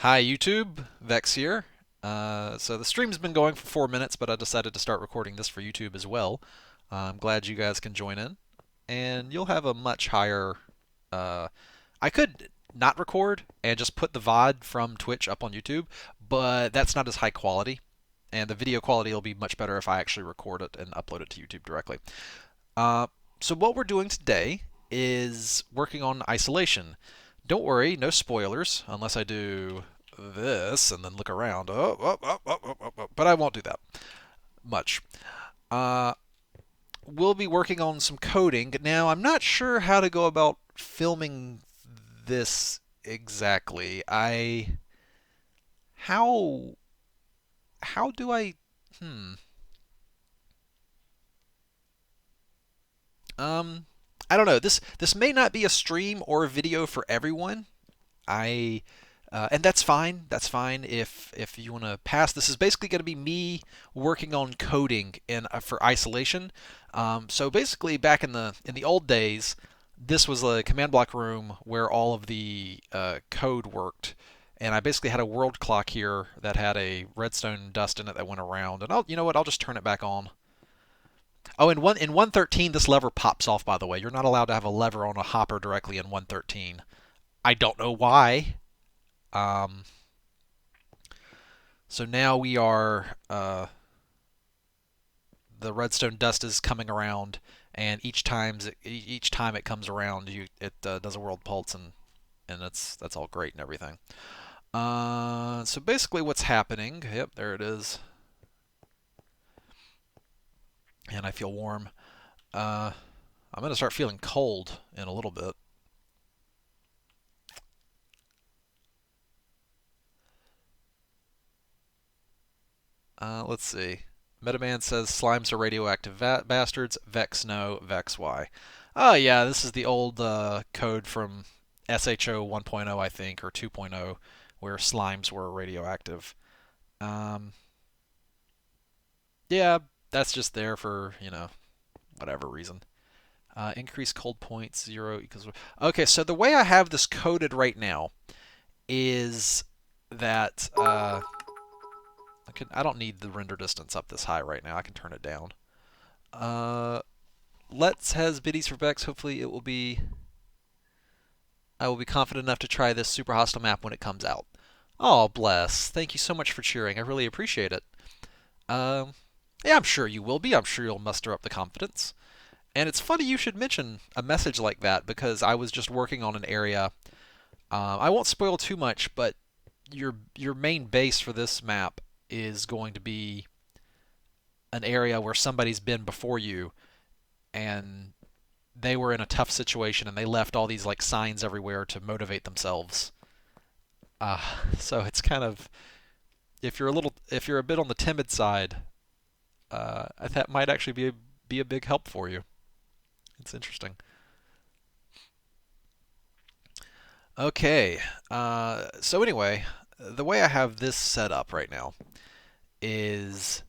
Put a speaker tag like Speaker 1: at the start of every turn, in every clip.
Speaker 1: Hi YouTube, Vechs here. So the stream's been going for 4 minutes, but I decided to start recording this for YouTube as well. I'm glad you guys can join in, and you'll have a much higher. Uh, I could not record and just put the VOD from Twitch up on YouTube, but that's not as high quality, and the video quality will be much better if I actually record it and upload it to YouTube directly. Uh, so what we're doing today is working on isolation. Don't worry, no spoilers unless I do this and then look around. But I won't do that much. Uh, we'll be working on some coding. Now, I'm not sure how to go about filming this exactly. How how do I hmm um I don't know. This may not be a stream or a video for everyone. I and that's fine. That's fine if you want to pass. This is basically going to be me working on coding in for isolation. So basically, back in the old days, this was a command block room where all of the code worked, and I basically had a world clock here that had a redstone dust in it that went around. And you know what? I'll just turn it back on. Oh, in 113, this lever pops off. By the way, you're not allowed to have a lever on a hopper directly in 113. I don't know why. Um, so now we are the redstone dust is coming around, and each time it comes around, it does a world pulse, and that's all great and everything. So basically, what's happening? Yep, there it is, and I feel warm. Uh, I'm gonna start feeling cold in a little bit. Let's see. Metaman says slimes are radioactive bastards. Vechs no, Vechs why? Oh yeah, this is the old code from SHO 1.0, I think, or 2.0, where slimes were radioactive. Um, yeah, that's just there for whatever reason. Increase cold points 0 equals. Okay, so the way I have this coded right now is that I don't need the render distance up this high right now. I can turn it down. Uh, Let's has biddies for Vechs. Hopefully, it will be. I will be confident enough to try this super hostile map when it comes out. Oh, bless. Thank you so much for cheering. I really appreciate it. Um, yeah, I'm sure you will be. I'm sure you'll muster up the confidence. And it's funny you should mention a message like that because I was just working on an area. I won't spoil too much, but your main base for this map is going to be an area where somebody's been before you, and they were in a tough situation and they left all these like signs everywhere to motivate themselves. Uh, so it's kind of if you're a bit on the timid side, that might actually be a big help for you. It's interesting. Okay, so anyway, the way I have this set up right now is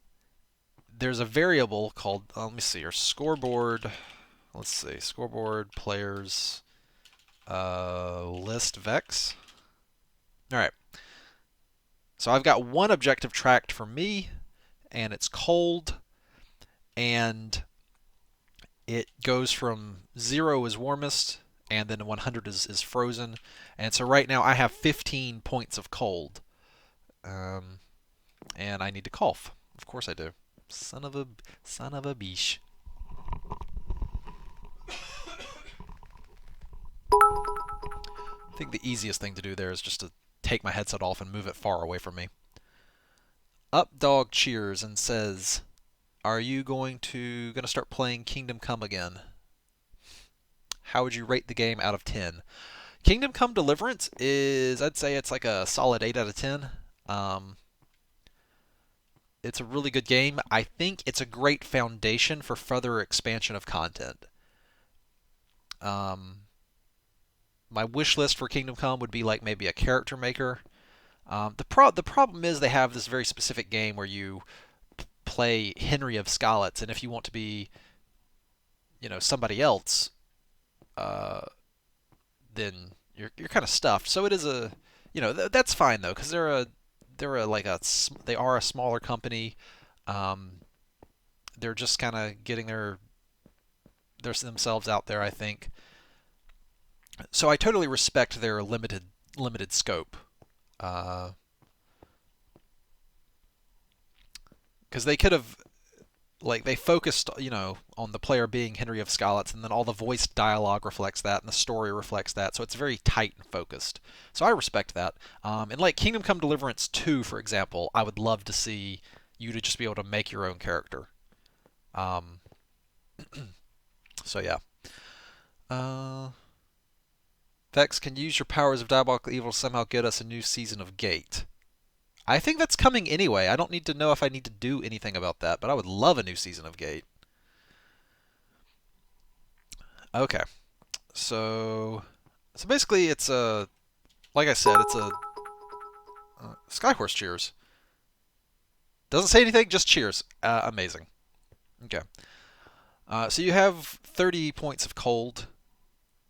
Speaker 1: there's a variable called let me see your scoreboard. Let's see scoreboard players list Vechs. All right. So I've got one objective tracked for me, and it's cold, and it goes from 0 is warmest, and then 100 is frozen. And so right now I have 15 points of cold, um, and I need to cough. Of course I do. Son of a biche. I think the easiest thing to do there is just to take my headset off and move it far away from me. Updog cheers and says, "Are you gonna start playing Kingdom Come again? How would you rate the game out of 10?" Kingdom Come Deliverance is, I'd say it's like a solid 8 out of 10. Um, it's a really good game. I think it's a great foundation for further expansion of content. Um, my wish list for Kingdom Come would be like maybe a character maker. The problem is they have this very specific game where you play Henry of Skalitz, and if you want to be, somebody else, uh, then you're kind of stuffed. So it is a that's fine though, because they are a smaller company. Um, they're just kind of getting their themselves out there, I think. So I totally respect their limited scope. Because they could have, like, they focused, on the player being Henry of Skalitz, and then all the voice dialogue reflects that, and the story reflects that. So it's very tight and focused. So I respect that. And like Kingdom Come Deliverance 2, for example, I would love to see you to just be able to make your own character. Um, so yeah. Uh, Vechs can use your powers of diabolical evil to somehow get us a new season of Gate. I think that's coming anyway. I don't need to know if I need to do anything about that, but I would love a new season of Gate. Okay, so basically, it's a like I said, it's a Skyhorse cheers. Doesn't say anything, just cheers. Amazing. Okay, so you have 30 points of cold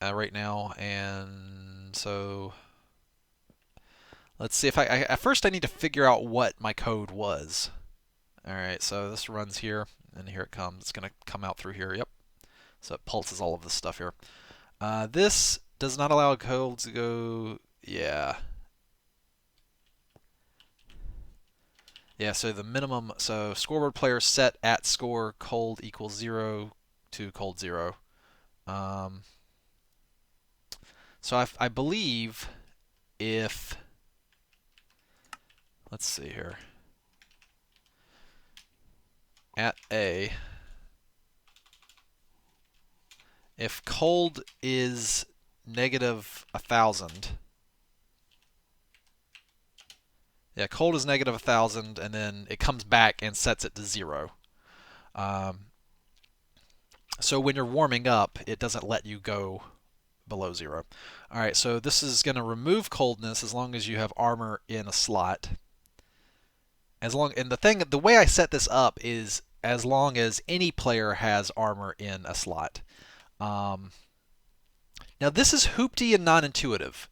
Speaker 1: right now, and so let's see if at first I need to figure out what my code was. All right, so this runs here, and here it comes. It's gonna come out through here. Yep. So it pulses all of this stuff here. This does not allow code to go. Yeah. Yeah, so the minimum. So scoreboard player set at score cold equals 0 to cold 0. Um, so I believe if. Let's see here. At A. If cold is negative 1,000. Yeah, cold is negative 1,000, and then it comes back and sets it to 0. Um, so when you're warming up, it doesn't let you go below 0. All right, so this is going to remove coldness as long as you have armor in a slot. And the way I set this up is as long as any player has armor in a slot. Um, Now this is hoopty and non-intuitive.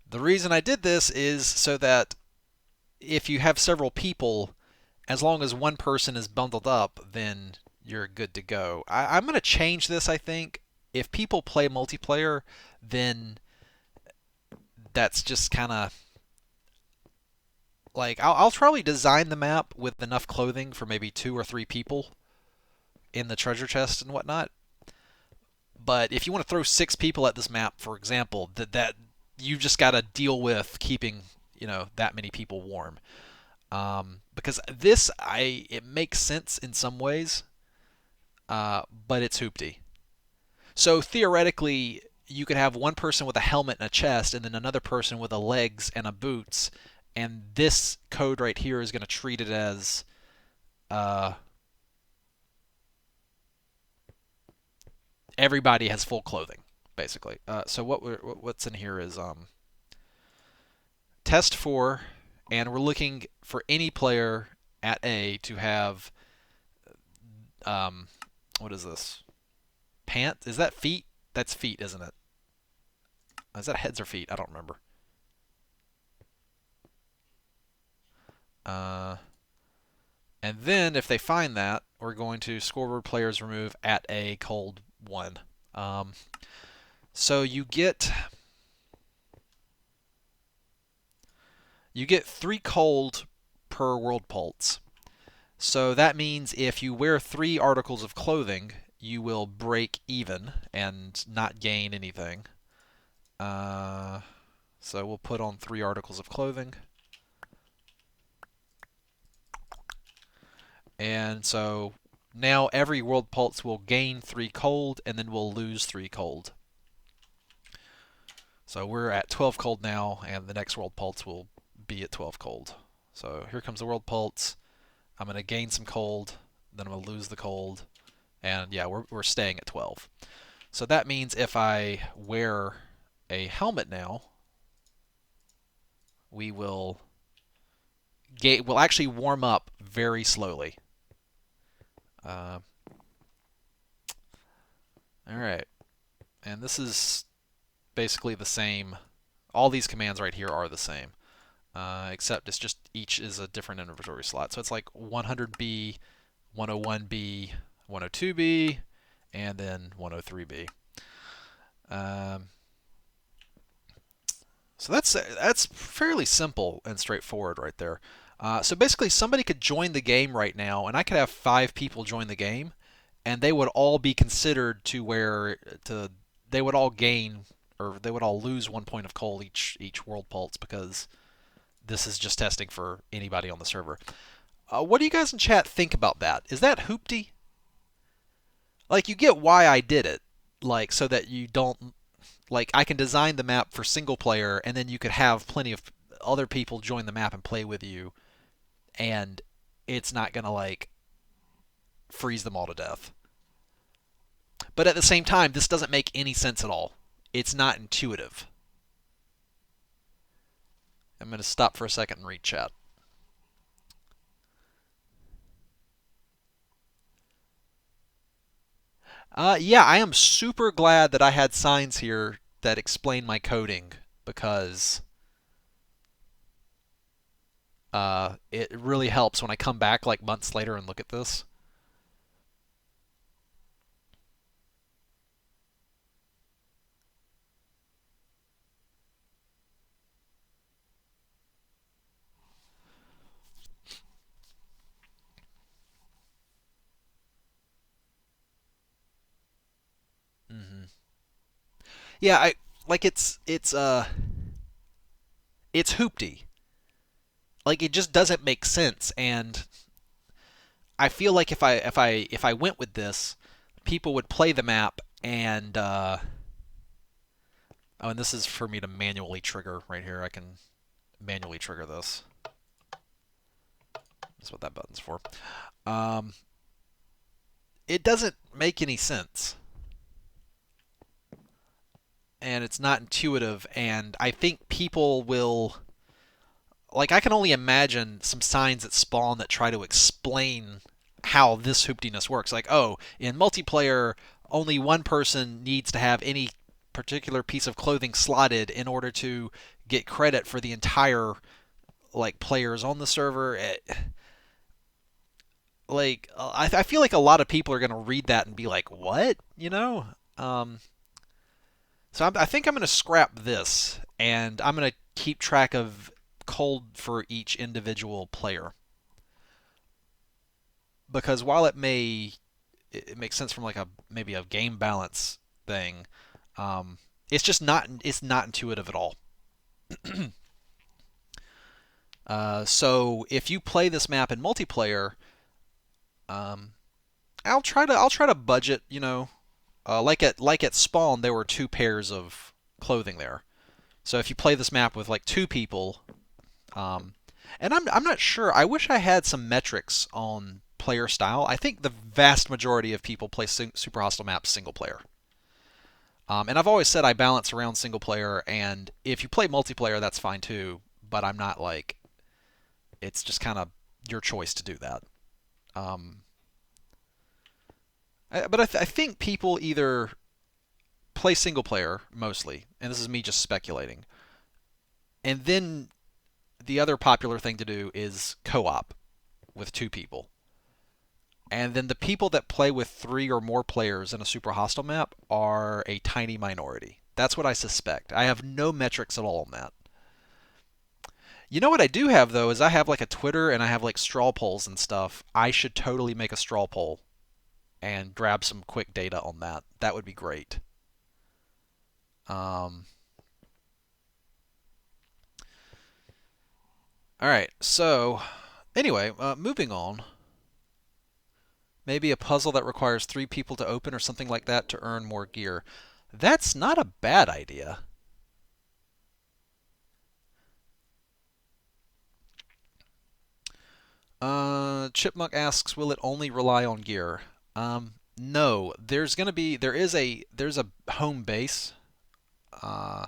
Speaker 1: The reason I did this is so that if you have several people, as long as one person is bundled up, then you're good to go. I'm going to change this, I think. If people play multiplayer, then that's just kind of like I'll probably design the map with enough clothing for maybe 2 or 3 people in the treasure chest and whatnot. But if you want to throw 6 people at this map, for example, that you just got to deal with keeping that many people warm. Because it makes sense in some ways, but it's hoopty. So theoretically, you could have one person with a helmet and a chest, and then another person with a legs and a boots, and this code right here is going to treat it as everybody has full clothing, basically. So what's in here is test 4, and we're looking for any player at A to have what is this? Pants? Is that feet? That's feet, isn't it? Is that heads or feet? I don't remember. Uh, and then if they find that, we're going to scoreboard players remove at A cold 1. Um, so you get 3 cold per world pulse. So that means if you wear 3 articles of clothing, you will break even and not gain anything. So we'll put on 3 articles of clothing. And so now every world pulse will gain 3 cold, and then we'll lose 3 cold. So we're at 12 cold now, and the next world pulse will be at 12 cold. So here comes the world pulse. I'm going to gain some cold, then I'm going to lose the cold, and yeah, we're staying at 12. So that means if I wear a helmet now, we'll actually warm up very slowly. All right, and this is basically the same All these commands right here are the same, except it's just each is a different inventory slot. So it's like 100B, 101B, 102B, and then 103B. Um, so that's fairly simple and straightforward right there. So basically, somebody could join the game right now, and I could have 5 people join the game, and they would all be considered to where to they would all gain or they would all lose 1 point of coal each world pulse because this is just testing for anybody on the server. What do you guys in chat think about that? Is that hoopty? Like, you get why I did it, like so that you don't like I can design the map for single player, and then you could have plenty of other people join the map and play with you, and it's not gonna like freeze them all to death. But at the same time, this doesn't make any sense at all. It's not intuitive. I'm going to stop for a second and read chat. Yeah, I am super glad that I had signs here that explain my coding because it really helps when I come back like months later and look at this. Hmm. Yeah, I like it's hoopty. Like, it just doesn't make sense, and I feel like if I went with this, people would play the map and oh, and this is for me to manually trigger right here. I can manually trigger this. That's what that button's for. Um, it doesn't make any sense, and it's not intuitive. And I think people will like. I can only imagine some signs that spawn that try to explain how this hooptiness works. Like, oh, in multiplayer, only one person needs to have any particular piece of clothing slotted in order to get credit for the entire like players on the server. I feel like a lot of people are going to read that and be like, "What?" You know. Um, I think I'm going to scrap this, and I'm going to keep track of cold for each individual player because while it makes sense from like a maybe a game balance thing, um, it's not intuitive at all. So if you play this map in multiplayer, um, I'll try to budget. Like at spawn, there were 2 pairs of clothing there. So if you play this map with like 2 people, um, and I'm not sure. I wish I had some metrics on player style. I think the vast majority of people play super hostile maps single player. And I've always said I balance around single player, and if you play multiplayer, that's fine too. But I'm not like it's just kind of your choice to do that. Um, but I think people either play single player mostly, and this is me just speculating, and then the other popular thing to do is co-op with 2 people. And then the people that play with 3 or more players in a super hostile map are a tiny minority. That's what I suspect. I have no metrics at all on that. You know what I do have though is I have like a Twitter and I have like straw polls and stuff. I should totally make a straw poll and grab some quick data on that. That would be great. Um, all right. So anyway, moving on. Maybe a puzzle that requires 3 people to open or something like that to earn more gear. That's not a bad idea. Chipmunk asks, "Will it only rely on gear?" No. There's a home base. Uh,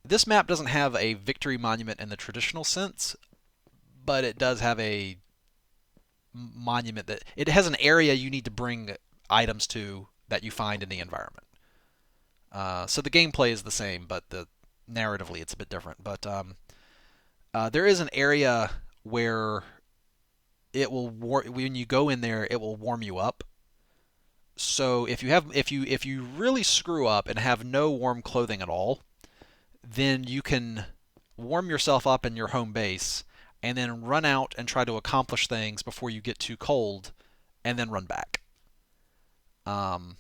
Speaker 1: this map doesn't have a victory monument in the traditional sense, but it does have a monument that it has an area you need to bring items to that you find in the environment. So the gameplay is the same, but narratively it's a bit different. But there is an area where when you go in there, it will warm you up. So if you really screw up and have no warm clothing at all, then you can warm yourself up in your home base and then run out and try to accomplish things before you get too cold, and then run back. Um,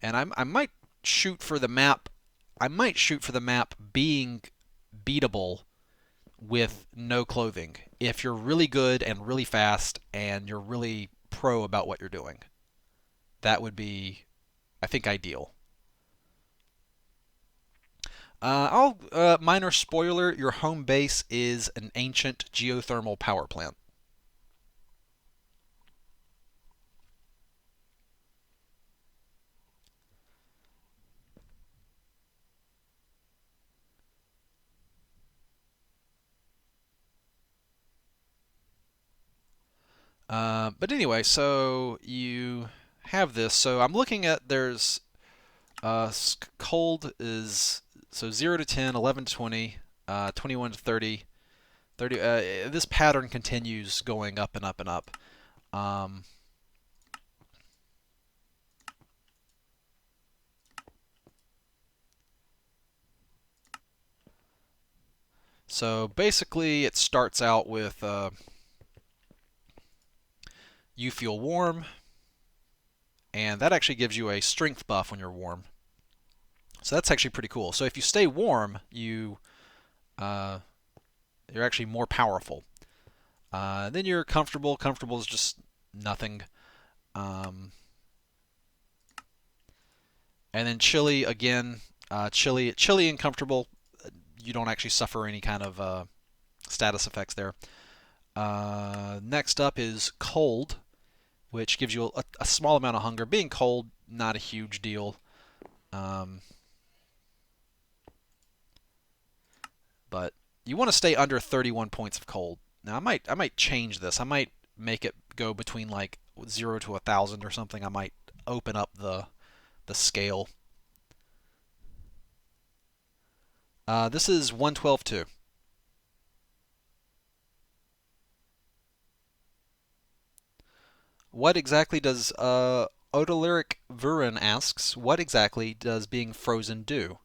Speaker 1: and I might shoot for the map. I might shoot for the map being beatable with no clothing if you're really good and really fast and you're really pro about what you're doing. That would be, I think, ideal. Minor spoiler: your home base is an ancient geothermal power plant. But anyway, so you have this. So I'm looking at there's cold is so 0 to 10, 11 to 20, 21 to 30, 30. This pattern continues going up and up and up. Um, so basically, it starts out with you feel warm, and that actually gives you a strength buff when you're warm. So that's actually pretty cool. So if you stay warm, uh, you're actually more powerful. Then you're comfortable. Comfortable is just nothing. Um, and then chilly again. Chilly and comfortable. You don't actually suffer any kind of status effects there. Next up is cold, which gives you a small amount of hunger. Being cold, not a huge deal. Um, but you want to stay under 31 points of cold. Now I might change this. I might make it go between like 0 to 1,000 or something. I might open up the scale. This is 112.2. What exactly does Odolyric Vurin asks, what exactly does being frozen do?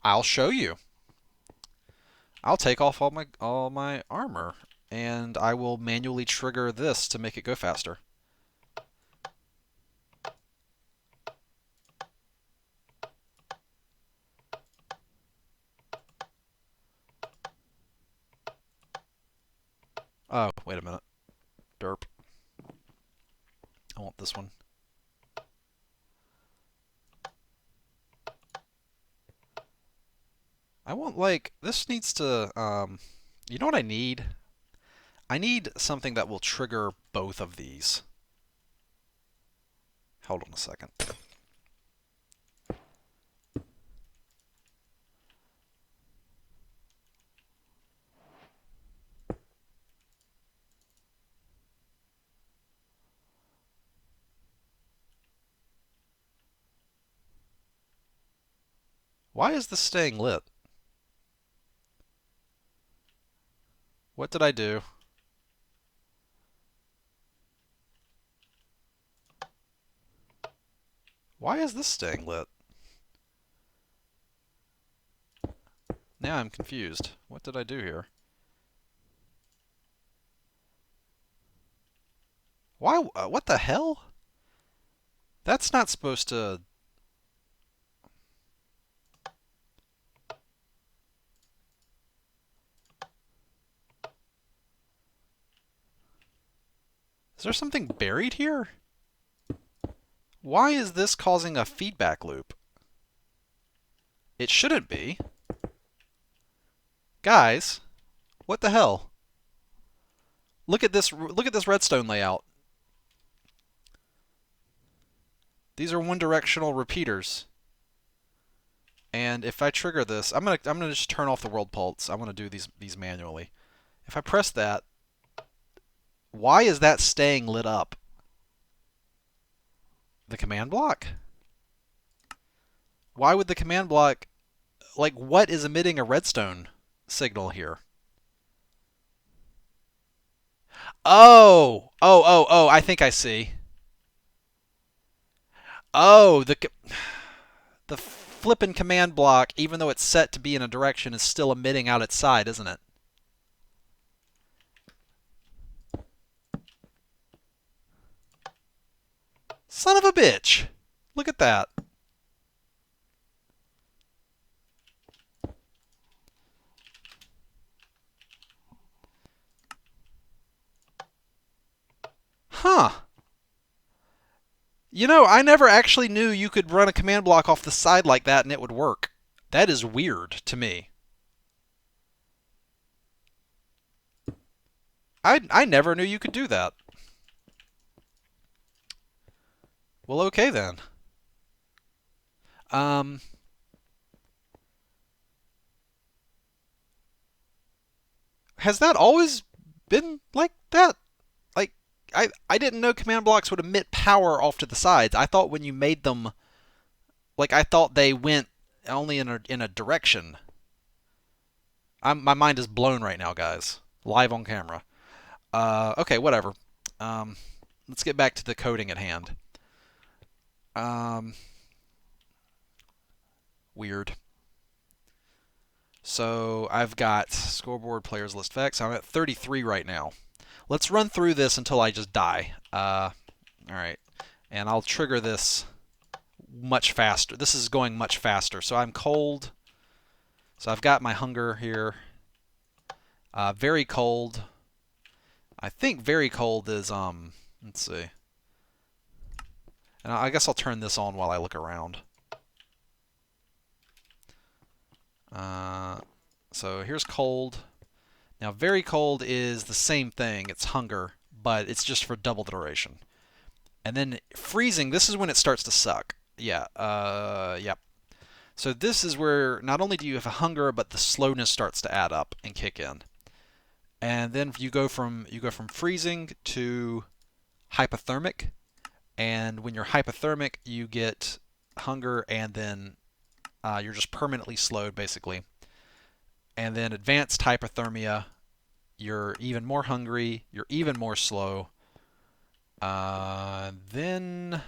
Speaker 1: I'll show you. I'll take off all my armor, and I will manually trigger this to make it go faster. Oh, wait a minute. Derp. I want this one. I want, like, this needs to, you know what I need? I need something that will trigger both of these. Hold on a second. Why is this staying lit? What did I do? Why is this staying lit? Now I'm confused. What did I do here? Why? What the hell? That's not supposed to... Is there something buried here? Why is this causing a feedback loop? It shouldn't be. Guys, what the hell? Look at this redstone layout. These are one-directional repeaters. And if I trigger this, I'm gonna just turn off the world pulse. I'm gonna do these manually. If I press that, why is that staying lit up? The command block? Why would the command block, like, what is emitting a redstone signal here? Oh, I think I see. Oh, the flippin' command block, even though it's set to be in a direction, is still emitting out its side, isn't it? Son of a bitch. Look at that. Huh. You know, I never actually knew you could run a command block off the side like that and it would work. That is weird to me. I never knew you could do that. Well, okay then. Um, has that always been like that? Like, I didn't know command blocks would emit power off to the sides. I thought when you made them, like, I thought they went only in a direction. My mind is blown right now, guys. Live on camera. Okay, whatever. Um, let's get back to the coding at hand. Um, weird. So I've got scoreboard players list Vechs. I'm at 33 right now. Let's run through this until I just die. All right, and I'll trigger this much faster. This is going much faster. So I'm cold. So I've got my hunger here. Very cold. I think very cold is Let's see. And I guess I'll turn this on while I look around. So here's cold. Now very cold is the same thing. It's hunger, but it's just for double the duration. And then freezing, this is when it starts to suck. Yeah, yep. So this is where not only do you have a hunger, but the slowness starts to add up and kick in. And then you go from freezing to hypothermic, and when you're hypothermic, you get hunger, and then you're just permanently slowed, basically. And then advanced hypothermia, you're even more hungry, you're even more slow. Then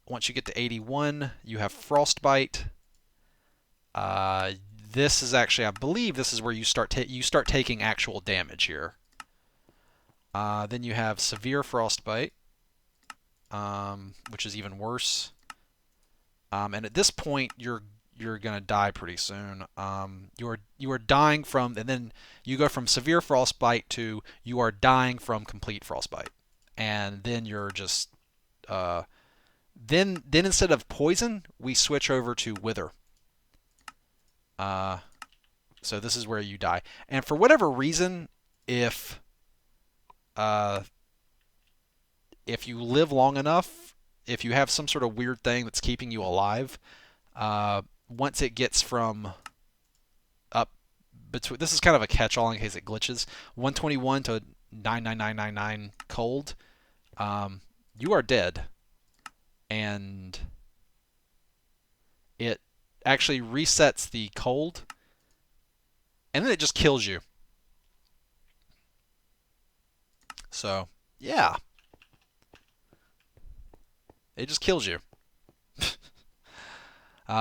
Speaker 1: once you get to 81, you have frostbite. This is actually, I believe, this is where you start taking actual damage here. Then you have severe frostbite, which is even worse. And at this point, you're gonna die pretty soon. You are dying from, and then you go from severe frostbite to you are dying from complete frostbite, and then you're just then instead of poison, we switch over to wither. So this is where you die, and for whatever reason, if you live long enough, if you have some sort of weird thing that's keeping you alive, once it gets from up between, this is kind of a catch-all in case it glitches, 121 to 99999 cold, you are dead, and it actually resets the cold, and then it just kills you. So, yeah. It just kills you.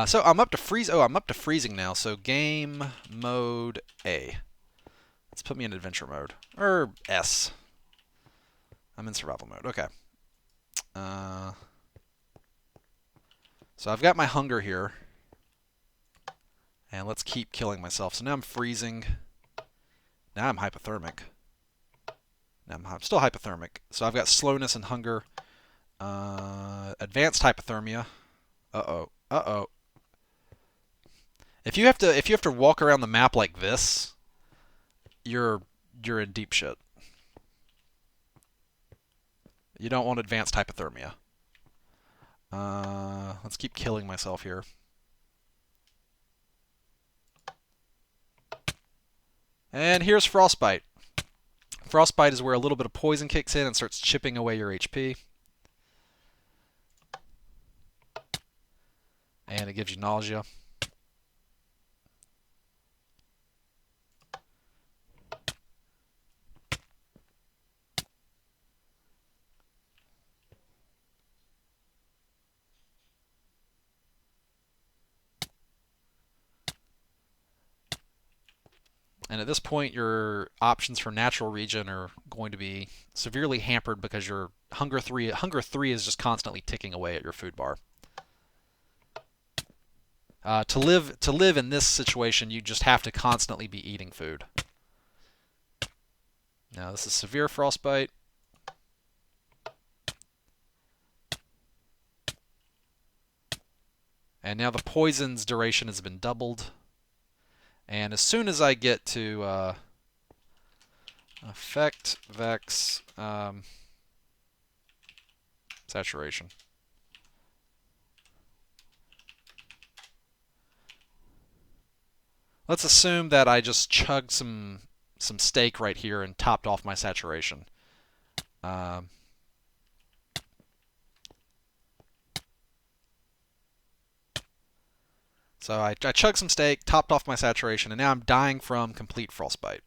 Speaker 1: So I'm up to freeze. Oh, I'm up to freezing now. So game mode A. Let's put me in adventure mode. Or S. I'm in survival mode. Okay. So I've got my hunger here. And let's keep killing myself. So now I'm freezing. Now I'm hypothermic. Now I'm still hypothermic. So I've got slowness and hunger. Advanced hypothermia. Uh-oh. Uh-oh. If you have to walk around the map like this, you're in deep shit. You don't want advanced hypothermia. Let's keep killing myself here. And here's frostbite. Frostbite is where a little bit of poison kicks in and starts chipping away your HP. and it gives you nausea. And at this point, your options for natural regen are going to be severely hampered because your hunger three is just constantly ticking away at your food bar. To live in this situation, you just have to constantly be eating food. Now this is severe frostbite. And now the poison's duration has been doubled. And as soon as I get to affect Vechs saturation. Let's assume that I just chugged some steak right here and topped off my saturation. So I chugged some steak, topped off my saturation, and now I'm dying from complete frostbite.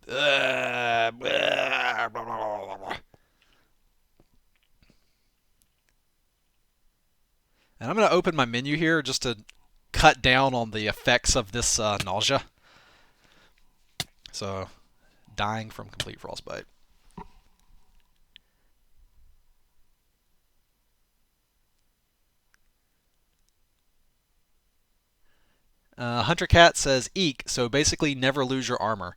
Speaker 1: And I'm going to open my menu here just to cut down on the effects of this nausea. So, dying from complete frostbite. Hunter Cat says, eek, so basically never lose your armor.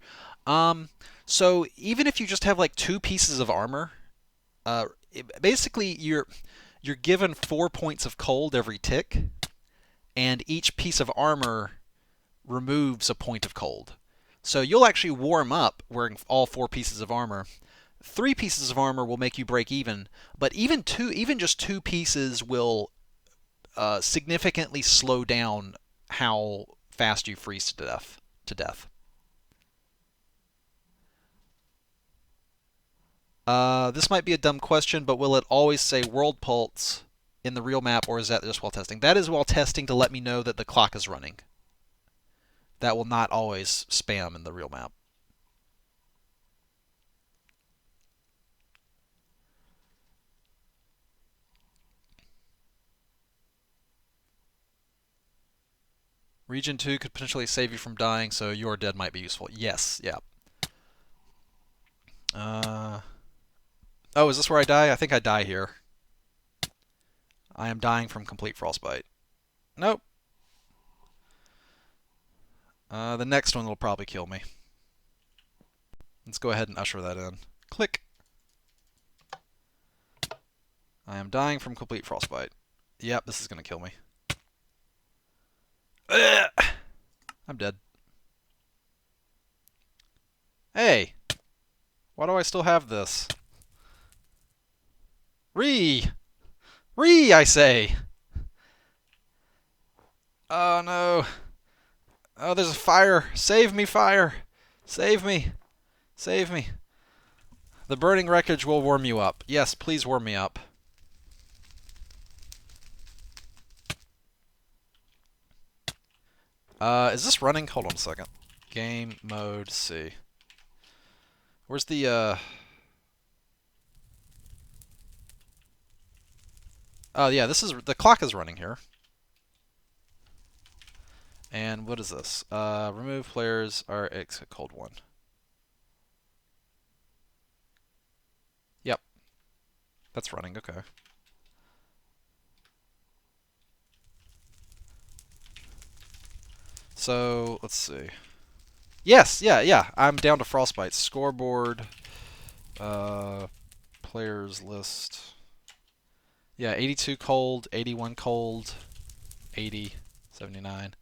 Speaker 1: So even if you just have like 2 pieces of armor, basically you're given 4 points of cold every tick, and each piece of armor removes a point of cold. So you'll actually warm up wearing all 4 pieces of armor. 3 pieces of armor will make you break even, but even just 2 pieces will significantly slow down how fast you freeze to death. This might be a dumb question, but will it always say world pulse in the real map, or is that just while testing? That is while testing to let me know that the clock is running. That will not always spam in the real map. Region 2 could potentially save you from dying, so your dead might be useful. Yes, yeah. Oh, is this where I die? I think I die here. I am dying from complete frostbite. Nope. The next one will probably kill me. Let's go ahead and usher that in. Click. I am dying from complete frostbite. Yep, this is going to kill me. I'm dead. Hey! Why do I still have this? Re! Re, I say! Oh no. Oh, there's a fire. Save me, fire. Save me. Save me. The burning wreckage will warm you up. Yes, please warm me up. Is this running? Hold on a second. Game mode C. Where's the, Oh, yeah, the clock is running here. And what is this? Remove players are exit cold 1. Yep. That's running, okay. So, let's see. Yes, yeah. I'm down to frostbite. Scoreboard. Players list. Yeah, 82 cold, 81 cold, 80, 79.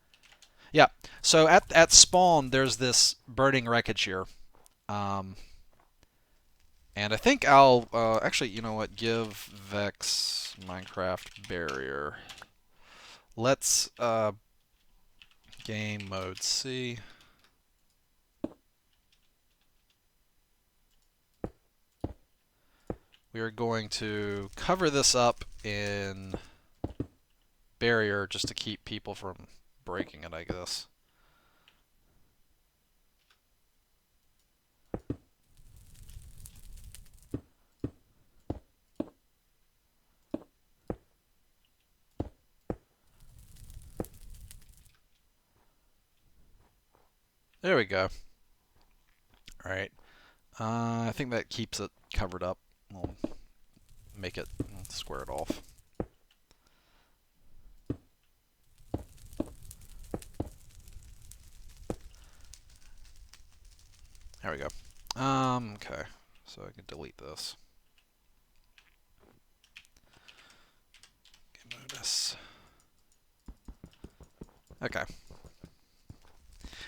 Speaker 1: Yeah, so at spawn, there's this burning wreckage here. And I think I'll, actually, you know what, give Vechs Minecraft barrier. Let's, game mode C. we are going to cover this up in barrier just to keep people from breaking it, I guess. There we go. All right. I think that keeps it covered up. We'll make it, square it off. There we go. Okay. So I can delete this. Notice. Okay.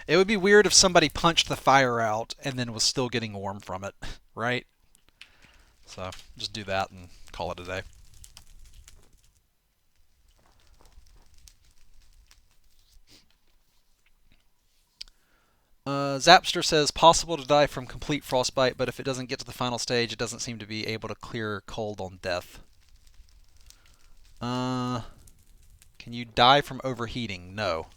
Speaker 1: It would be weird if somebody punched the fire out and then was still getting warm from it, right? So just do that and call it a day. Zapster says, possible to die from complete frostbite, but if it doesn't get to the final stage, it doesn't seem to be able to clear cold on death. Can you die from overheating? No.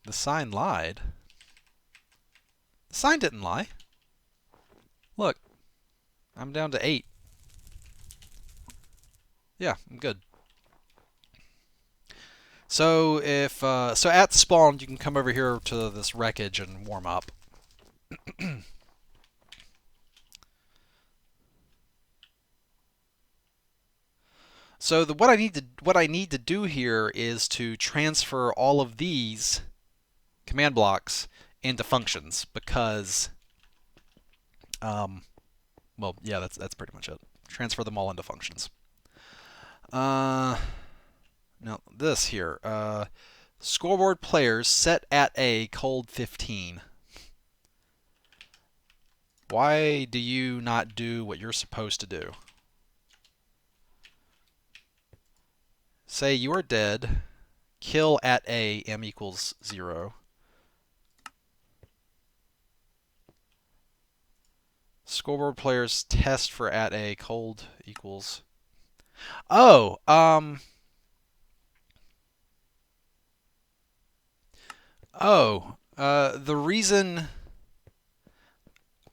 Speaker 1: The sign lied. The sign didn't lie. Look, I'm down to 8. Yeah, I'm good. So if so at spawn, you can come over here to this wreckage and warm up. So what I need to do here is to transfer all of these command blocks into functions because well, yeah, that's pretty much it. Transfer them all into functions. Now this here, scoreboard players set at a cold 15. Why do you not do what you're supposed to do? Say you are dead. Kill at a m equals 0. Scoreboard players test for at a cold equals. Oh, the reason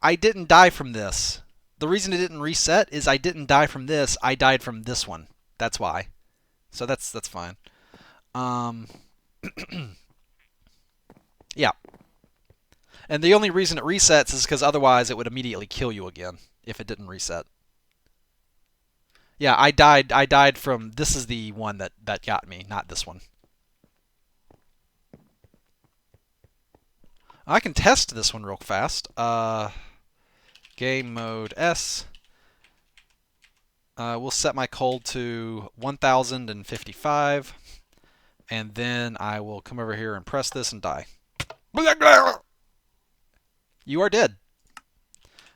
Speaker 1: I didn't die from this, the reason it didn't reset is I didn't die from this. I died from this one. That's why. So that's fine. Yeah. And the only reason it resets is because otherwise it would immediately kill you again if it didn't reset. Yeah, I died from, this is the one that got me, not this one. I can test this one real fast. Game mode S. We'll set my cold to 1055. And then I will come over here and press this and die. You are dead.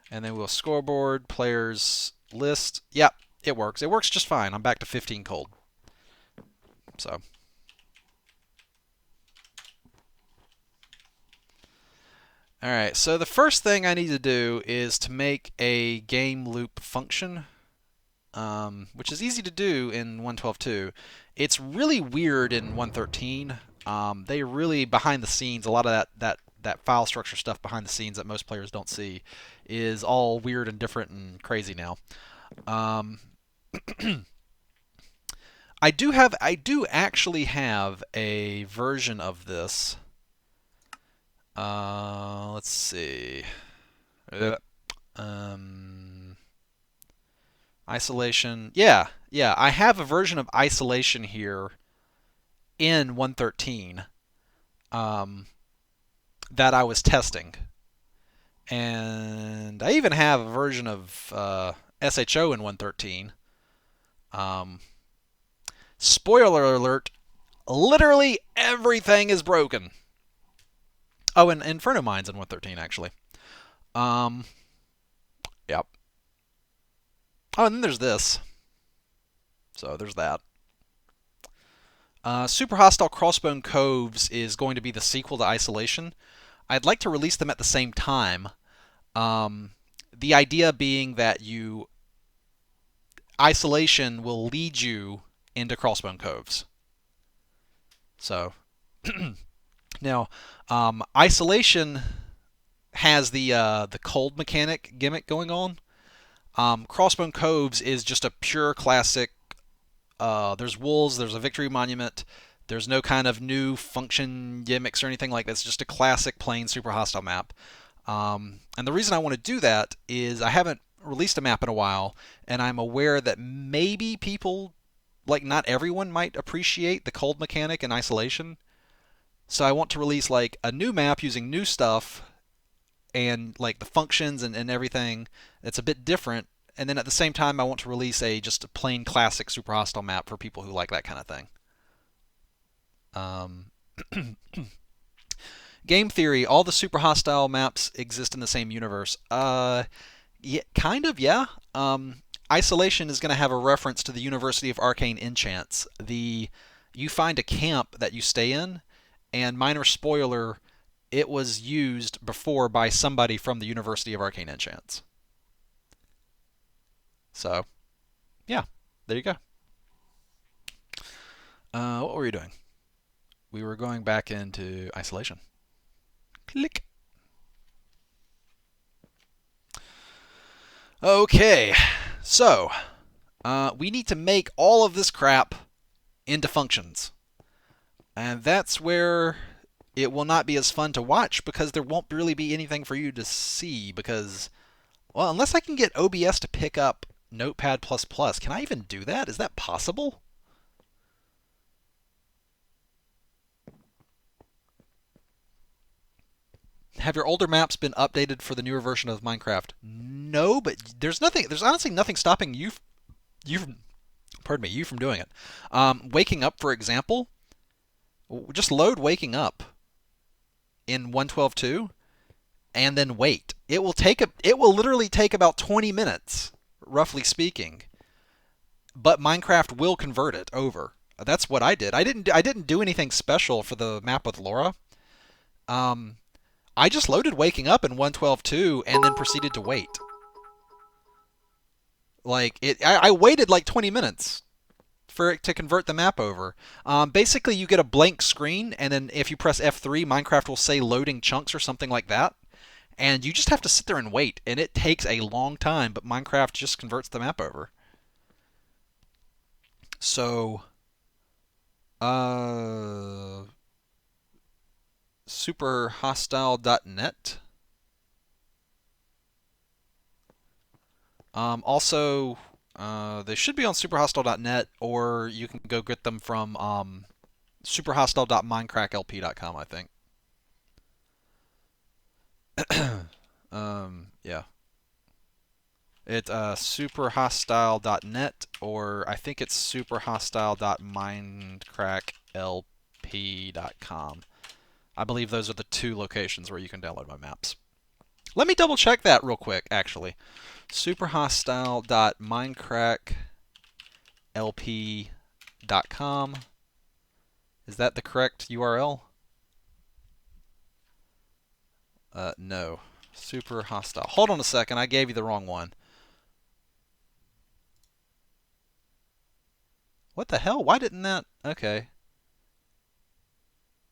Speaker 1: And then we'll scoreboard, players, list. Yep, it works. It works just fine. I'm back to 15 cold. So. Alright, so the first thing I need to do is to make a game loop function, which is easy to do in 1.12.2. It's really weird in 1.13. They really, behind the scenes, a lot of that file structure stuff behind the scenes that most players don't see is all weird and different and crazy now. I do actually have a version of this. Let's see. Isolation. Yeah. I have a version of Isolation here in 1.13 that I was testing. And I even have a version of SHO in 1.13. Spoiler alert, literally everything is broken. Oh, and Inferno Mines in 1.13, actually. Yep. Oh, and then there's this. So there's that. Super Hostile Crossbone Coves is going to be the sequel to Isolation. I'd like to release them at the same time. Um, the idea being that isolation will lead you into Crossbone Coves. So now, isolation has the cold mechanic gimmick going on. Crossbone Coves is just a pure classic. There's wolves. There's a victory monument. There's no kind of new function gimmicks or anything like that. It's just a classic plain super hostile map. And the reason I want to do that is I haven't released a map in a while, and I'm aware that maybe people, like not everyone, might appreciate the cold mechanic in isolation. So I want to release like a new map using new stuff and like the functions and everything that's a bit different. And then at the same time, I want to release just a plain classic super hostile map for people who like that kind of thing. Um, Game theory: all the super hostile maps exist in the same universe. Yeah, kind of, yeah. Isolation is going to have a reference to the University of Arcane Enchants. You find a camp that you stay in, and minor spoiler, it was used before by somebody from the University of Arcane Enchants. So, yeah, there you go. What were you doing? We were going back into isolation. Click. Okay, so we need to make all of this crap into functions. And that's where it will not be as fun to watch because there won't really be anything for you to see because, well, unless I can get OBS to pick up Notepad++, can I even do that? Is that possible? Have your older maps been updated for the newer version of Minecraft? No, but there's nothing. There's honestly nothing stopping you from, pardon me, you from doing it. Waking up, for example, just load waking up in 1.12.2 and then wait. It will literally take about 20 minutes, roughly speaking. But Minecraft will convert it over. That's what I did. I didn't do anything special for the map with Laura. Um, I just loaded waking up in 1.12.2 and then proceeded to wait. I waited like 20 minutes for it to convert the map over. Basically, you get a blank screen, and then if you press F3, Minecraft will say loading chunks or something like that. And you just have to sit there and wait, and it takes a long time, but Minecraft just converts the map over. So, superhostile.net. Also, they should be on superhostile.net, or you can go get them from superhostile.minecracklp.com, I think. Yeah. It's superhostile.net, or I think it's superhostile.minecracklp.com. I believe those are the two locations where you can download my maps. Let me double check that real quick, actually. Superhostile.minecracklp.com. Is that the correct URL? No. Super hostile. Hold on a second. I gave you the wrong one. What the hell? Why didn't that? Okay.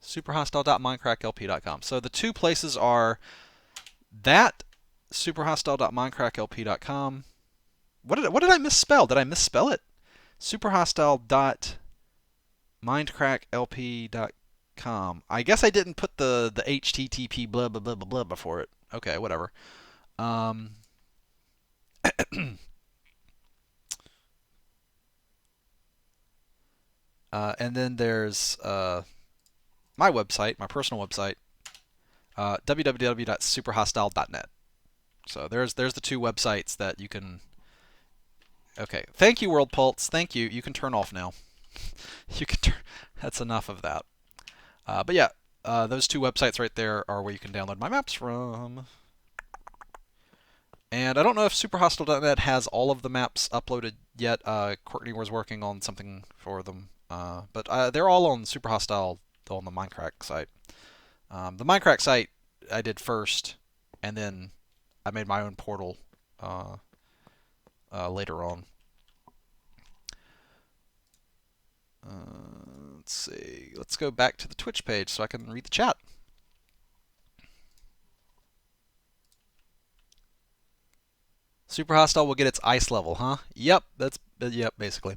Speaker 1: Superhostile.minecracklp.com. So the two places are that superhostile.minecracklp.com. What did I misspell? Did I misspell it? Superhostile.minecracklp.com. I guess I didn't put the HTTP blah blah blah blah blah before it. Okay, whatever. And then there's my website, my personal website, www.superhostile.net. So there's the two websites that you can. Okay, thank you, World Pulse. Thank you. You can turn off now. You can turn. That's enough of that. But yeah, those two websites right there are where you can download my maps from. And I don't know if superhostile.net has all of the maps uploaded yet. Courtney was working on something for them. But they're all on Superhostile on the Minecraft site. The Minecraft site I did first, and then I made my own portal uh, later on. Let's see. Let's go back to the Twitch page so I can read the chat. Super Hostile will get its ice level, huh? Yep, yep, basically.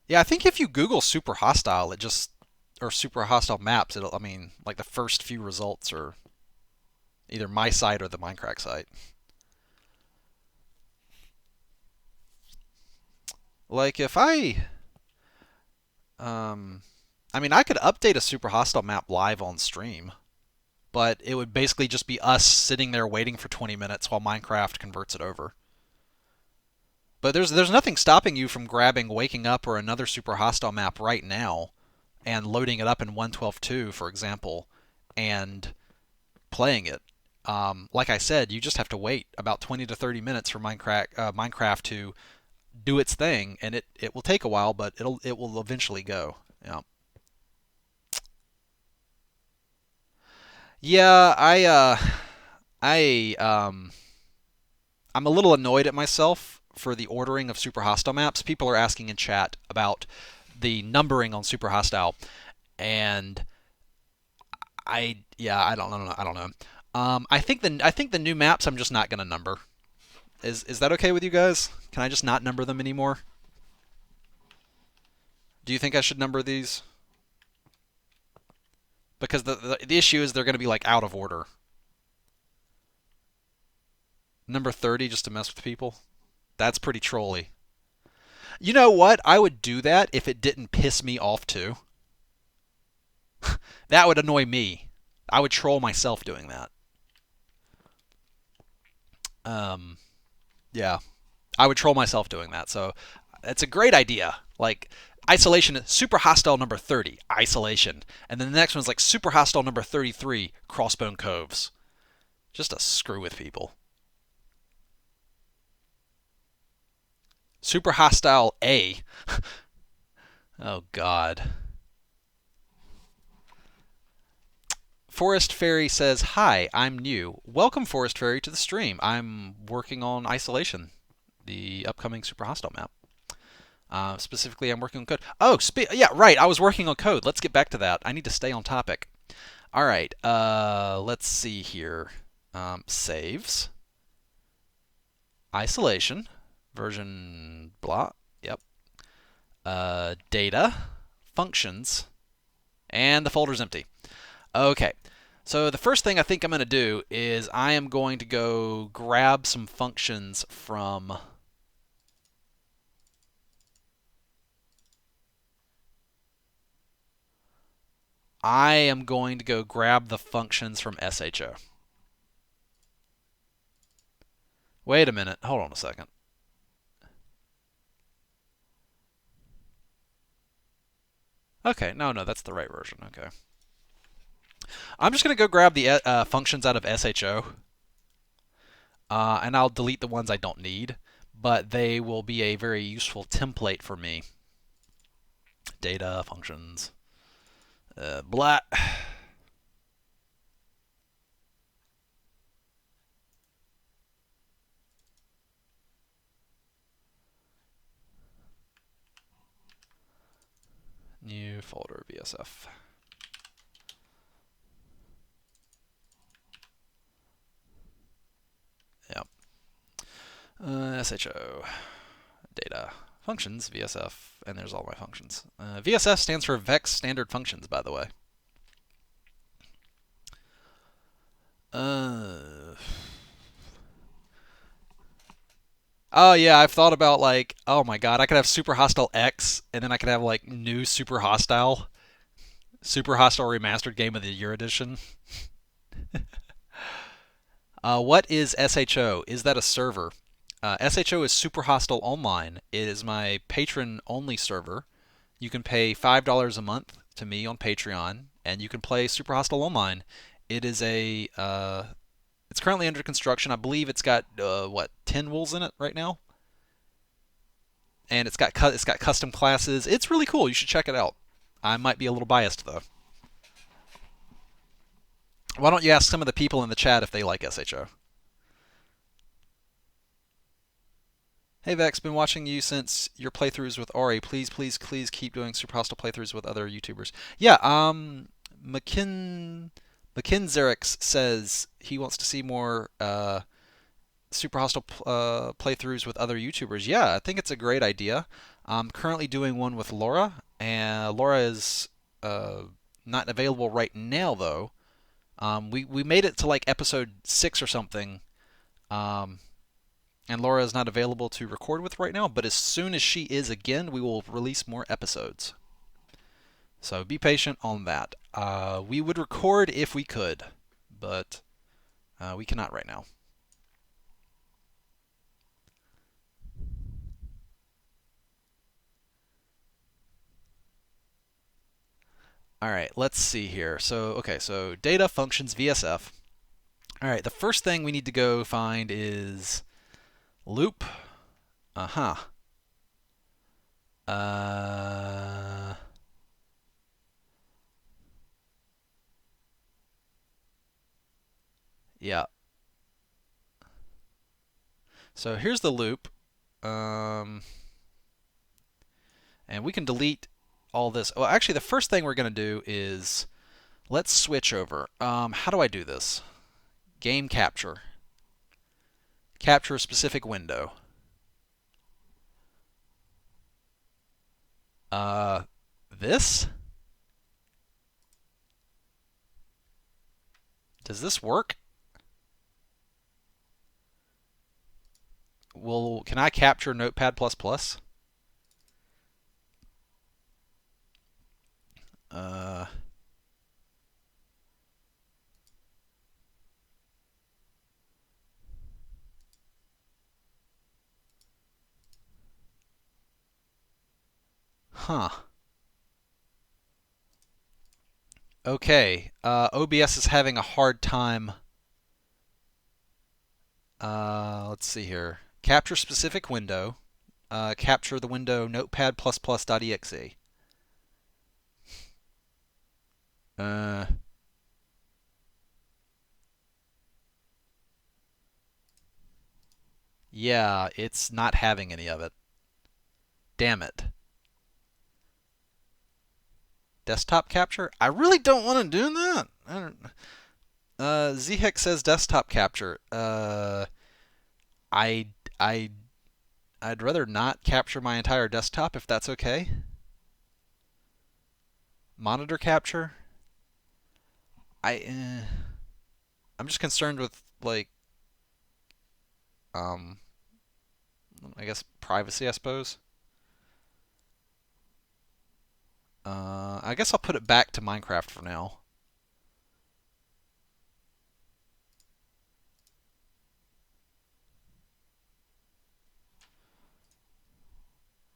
Speaker 1: Yeah, I think if you Google Super Hostile, it just or Super Hostile maps, I mean, like the first few results are either my site or the Minecraft site. Like if um, I mean, I could update a Super Hostile map live on stream, but it would basically just be us sitting there waiting for 20 minutes while Minecraft converts it over. But there's nothing stopping you from grabbing Waking Up or another Super Hostile map right now and loading it up in 1.12.2, for example, and playing it. Like I said, you just have to wait about 20 to 30 minutes for Minecraft to do its thing, and it will take a while, but it will eventually go. Yeah. Yeah, I'm a little annoyed at myself for the ordering of Super Hostile maps. People are asking in chat about the numbering on Super Hostile, and I don't know. I don't know. I think the new maps I'm just not gonna number. Is that okay with you guys? Can I just not number them anymore? Do you think I should number these? Because the issue is they're gonna be like out of order. Number 30 just to mess with people. That's pretty trolly. You know what? I would do that if it didn't piss me off too. That would annoy me. I would troll myself doing that. Um, yeah, I would troll myself doing that. So it's a great idea. Like Isolation, super hostile number 30, Isolation, and then the next one's like super hostile number 33, Crossbone Coves. Just to screw with people. Super hostile A. Oh God. Forest Fairy says, "Hi, I'm new. Welcome, Forest Fairy, to the stream. I'm working on Isolation, the upcoming super hostile map. Specifically, I'm working on code. Oh, yeah, right. I was working on code. Let's get back to that. I need to stay on topic. All right. Let's see here. Saves. Isolation. Version blah. Yep. Data. Functions. And the folder's empty. Okay. So the first thing I think I'm going to do is I am going to go grab some functions from... I am going to go grab the functions from SHO. Wait a minute. Hold on a second. Okay, no, that's the right version. Okay. I'm just going to go grab the functions out of SHO, and I'll delete the ones I don't need, but they will be a very useful template for me. Data, functions, blah. New folder, VSF. Yep. SHO, data, functions, VSF, and there's all my functions. VSF stands for Vechs Standard Functions, by the way. Oh yeah, I've thought about like, oh my god, I could have Super Hostile X, and then I could have like new Super Hostile Remastered Game of the Year edition. What is SHO? Is that a server? SHO is Super Hostile Online. It is my patron-only server. You can pay $5 a month to me on Patreon, and you can play Super Hostile Online. It is it's currently under construction. I believe it's got 10 wolves in it right now, and it's got custom classes. It's really cool. You should check it out. I might be a little biased though. Why don't you ask some of the people in the chat if they like SHO? Hey Vechs, been watching you since your playthroughs with Ori. Please, please, please keep doing Super Hostile playthroughs with other YouTubers. Yeah, McKinzerix says he wants to see more Super Hostile playthroughs with other YouTubers. Yeah, I think it's a great idea. I'm currently doing one with Laura, and Laura is not available right now though. We made it to like episode 6 or something, and Laura is not available to record with right now. But as soon as she is again, we will release more episodes. So be patient on that. We would record if we could, but we cannot right now. All right, let's see here. So data functions VSF. All right, the first thing we need to go find is loop. Uh-huh. Uh, yeah. So here's the loop. And we can delete all this. Well, actually, the first thing we're going to do is let's switch over. How do I do this? Game capture. Capture a specific window. This? Does this work? Well, can I capture Notepad++? Uh, huh. Okay. OBS is having a hard time. Let's see here. Capture specific window. Capture the window notepad++.exe. Uh, yeah, it's not having any of it. Damn it. Desktop capture? I really don't want to do that. I don't. Zhex says desktop capture. I I I'd rather not capture my entire desktop if that's okay. Monitor capture? I'm just concerned with like um I guess privacy, I suppose. I guess I'll put it back to Minecraft for now.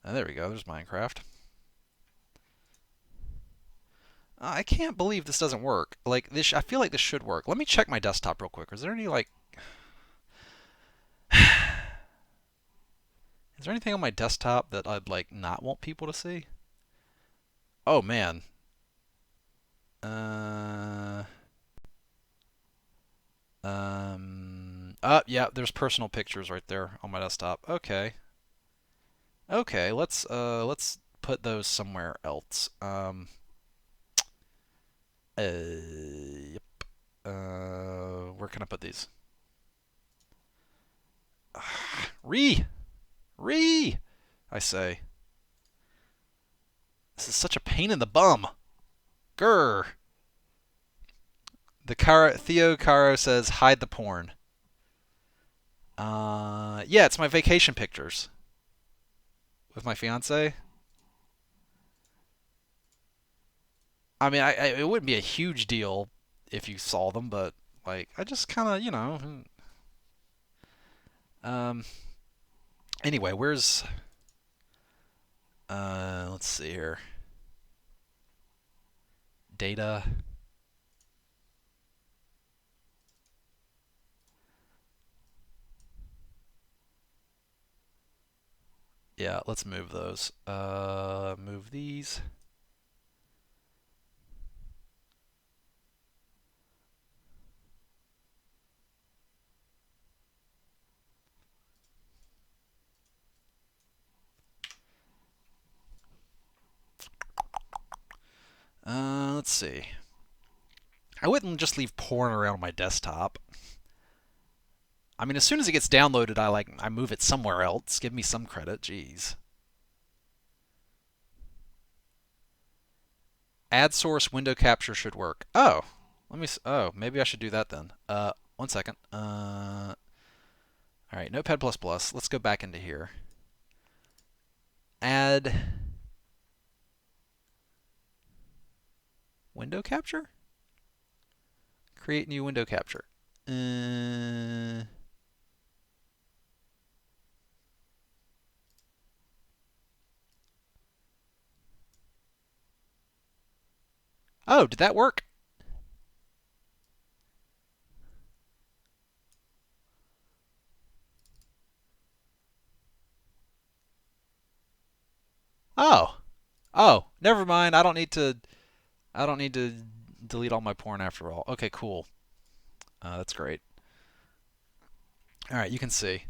Speaker 1: There we go. There's Minecraft. I can't believe this doesn't work. Like this, I feel like this should work. Let me check my desktop real quick. Is there any like, is there anything on my desktop that I'd like not want people to see? Oh man. Uh. Yeah. There's personal pictures right there on my desktop. Okay. Okay. Let's put those somewhere else. Yep. Where can I put these? Re! Re! I say. This is such a pain in the bum. Grr. Theo Caro says hide the porn. Yeah, it's my vacation pictures with my fiance. I mean, it wouldn't be a huge deal if you saw them, but like I just kind of, um. Anyway, where's let's see here. Data. Yeah, let's move those. Move these. Let's see. I wouldn't just leave porn around on my desktop. I mean, as soon as it gets downloaded, I move it somewhere else. Give me some credit. Jeez. Add source window capture should work. Oh, Oh, maybe I should do that then. 1 second. All right, Notepad++. Let's go back into here. Add window capture. Create new window capture. Oh, did that work? Oh. Oh, never mind. I don't need to delete all my porn after all. Okay, cool. That's great. All right, you can see.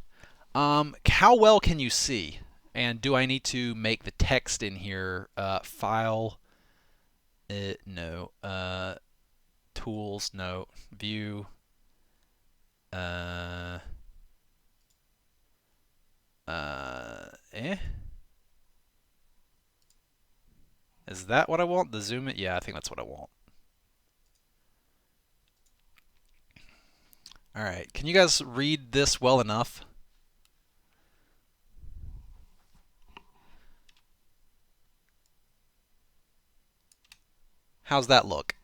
Speaker 1: How well can you see? And do I need to make the text in here file? No. Tools? No. View? Uh, eh? Is that what I want? The zoom it? Yeah, I think that's what I want. All right. Can you guys read this well enough? How's that look?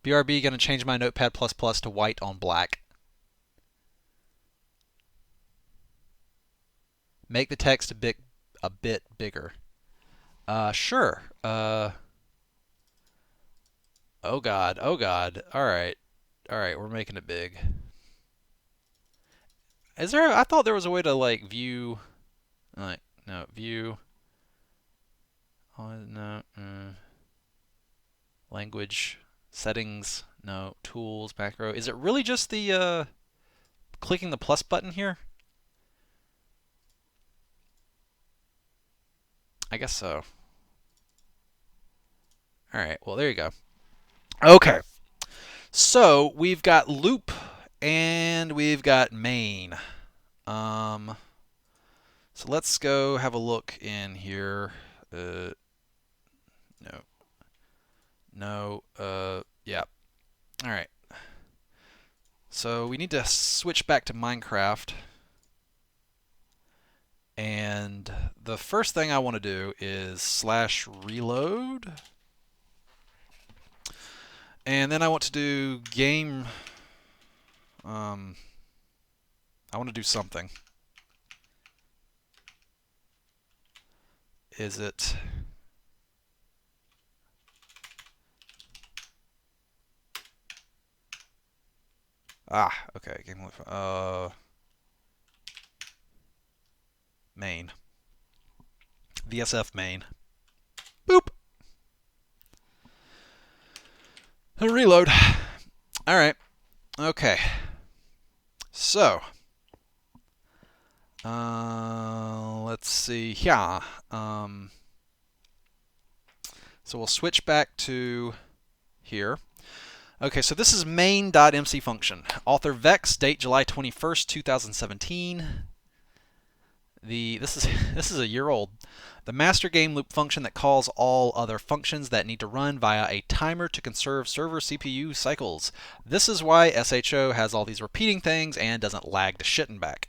Speaker 1: BRB going to change my Notepad++ to white on black. Make the text a bit bigger. Sure. Oh God. Oh God. All right. All right. We're making it big. Is there? I thought there was a way to like view. Like no view. Oh no. Language settings. No tools macro. Is it really just the clicking the plus button here? I guess so. All right. Well, there you go. Okay. So we've got loop and we've got main. So let's go have a look in here. No. No. Yeah. All right. So we need to switch back to Minecraft. And the first thing I want to do is /reload. And then I want to do game. I want to do something. Is it? Okay. Game. Main. VSF main. Boop. Reload. All right. Okay. So, let's see. Yeah. So we'll switch back to here. Okay, so this is main.mc function. Author Vechs, date July 21st, 2017. This is a year old. The master game loop function that calls all other functions that need to run via a timer to conserve server CPU cycles. This is why SHO has all these repeating things and doesn't lag to shitting back.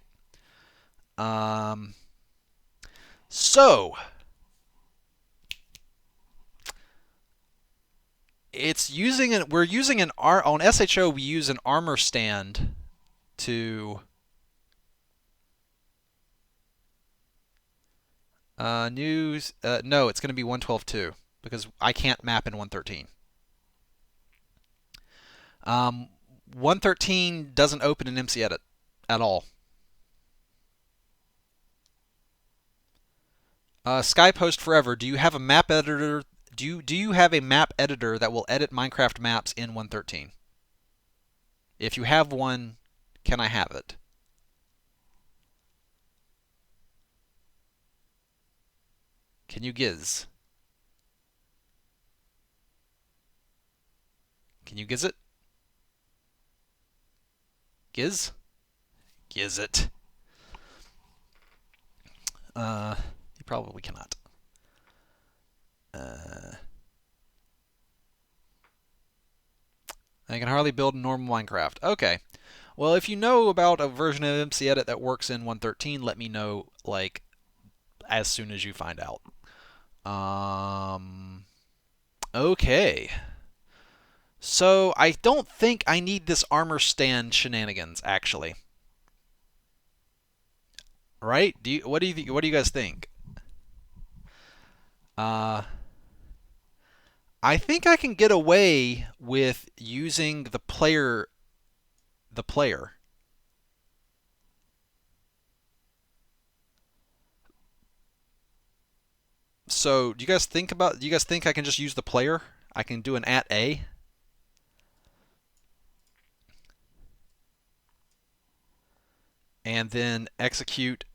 Speaker 1: So we're using an on SHO we use an armor stand to no, it's going to be 112.2 because I can't map in 113. 113 doesn't open in MC Edit. at all. Skypost forever. Do you have a map editor? Do you have a map editor that will edit Minecraft maps in 1.13? If you have one, can I have it? Can you giz? Can you giz it? Giz? Giz it. You probably cannot. I can hardly build normal Minecraft. Okay. Well, if you know about a version of MC Edit that works in 1.13, let me know, like, as soon as you find out. Okay. So I don't think I need this armor stand shenanigans, actually. Right? What do you guys think? I think I can get away with using the player. So, do you guys think I can just use the player? I can do an at A. And then execute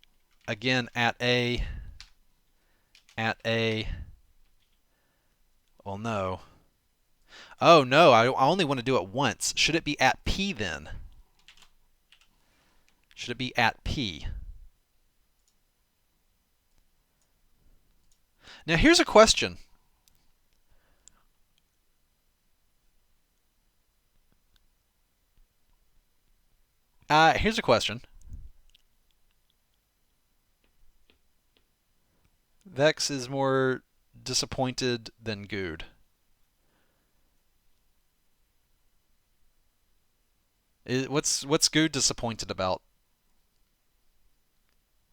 Speaker 1: again at A. Well, no. Oh, no, I only want to do it once. Should it be at P then? Should it be at P? Now, here's a question. Here's a question. Vechs is more disappointed than good. What's Good disappointed about?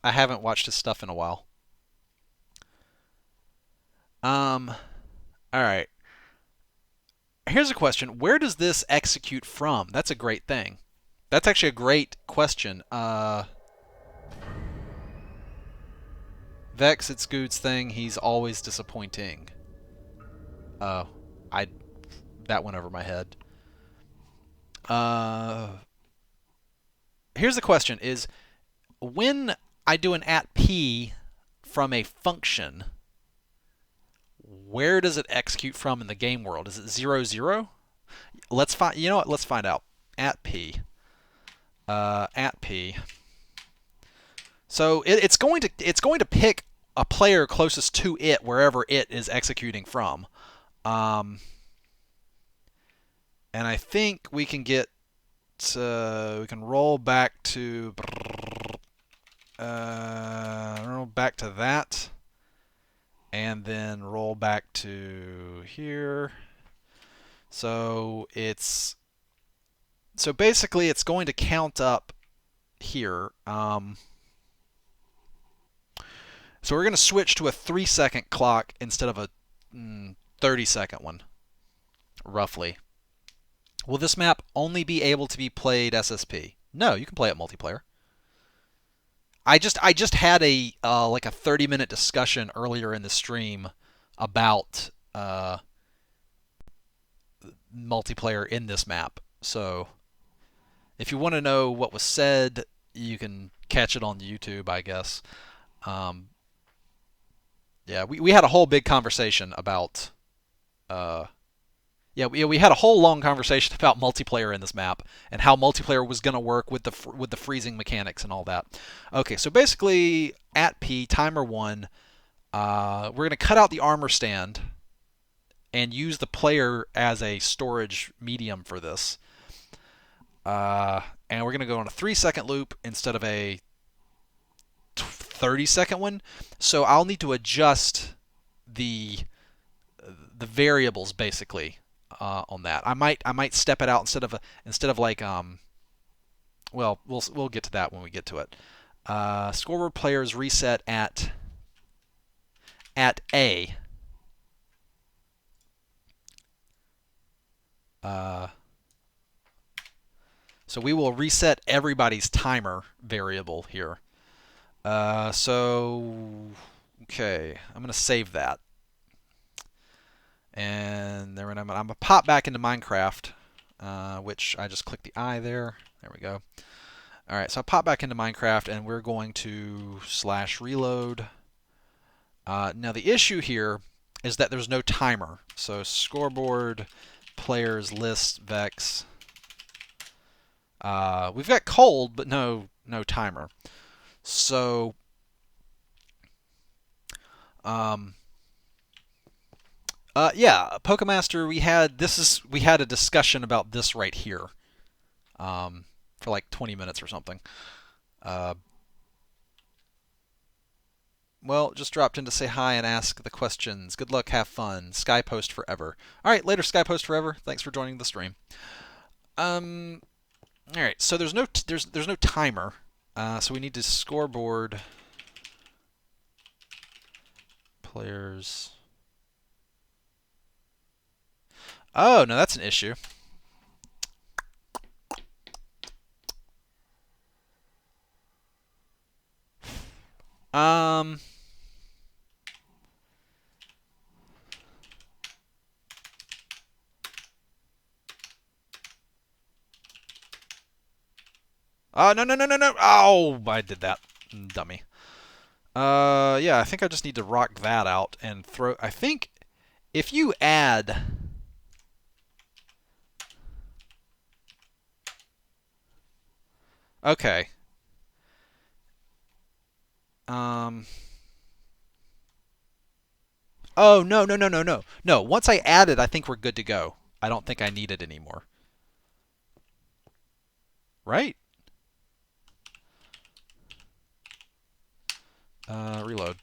Speaker 1: I haven't watched his stuff in a while. All right. Here's a question. Where does this execute from? That's a great thing. That's actually a great question. Vechs, it's Good's thing. He's always disappointing. Oh, I that went over my head. Uh, Here's the question: Is when I do an at p from a function, where does it execute from in the game world? Is it 0, 0? Let's find. You know what? Let's find out. At p. At p. So it's going to pick a player closest to it wherever it is executing from. And I think we can we can roll back to that, and then roll back to here. So basically it's going to count up here. So we're going to switch to a 3-second clock instead of a 30-second one, roughly. Will this map only be able to be played SSP? No, you can play it multiplayer. I just had a like a 30-minute discussion earlier in the stream about multiplayer in this map. So if you want to know what was said, you can catch it on YouTube, I guess. Yeah, we had a whole big conversation about we had a whole long conversation about multiplayer in this map and how multiplayer was going to work with the freezing mechanics and all that. Okay, so basically at P timer 1, we're going to cut out the armor stand and use the player as a storage medium for this. And we're going to go on a 3-second loop instead of a 30-second one. So I'll need to adjust the variables basically on that. I might step it out instead of like well, we'll get to that when we get to it. Scoreboard players reset at A. So we will reset everybody's timer variable here. Okay, I'm going to save that. And then I'm going to pop back into Minecraft, which I just clicked the I there. There we go. All right, so I pop back into Minecraft, and we're going to /reload. Now the issue here is that there's no timer. So scoreboard, players, list, Vechs. We've got cold, but no timer. So yeah, Pokemaster, we had a discussion about this right here, for like 20 minutes or something. Uh, well, just dropped in to say hi and ask the questions. Good luck, have fun. Skypost forever. All right, later, Skypost forever. Thanks for joining the stream. All right, so there's no timer, so we need to scoreboard players. Oh no, that's an issue. Um. Oh no! Oh, I did that, dummy. Yeah, I think I just need to rock that out and throw. I think if you add. Okay. Um. Oh no! Once I add it, I think we're good to go. I don't think I need it anymore. Right? Reload.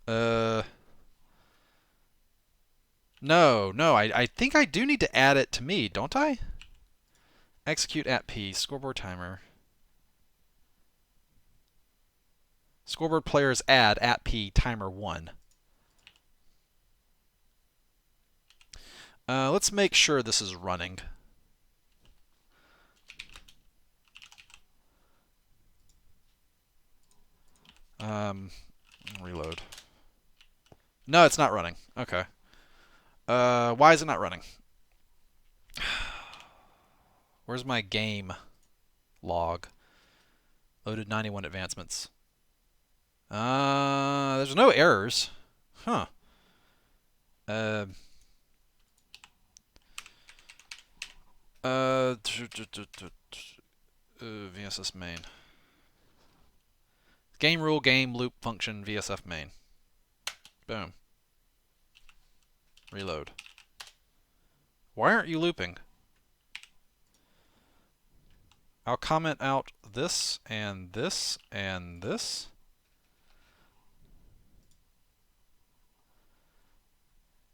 Speaker 1: Uh. No. I think I do need to add it to me, don't I? Execute at P. Scoreboard timer. Scoreboard players add at P timer 1. Let's make sure this is running. Reload. No, it's not running. Okay. Why is it not running? Where's my game log? Loaded 91 advancements. There's no errors. Huh. Uh, VSS main. Game rule, game loop function, VSF main. Boom. Reload. Why aren't you looping? I'll comment out this and this and this.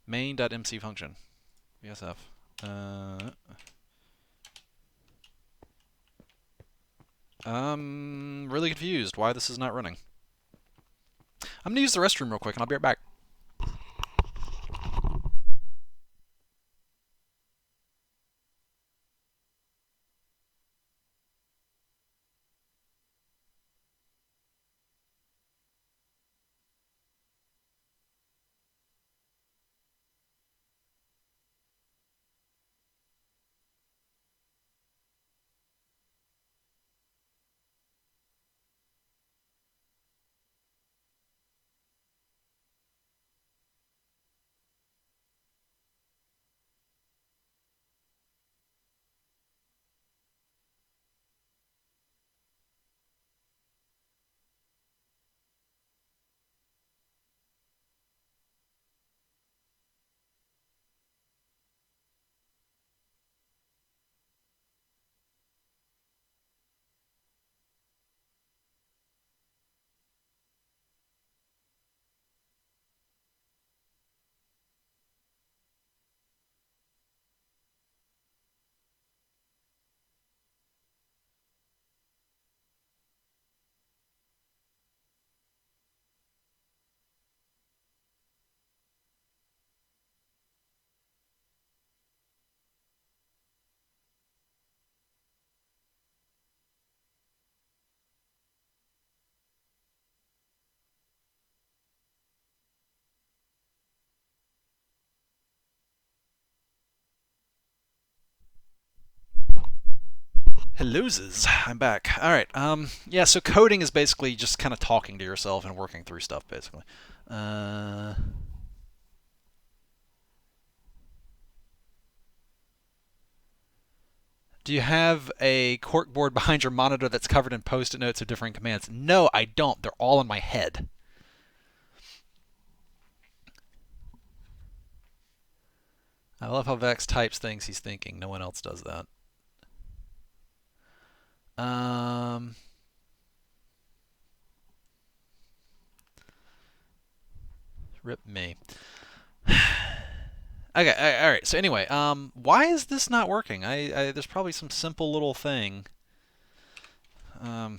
Speaker 1: Main.mc function. VSF. I'm really confused why this is not running. I'm going to use the restroom real quick and I'll be right back. Hello's, I'm back. All right. Yeah. So coding is basically just kind of talking to yourself and working through stuff, basically. Uh, do you have a corkboard behind your monitor that's covered in post-it notes of different commands? No, I don't. They're all in my head. I love how Vechs types things he's thinking. No one else does that. Um, Rip me. Okay, all right. So anyway, why is this not working? There's probably some simple little thing. Um,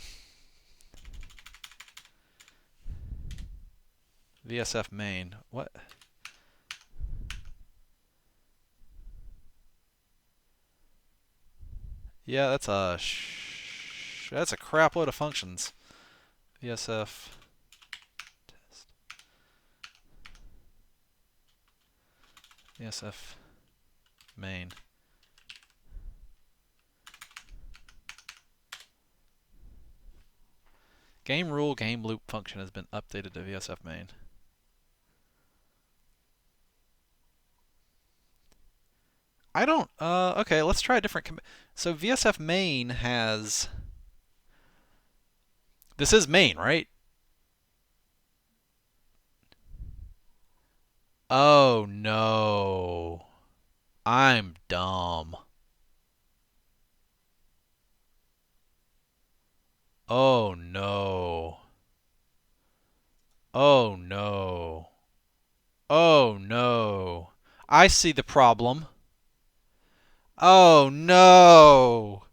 Speaker 1: VSF main. What? Yeah, that's a crap load of functions. VSF test. VSF main. Game rule game loop function has been updated to VSF main. I don't. Okay, let's try a different. So VSF main has. This is main, right? Oh no. I'm dumb. Oh no. Oh no. Oh no. I see the problem. Oh no.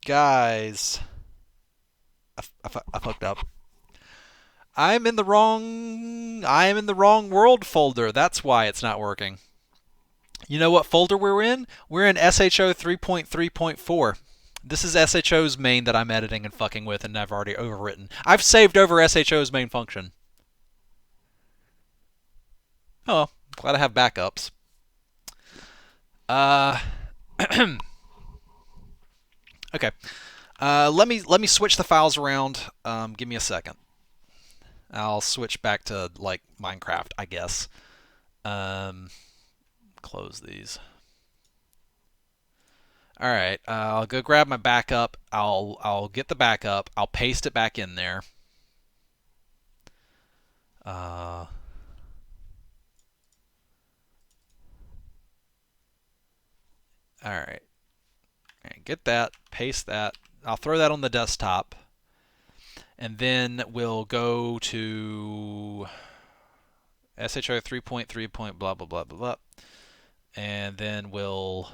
Speaker 1: Guys. I fucked up. I am in the wrong world folder. That's why it's not working. You know what folder we're in? We're in SHO 3.3.4. This is SHO's main that I'm editing and fucking with and I've already overwritten. I've saved over SHO's main function. Oh, glad I have backups. Uh okay. Let me switch the files around. Give me a second. I'll switch back to like Minecraft, I guess. Close these. All right, I'll go grab my backup. I'll get the backup. I'll paste it back in there. Uh, all right. All right, get that. Paste that. I'll throw that on the desktop, and then we'll go to SHO 3.3. Blah blah blah blah blah, and then we'll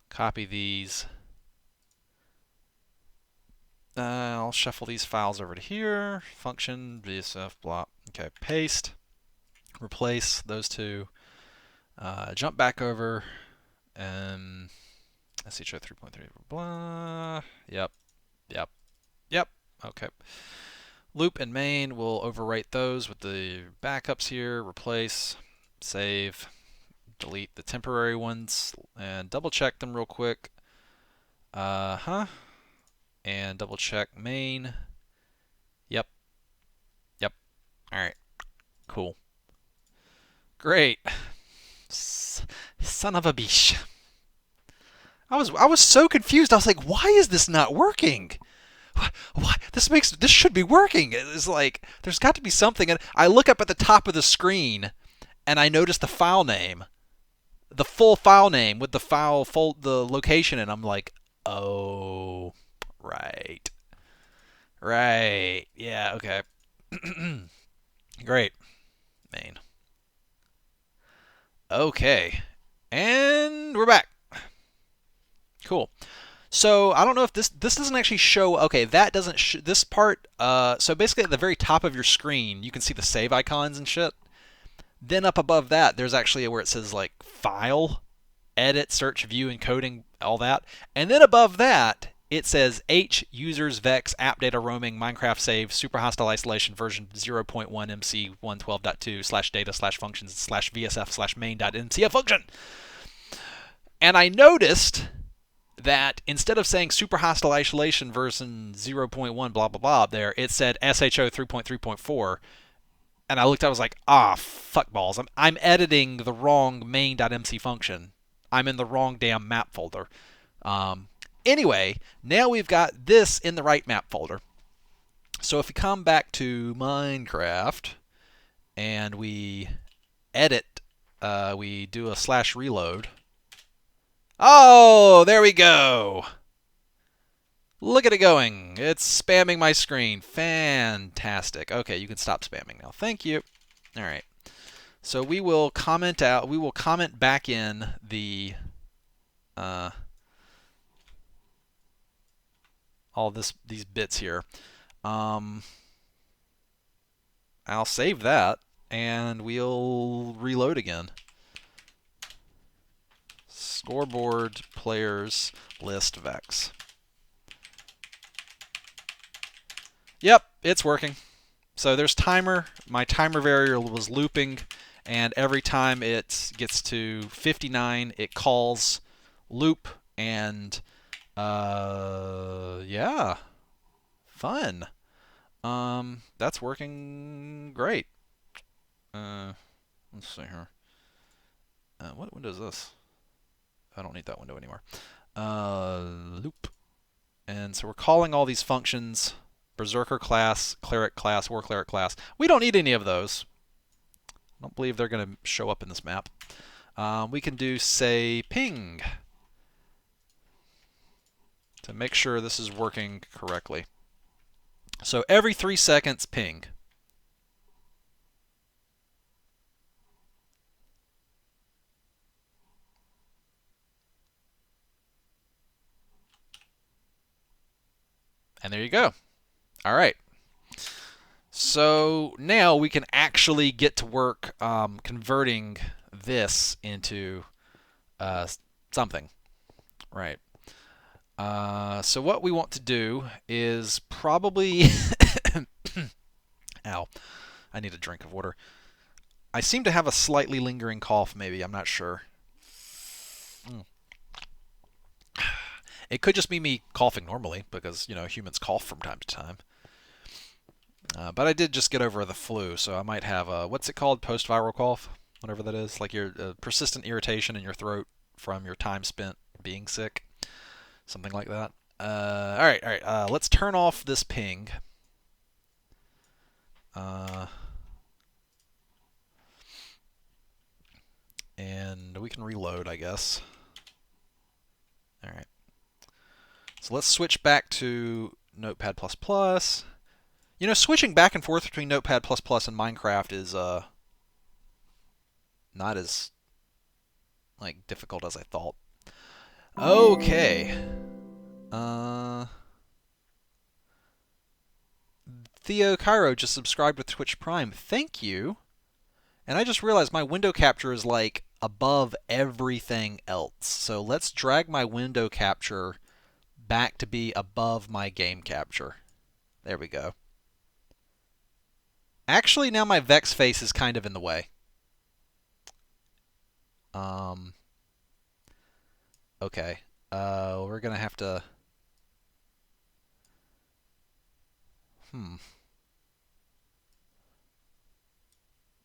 Speaker 1: copy these. I'll shuffle these files over to here. Function, VSF, blah. Okay, paste. Replace those two. Jump back over. SHO 3.3, blah. Yep, yep, yep. Okay. Loop and main, we'll overwrite those with the backups here. Replace, save, delete the temporary ones, and double check them real quick. And double check main. Yep. Yep. All right. Cool. Great. Son of a bitch. I was so confused. I was like, why is this not working? Why this should be working. It's like there's got to be something. And I look up at the top of the screen and I notice the file name, the full file name with the location, and I'm like, oh, right. Right. Yeah, okay. Great. Main. Okay. And we're back. Cool. So I don't know if this doesn't actually show. Okay, that doesn't this part. So basically at the very top of your screen, you can see the save icons and shit. Then up above that, there's actually where it says like File, Edit, Search, View, Encoding, all that. And then above that, it says H users Vechs app data roaming Minecraft save super hostile isolation version 0.1 MC112.2 slash data slash functions slash VSF slash main.mcf function. And I noticed that instead of saying super hostile isolation version 0.1 blah blah blah there, it said SHO 3.3.4. And I looked at it, I was like, fuck balls. I'm editing the wrong main.mc function. I'm in the wrong damn map folder. Anyway, now we've got this in the right map folder. So if we come back to Minecraft and we edit, we do a slash reload. Oh, there we go. Look at it going. It's spamming my screen. Fantastic. Okay, you can stop spamming now. Thank you. All right. So we will comment back in the all these bits here. I'll save that and we'll reload again. Scoreboard players list Vechs. Yep, it's working. So there's timer. My timer variable was looping, and every time it gets to 59, it calls loop, and yeah, fun. That's working great. Let's see here. What window is this? I don't need that window anymore. Loop. And so we're calling all these functions. Berserker class, Cleric class, War Cleric class. We don't need any of those. I don't believe they're going to show up in this map. We can do, say, ping to make sure this is working correctly. So every 3 seconds, ping. And there you go. All right. So now we can actually get to work converting this into something. Right. So what we want to do is probably... Ow. I need a drink of water. I seem to have a slightly lingering cough, maybe. I'm not sure. It could just be me coughing normally, because, you know, humans cough from time to time. But I did just get over the flu, so I might have a, what's it called? Post-viral cough? Whatever that is. Like your persistent irritation in your throat from your time spent being sick. Something like that. All right. Let's turn off this ping. And we can reload, I guess. All right. So let's switch back to Notepad++. You know, switching back and forth between Notepad++ and Minecraft is not as difficult as I thought. Okay. Theo Cairo just subscribed with Twitch Prime. Thank you. And I just realized my window capture is like above everything else. So let's drag my window capture back to be above my game capture. There we go. Actually, now my Vechs face is kind of in the way. Okay. We're going to have to...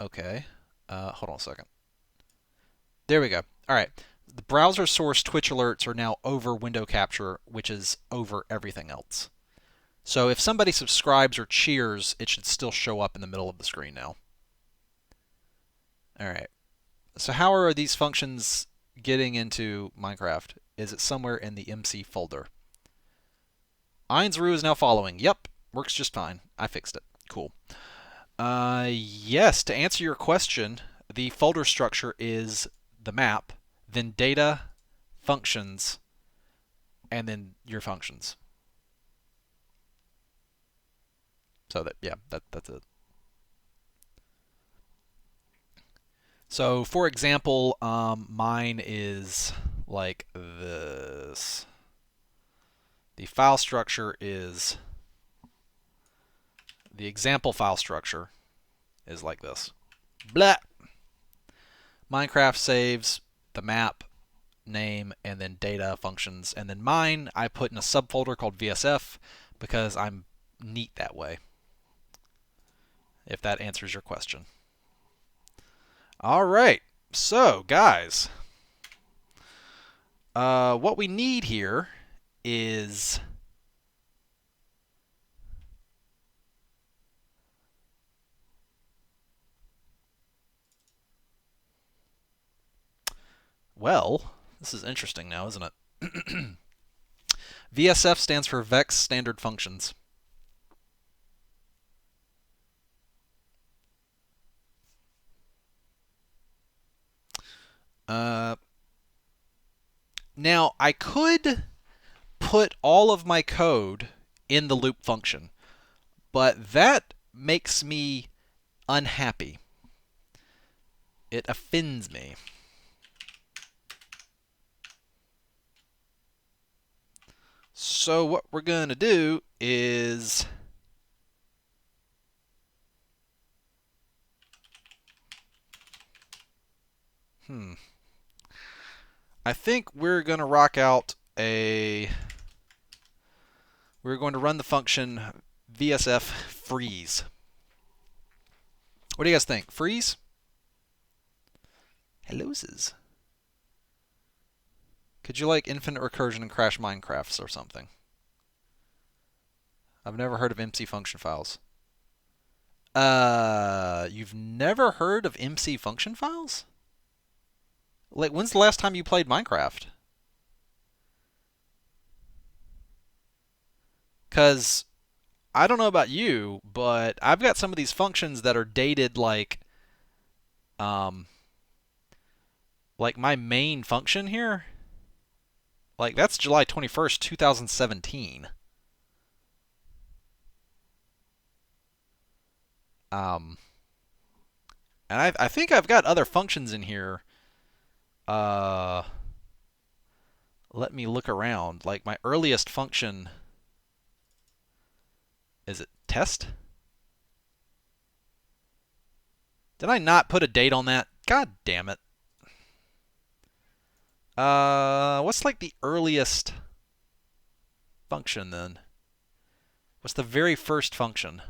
Speaker 1: Okay. Hold on a second. There we go. All right. The browser source Twitch alerts are now over window capture, which is over everything else. So if somebody subscribes or cheers, it should still show up in the middle of the screen now. All right. So how are these functions getting into Minecraft? Is it somewhere in the MC folder? Einsru is now following. Yep, works just fine. I fixed it. Cool. Yes, to answer your question, the folder structure is the map, then data, functions, and then your functions. So that's it. So for example, mine is like this. The file structure is, the example file structure is like this. Blah. Minecraft saves the map, name, and then data functions. And then mine, I put in a subfolder called VSF because I'm neat that way. If that answers your question. All right. So, guys, what we need here is well, this is interesting now, isn't it? VSF stands for Vechs Standard Functions. Now, I could put all of my code in the loop function, but that makes me unhappy. It offends me. So what we're going to do is I think we're going to rock out we're going to run the function VSF freeze. What do you guys think? Freeze? Hello's. Could you like infinite recursion and crash Minecrafts or something? I've never heard of MC function files. You've never heard of MC function files? Like, when's the last time you played Minecraft? Because I don't know about you, but I've got some of these functions that are dated like my main function here. Like, that's July 21st, 2017. And I think I've got other functions in here. Let me look around. Like, my earliest function, is it test? Did I not put a date on that? God damn it. What's like the earliest function then? What's the very first function?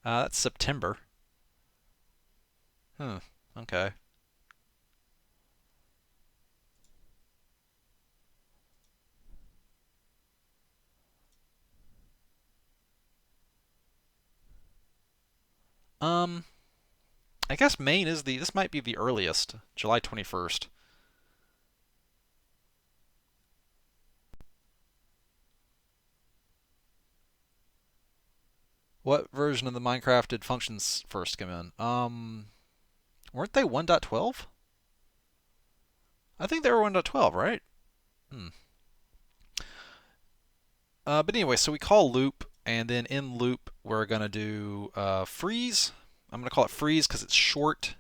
Speaker 1: That's September. Okay. I guess Maine is this might be the earliest, July 21st. What version of the Minecraft did functions first come in? Weren't they 1.12? I think they were 1.12, right? But anyway, so we call loop, and then in loop we're gonna do freeze. I'm gonna call it freeze because it's short.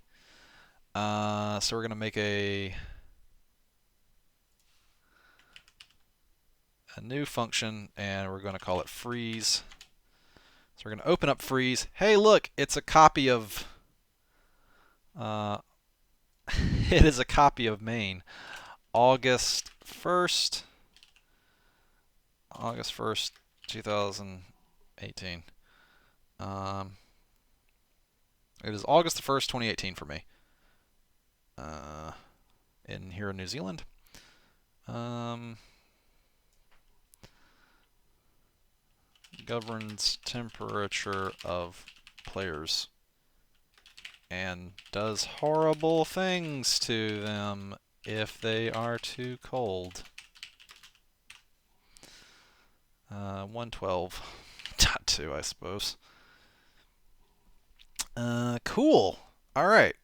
Speaker 1: So we're gonna make a new function, and we're gonna call it freeze. So we're gonna open up freeze. Hey, look, it's a copy of. It is a copy of main. August 1st. August 1st, 2018. It is August the 1st, 2018 for me. Here in New Zealand. Governs temperature of players and does horrible things to them if they are too cold. 112.2, I suppose. Cool. All right.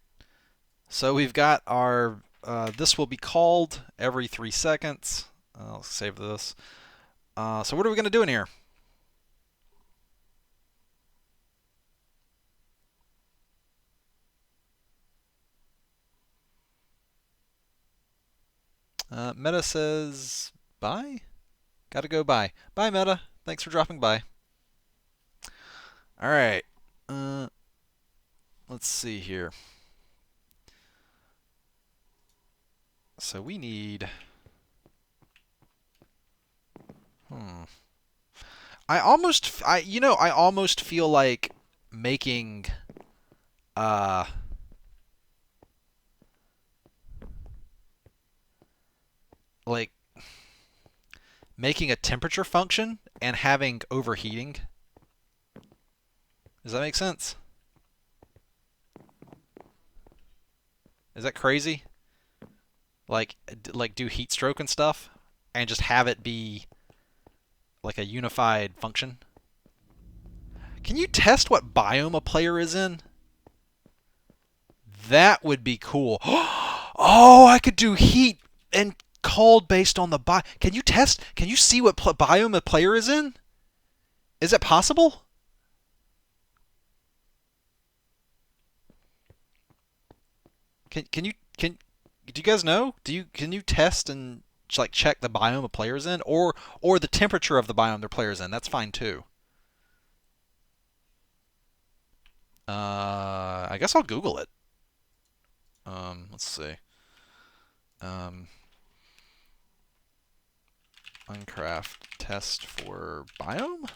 Speaker 1: So we've got our, this will be called every 3 seconds. I'll save this. So what are we going to do in here? Meta says bye. Gotta go bye. Bye, Meta. Thanks for dropping by. All right. Uh, let's see here. So we need. Hmm. I almost feel like making uh like making a temperature function and having overheating. Does that make sense? Is that crazy? Like do heat stroke and stuff and just have it be like a unified function? Can you test what biome a player is in? That would be cool. Oh, I could do heat and cold based on the biome. Can you test? Can you see what biome a player is in? Is it possible? Can do you guys know? Can you test and like check the biome a player's in, or the temperature of the biome their player's in? That's fine too. I guess I'll Google it. Let's see. Um, Minecraft test for biome.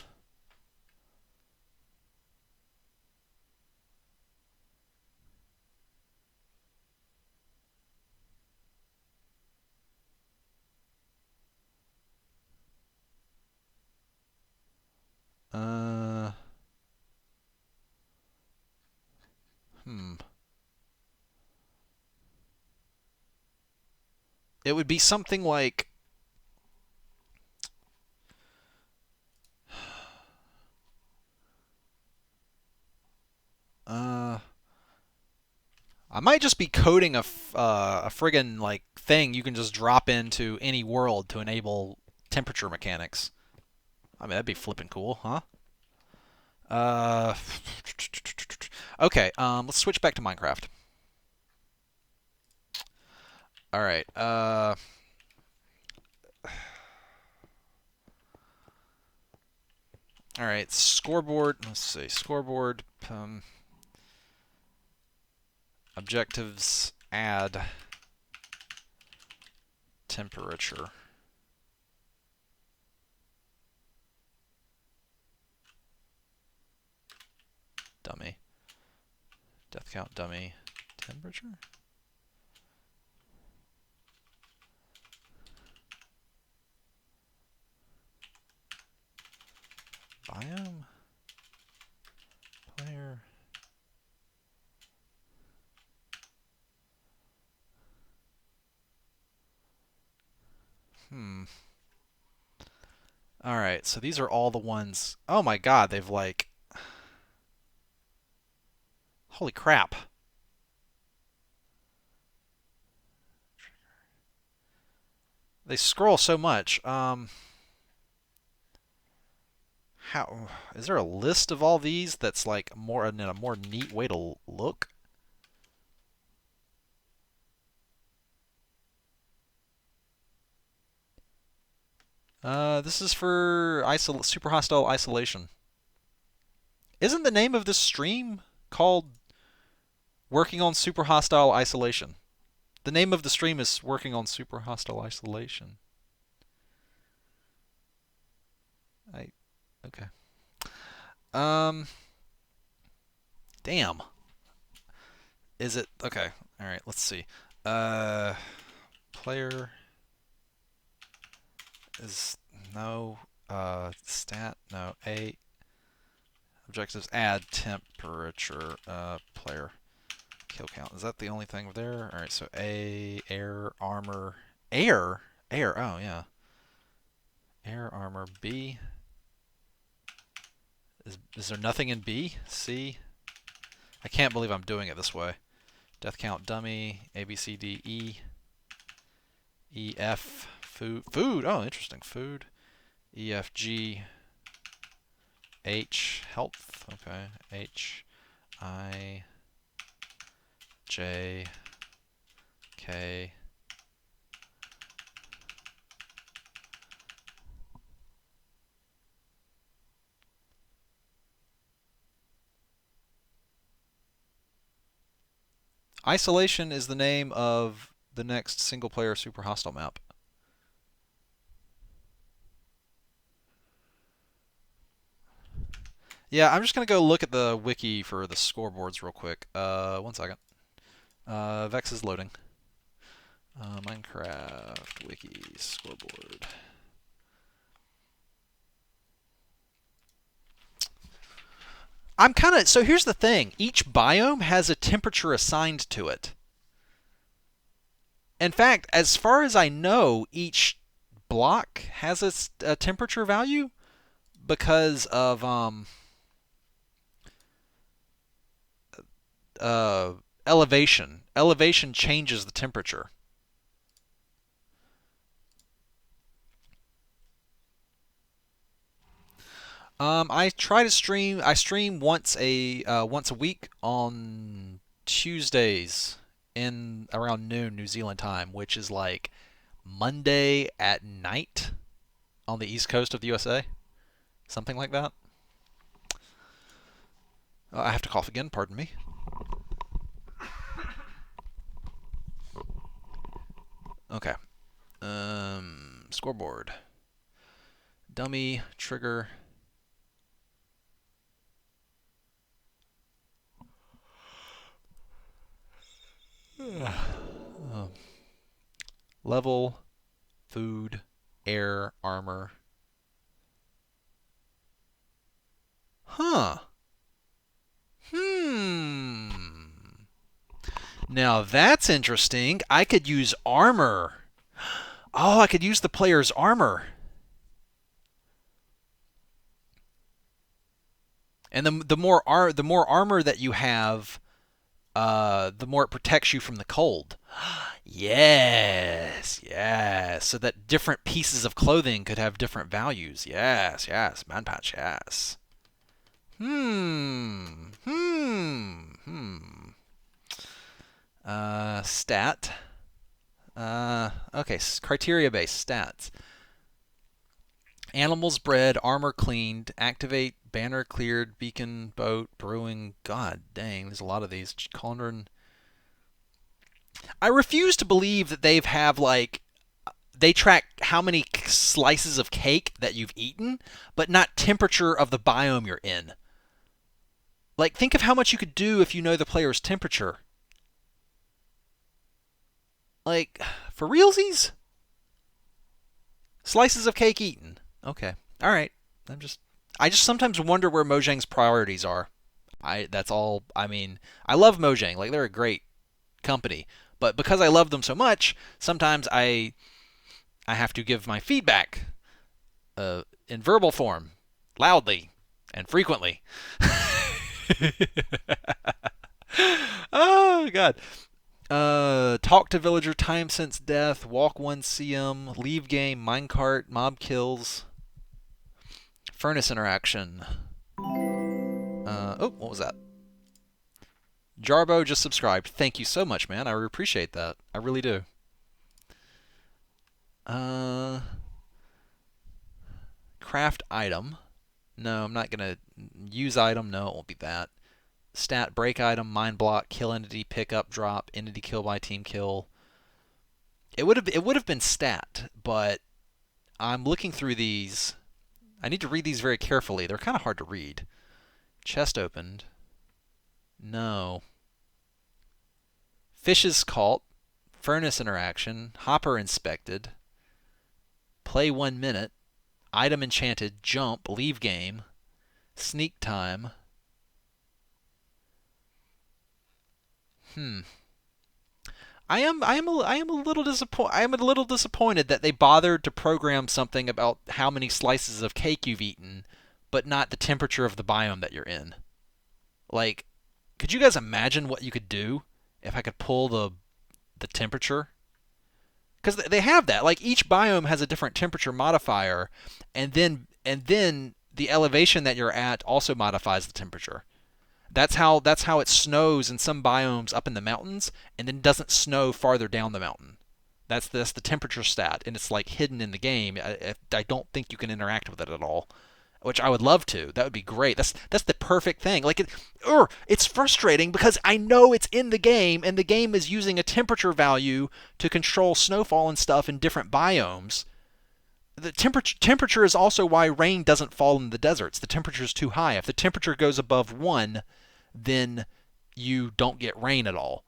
Speaker 1: Uh, hmm. It would be something like. Uh, I might just be coding a friggin' like thing you can just drop into any world to enable temperature mechanics. I mean, that'd be flippin' cool, huh? Uh, okay. Let's switch back to Minecraft. All right. All right. Scoreboard. Let's see. Scoreboard. Objectives. Add temperature. Dummy. Death count. Dummy. Temperature. Biome. Player. Hmm. All right. So these are all the ones. Oh my God. They've like. Holy crap. They scroll so much. How is there a list of all these that's like more in a more neat way to look? This is for super hostile isolation. Isn't the name of this stream called working on super hostile isolation? The name of the stream is working on super hostile isolation. I okay. Um, damn. Is it okay? All right. Let's see. Uh, player is no. Stat no. A objectives add temperature. Player kill count. Is that the only thing there? All right. So A air armor air. Oh yeah. Air armor B. Is there nothing in B? C. I can't believe I'm doing it this way. Death count dummy. A B C D E. E F food. Oh, interesting. Food. E F G H health. Okay. H I J K Isolation is the name of the next single-player super hostile map. Yeah, I'm just gonna go look at the wiki for the scoreboards real quick. One second. Vechs is loading. Minecraft wiki scoreboard. So here's the thing. Each biome has a temperature assigned to it. In fact, as far as I know, each block has a temperature value because of elevation. Elevation changes the temperature. I try to stream. I stream once a week on Tuesdays in around noon New Zealand time, which is like Monday at night on the east coast of the USA, something like that. I have to cough again. Pardon me. Okay. Scoreboard. Dummy trigger. Level, food, air, armor. Huh. Now that's interesting. I could use armor. Oh, I could use the player's armor. And the more armor that you have, the more it protects you from the cold. Yes, yes. So that different pieces of clothing could have different values. Yes, yes. Man patch, yes. Hmm. Stat. Okay, criteria-based stats. Animals bred, armor cleaned, activate, banner cleared, beacon, boat, brewing. God dang, there's a lot of these. Cauldron. I refuse to believe that they track how many slices of cake that you've eaten, but not temperature of the biome you're in. Like, think of how much you could do if you know the player's temperature. Like, for realsies? Slices of cake eaten. Okay. All right. I just sometimes wonder where Mojang's priorities are. That's all. I mean, I love Mojang. Like, they're a great company, but because I love them so much, sometimes I have to give my feedback in verbal form, loudly and frequently. Oh God. Talk to villager, time since death, walk 1 cm, leave game, minecart, mob kills, furnace interaction. What was that? Jarbo just subscribed. Thank you so much, man. I appreciate that. I really do. Craft item. No, I'm not gonna use item. No, it won't be that. Stat break item, mind block, kill entity, pick up, drop, entity kill by team kill. It would have been stat, but I'm looking through these. I need to read these very carefully. They're kind of hard to read. Chest opened. No. Fishes caught. Furnace interaction. Hopper inspected. Play 1 minute. Item enchanted. Jump. Leave game. Sneak time. I am a little disappointed that they bothered to program something about how many slices of cake you've eaten, but not the temperature of the biome that you're in. Like, could you guys imagine what you could do if I could pull the temperature? Because they have that. Like, each biome has a different temperature modifier, and then the elevation that you're at also modifies the temperature. That's how it snows in some biomes up in the mountains, and then doesn't snow farther down the mountain. That's the temperature stat, and it's like hidden in the game. I don't think you can interact with it at all, which I would love to. That would be great. That's the perfect thing. Like it's frustrating because I know it's in the game, and the game is using a temperature value to control snowfall and stuff in different biomes. The temperature is also why rain doesn't fall in the deserts. The temperature is too high. If the temperature goes above 1, then you don't get rain at all.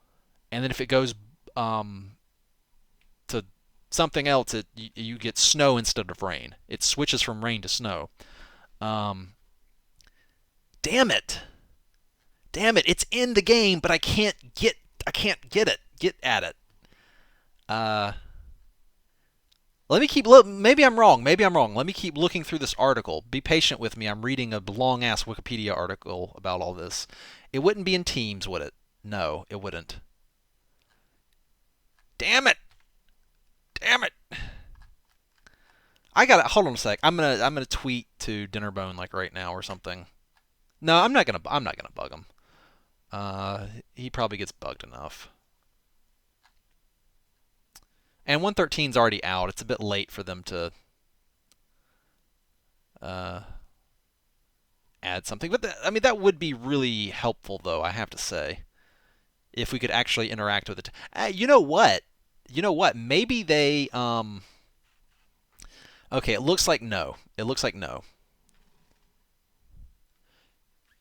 Speaker 1: And then if it goes to something else, you get snow instead of rain. It switches from rain to snow. Um, damn it! Damn it! It's in the game, but I can't get it. Get at it. Uh, Let me keep look. Maybe I'm wrong. Maybe I'm wrong. Let me keep looking through this article. Be patient with me. I'm reading a long ass Wikipedia article about all this. It wouldn't be in Teams, would it? No, it wouldn't. Damn it! Damn it! I got to hold on a sec. I'm gonna tweet to Dinnerbone like right now or something. No, I'm not gonna bug him. He probably gets bugged enough. And 113's already out. It's a bit late for them to add something. But I mean, that would be really helpful, though. I have to say, if we could actually interact with it. You know what? You know what? Maybe they. Okay, it looks like no. It looks like no.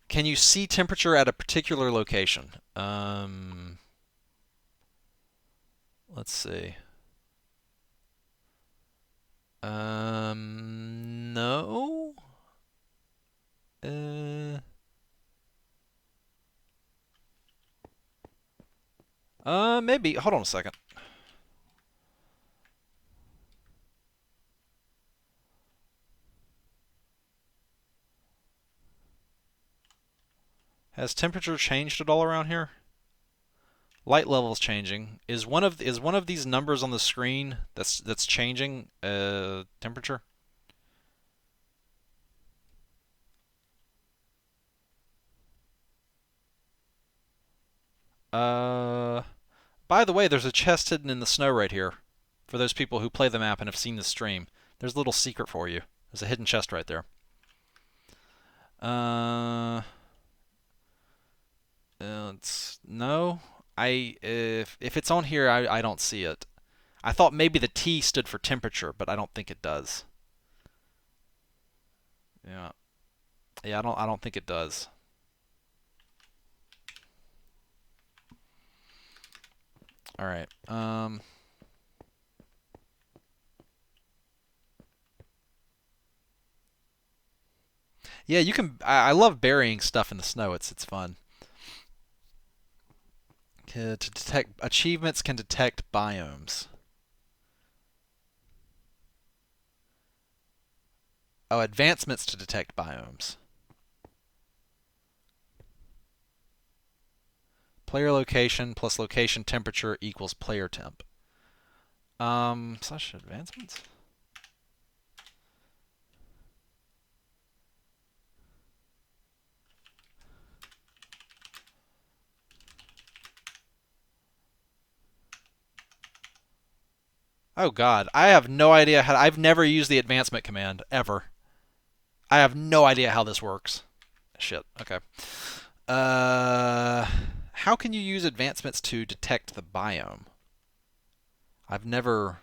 Speaker 1: Can you see temperature at a particular location? Let's see. No. Maybe. Hold on a second. Has temperature changed at all around here? Light level is changing. Is one of these numbers on the screen that's changing temperature? By the way, there's a chest hidden in the snow right here. For those people who play the map and have seen the stream, there's a little secret for you. There's a hidden chest right there. No. If it's on here, I don't see it. I thought maybe the T stood for temperature, but I don't think it does. Yeah. Yeah, I don't think it does. All right. Yeah, you can. I love burying stuff in the snow. It's fun. To detect achievements can detect biomes. Oh, advancements to detect biomes. Player location plus location temperature equals player temp. Slash advancements. Oh God, I have no idea how. I've never used the advancement command ever. I have no idea how this works. Shit. Okay. How can you use advancements to detect the biome? I've never.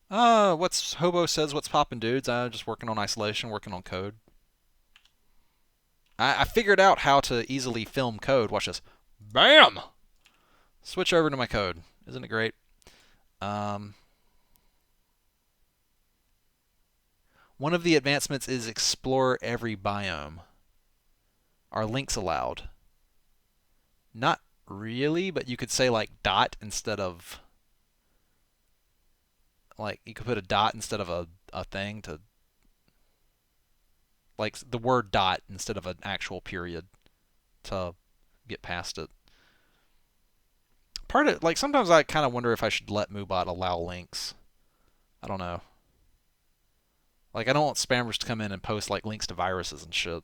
Speaker 1: What's Hobo says? What's poppin', dudes? I'm just working on isolation, working on code. I figured out how to easily film code. Watch this. Bam! Switch over to my code. Isn't it great? One of the advancements is explore every biome. Are links allowed? Not really, but you could say like dot instead of like you could put a dot instead of a thing to like the word dot instead of an actual period to get past it. Part of like sometimes I kind of wonder if I should let Moobot allow links. I don't know. Like I don't want spammers to come in and post like links to viruses and shit.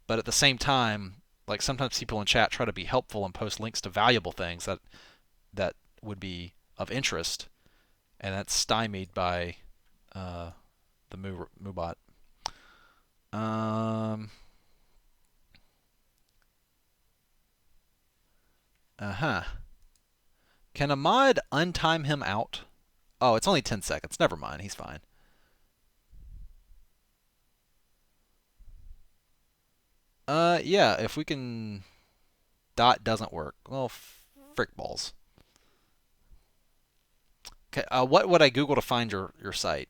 Speaker 1: But at the same time, like sometimes people in chat try to be helpful and post links to valuable things that would be of interest, and that's stymied by the Moobot. Uh-huh. Can a mod untime him out? Oh, it's only 10 seconds. Never mind. He's fine. Yeah, if we can... Dot doesn't work. Well, frick balls. Okay, what would I Google to find your site?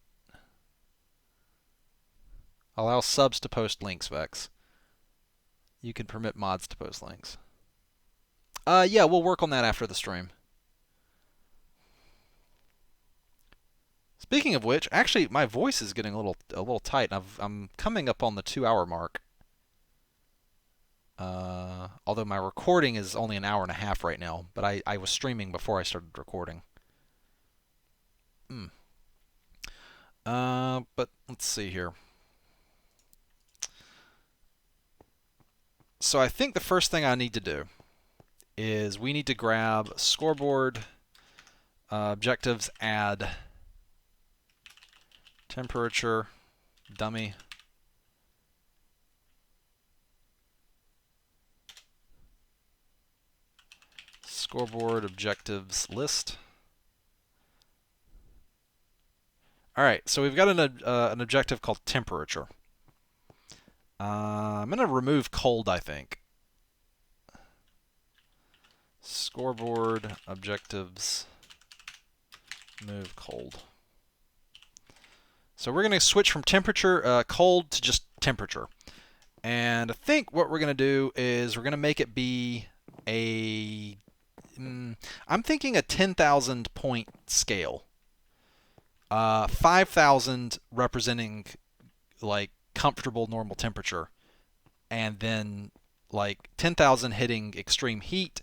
Speaker 1: Allow subs to post links, Vechs. You can permit mods to post links. Yeah, we'll work on that after the stream. Speaking of which, actually, my voice is getting a little tight. I'm coming up on the 2-hour mark. Although my recording is only an hour and a half right now, but I was streaming before I started recording. But let's see here. So I think the first thing I need to do is we need to grab scoreboard, objectives, add temperature, dummy. Scoreboard objectives list. All right, so we've got an objective called temperature. I'm going to remove cold, I think. Scoreboard objectives move cold. So we're going to switch from temperature, cold, to just temperature. And I think what we're going to do is we're going to make it be a... I'm thinking a 10,000 point scale. 5,000 representing like comfortable normal temperature, and then like 10,000 hitting extreme heat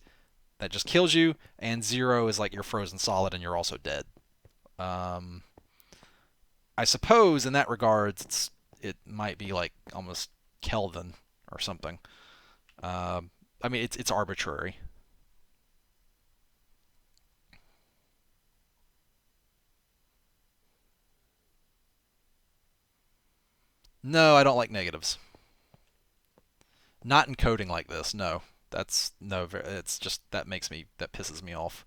Speaker 1: that just kills you, and 0 is like you're frozen solid and you're also dead. I suppose in that regards it might be like almost Kelvin or something. I mean it's arbitrary. No, I don't like negatives. Not in coding like this. No, that's no. It's just that pisses me off.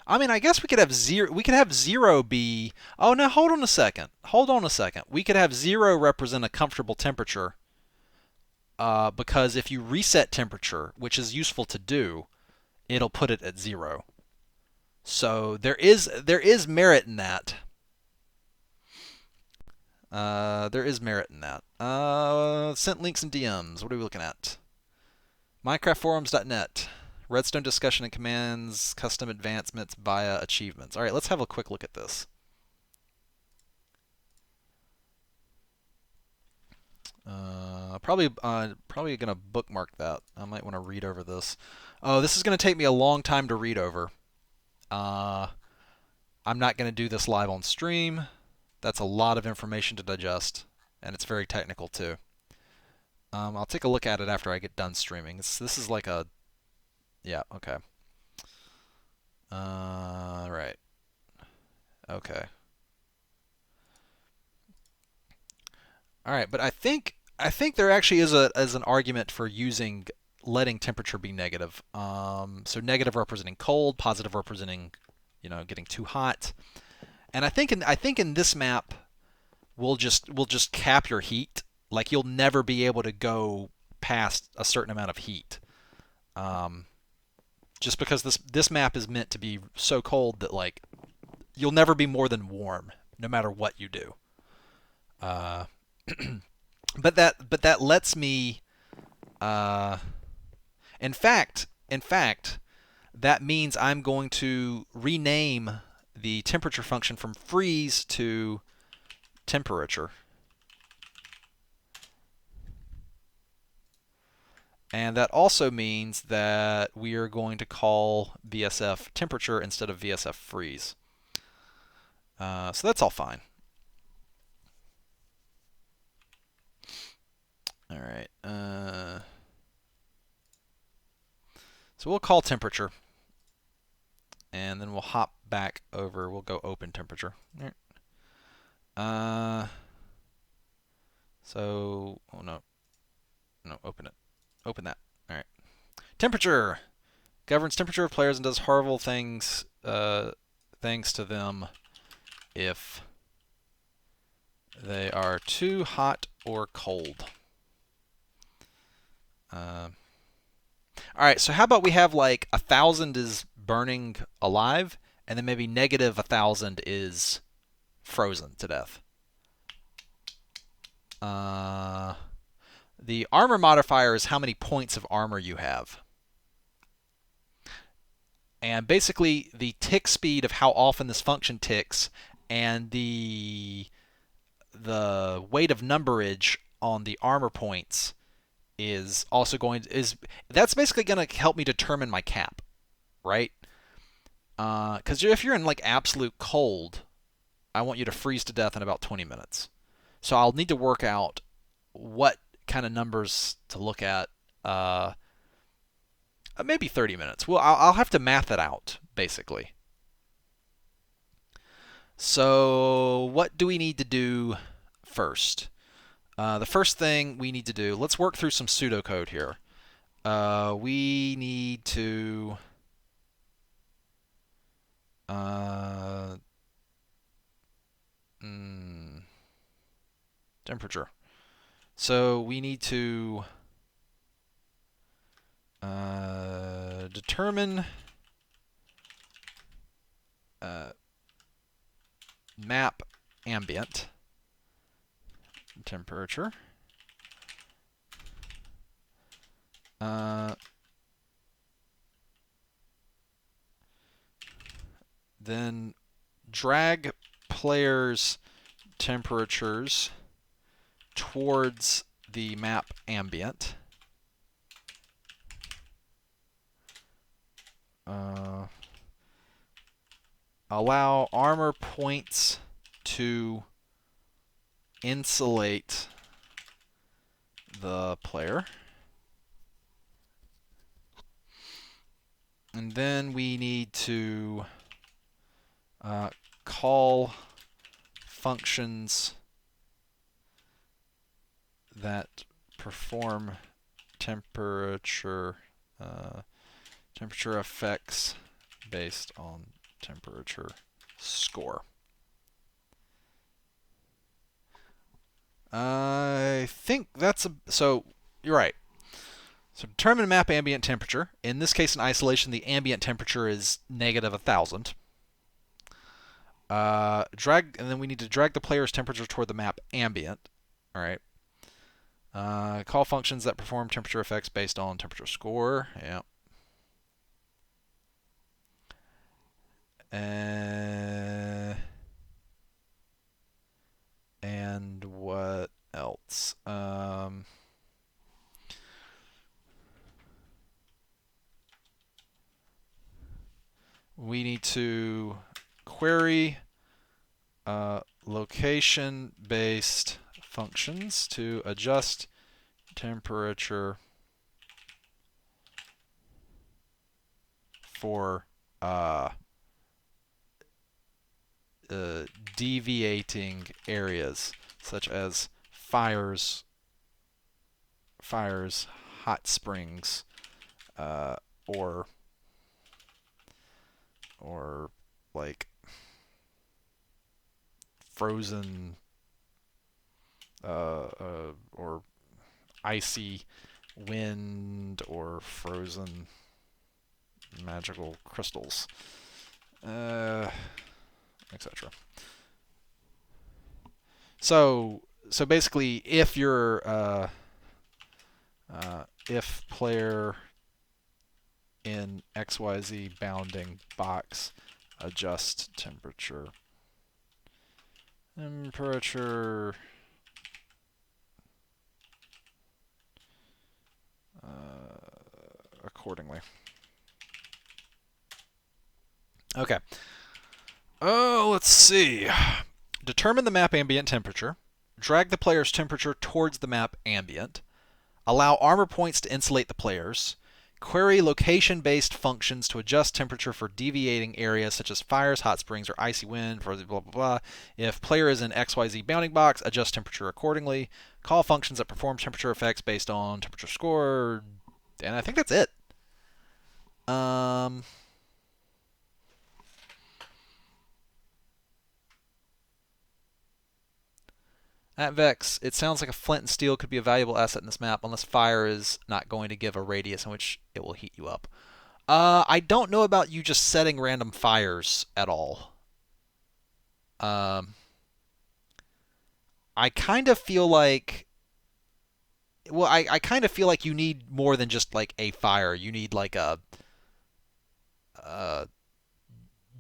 Speaker 1: I mean, I guess we could have zero. We could have 0 be. Oh no, hold on a second. Hold on a second. We could have 0 represent a comfortable temperature. Because if you reset temperature, which is useful to do, it'll put it at 0. So there is merit in that. There is merit in that. Sent links and DMs. What are we looking at? MinecraftForums.net. Redstone discussion and commands, custom advancements via achievements. All right, let's have a quick look at this. Probably gonna bookmark that. I might want to read over this. Oh, this is gonna take me a long time to read over. I'm not gonna do this live on stream. That's a lot of information to digest, and it's very technical too. I'll take a look at it after I get done streaming. This is like a... Yeah, okay. Right. Okay. All right, but I think there actually is an argument for letting temperature be negative. So negative representing cold, positive representing, getting too hot. And I think in this map, we'll just cap your heat. Like you'll never be able to go past a certain amount of heat. Just because this map is meant to be so cold that like you'll never be more than warm, no matter what you do. But that lets me. In fact, that means I'm going to rename the temperature function from freeze to temperature. And that also means that we are going to call VSF temperature instead of VSF freeze. So that's all fine. All right. So we'll call temperature. And then we'll hop back over. We'll go open temperature. So, oh no. No, open it. Open that. All right. Temperature governs temperature of players and does horrible things to them if they are too hot or cold. All right, so how about we have like 1,000 is burning alive, and then maybe negative 1,000 is frozen to death. The armor modifier is how many points of armor you have. And basically, the tick speed of how often this function ticks and the weight of numberage on the armor points is also that's basically going to help me determine my cap, right? Because if you're in like absolute cold, I want you to freeze to death in about 20 minutes. So I'll need to work out what kind of numbers to look at. Maybe 30 minutes. Well, I'll have to math it out, basically. So what do we need to do first? The first thing we need to do, let's work through some pseudocode here. We need to temperature. So we need to determine map ambient temperature. Then drag players' temperatures towards the map ambient. Allow armor points to insulate the player. And then we need to call functions that perform temperature effects based on temperature score. I think that's so you're right. So determine map ambient temperature. In this case, in isolation, the ambient temperature is negative 1,000. And then we need to drag the player's temperature toward the map ambient. All right. Call functions that perform temperature effects based on temperature score. Yeah. And what else? We need to query location-based functions to adjust temperature for deviating areas such as fires, hot springs, or like frozen or icy wind or frozen magical crystals, etc. So basically, if you're if player in XYZ bounding box adjust temperature accordingly. Okay. Oh, let's see. Determine the map ambient temperature. Drag the player's temperature towards the map ambient. Allow armor points to insulate the players. Query location-based functions to adjust temperature for deviating areas such as fires, hot springs, or icy wind, for blah, blah, blah. If player is in XYZ bounding box, adjust temperature accordingly. Call functions that perform temperature effects based on temperature score. And I think that's it. Um, at Vechs, it sounds like a flint and steel could be a valuable asset in this map, unless fire is not going to give a radius in which it will heat you up. I don't know about you just setting random fires at all. Um, I kind of feel like, well, I kind of feel like you need more than just like a fire. You need like uh,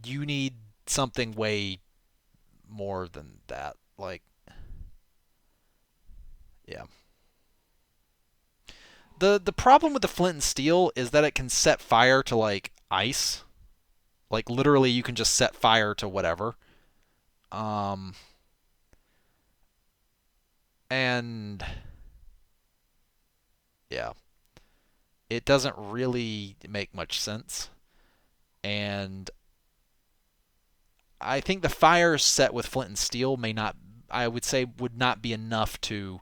Speaker 1: you need something way more than that. Like, yeah. The problem with the flint and steel is that it can set fire to like ice. Like literally, you can just set fire to whatever. Um, and yeah, it doesn't really make much sense. And I think the fires set with flint and steel may not, I would say, would not be enough to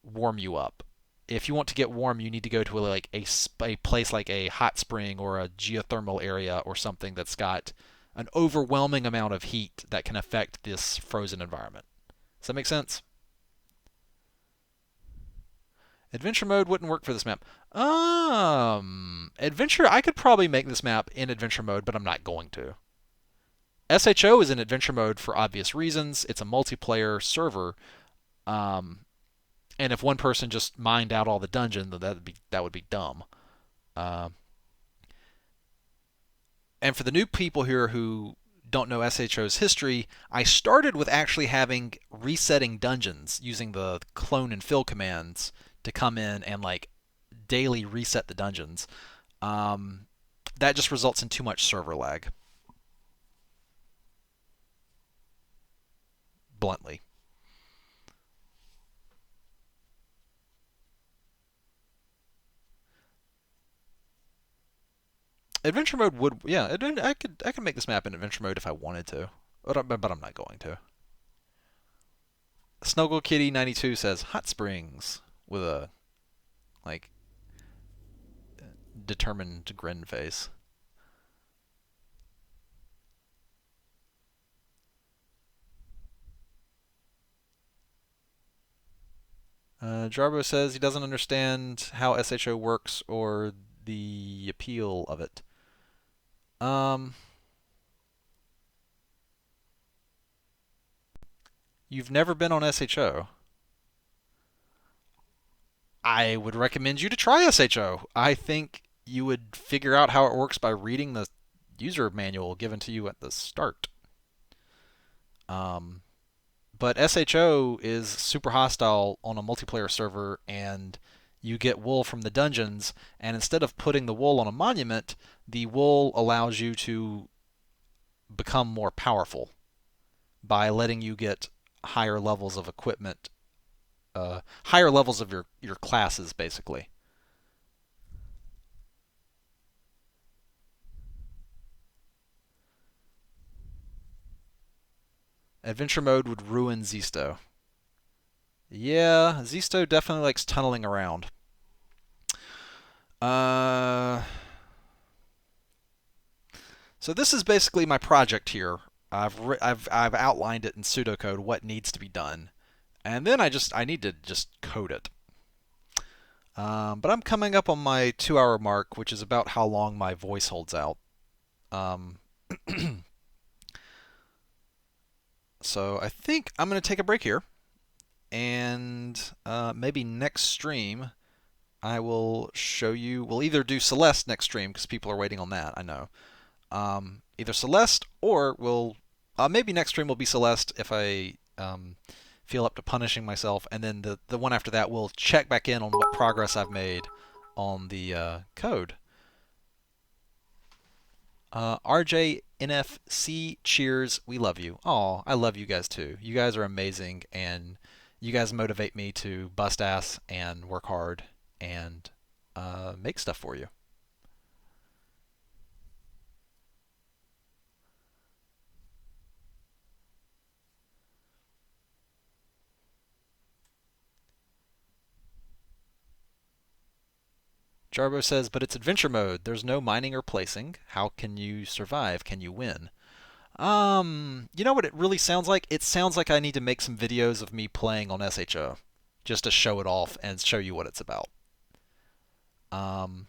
Speaker 1: warm you up. If you want to get warm, you need to go to like a place like a hot spring or a geothermal area or something that's got an overwhelming amount of heat that can affect this frozen environment. Does that make sense? Adventure mode wouldn't work for this map. Adventure, I could probably make this map in adventure mode, but I'm not going to. SHO is in adventure mode for obvious reasons. It's a multiplayer server, um, and if one person just mined out all the dungeon, then that would be dumb. Uh, and for the new people here who don't know SHO's history, I started with actually having resetting dungeons using the clone and fill commands to come in and like daily reset the dungeons. Um, that just results in too much server lag, bluntly. Adventure mode would, yeah, I could make this map in adventure mode if I wanted to, but I'm not going to. Snuggle Kitty 92 says hot springs with a like determined grin face. Jarbo says he doesn't understand how SHO works or the appeal of it. Um, you've never been on SHO. I would recommend you to try SHO. I think you would figure out how it works by reading the user manual given to you at the start. Um, but SHO is super hostile on a multiplayer server, and you get wool from the dungeons, and instead of putting the wool on a monument, the wool allows you to become more powerful by letting you get higher levels of equipment, higher levels of your classes, basically. Adventure mode would ruin Zisto. Yeah, Zisto definitely likes tunneling around. Uh, so this is basically my project here. I've outlined it in pseudocode what needs to be done, and then I need to just code it. But I'm coming up on my 2 hour mark, which is about how long my voice holds out. Um, so I think I'm going to take a break here, and maybe next stream I will show you. We'll either do Celeste next stream because people are waiting on that. I know. Either Celeste or we'll maybe next stream will be Celeste if I feel up to punishing myself, and then the one after that we'll check back in on what progress I've made on the code. RJNFC cheers. We love you. Oh, I love you guys too. You guys are amazing, and you guys motivate me to bust ass and work hard and make stuff for you. Jarbo says, but it's adventure mode. There's no mining or placing. How can you survive? Can you win? You know what it really sounds like? It sounds like I need to make some videos of me playing on SHO just to show it off and show you what it's about. Um,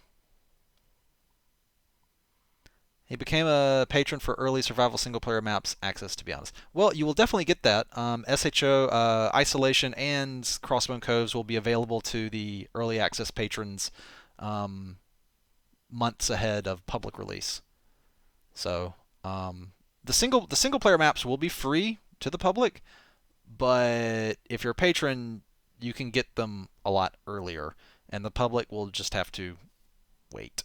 Speaker 1: he became a patron for early survival single-player maps access, to be honest. Well, you will definitely get that. SHO, Iceolation, and Crossbone Coves will be available to the early access patrons months ahead of public release. So the single player maps will be free to the public, but if you're a patron, you can get them a lot earlier, and the public will just have to wait.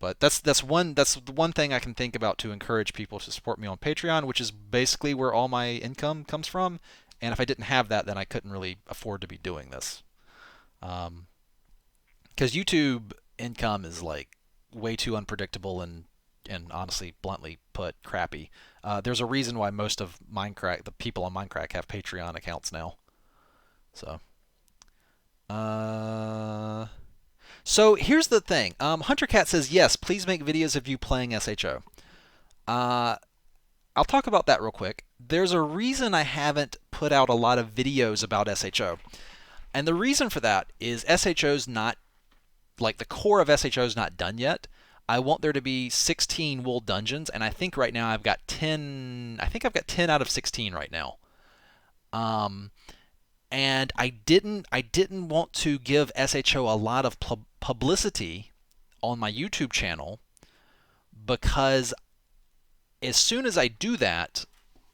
Speaker 1: But that's the one thing I can think about to encourage people to support me on Patreon, which is basically where all my income comes from. And if I didn't have that, then I couldn't really afford to be doing this. Because YouTube income is like way too unpredictable and honestly, bluntly put, crappy. There's a reason why most of Minecraft, the people on Minecraft, have Patreon accounts now. So. So here's the thing. Hunter Cat says, yes, please make videos of you playing SHO. I'll talk about that real quick. There's a reason I haven't put out a lot of videos about SHO. And the reason for that is SHO's not, like the core of SHO's not done yet. I want there to be 16 wool dungeons, and I think right now I've got 10. I think I've got 10 out of 16 right now. And I didn't want to give SHO a lot of publicity on my YouTube channel, because as soon as I do that,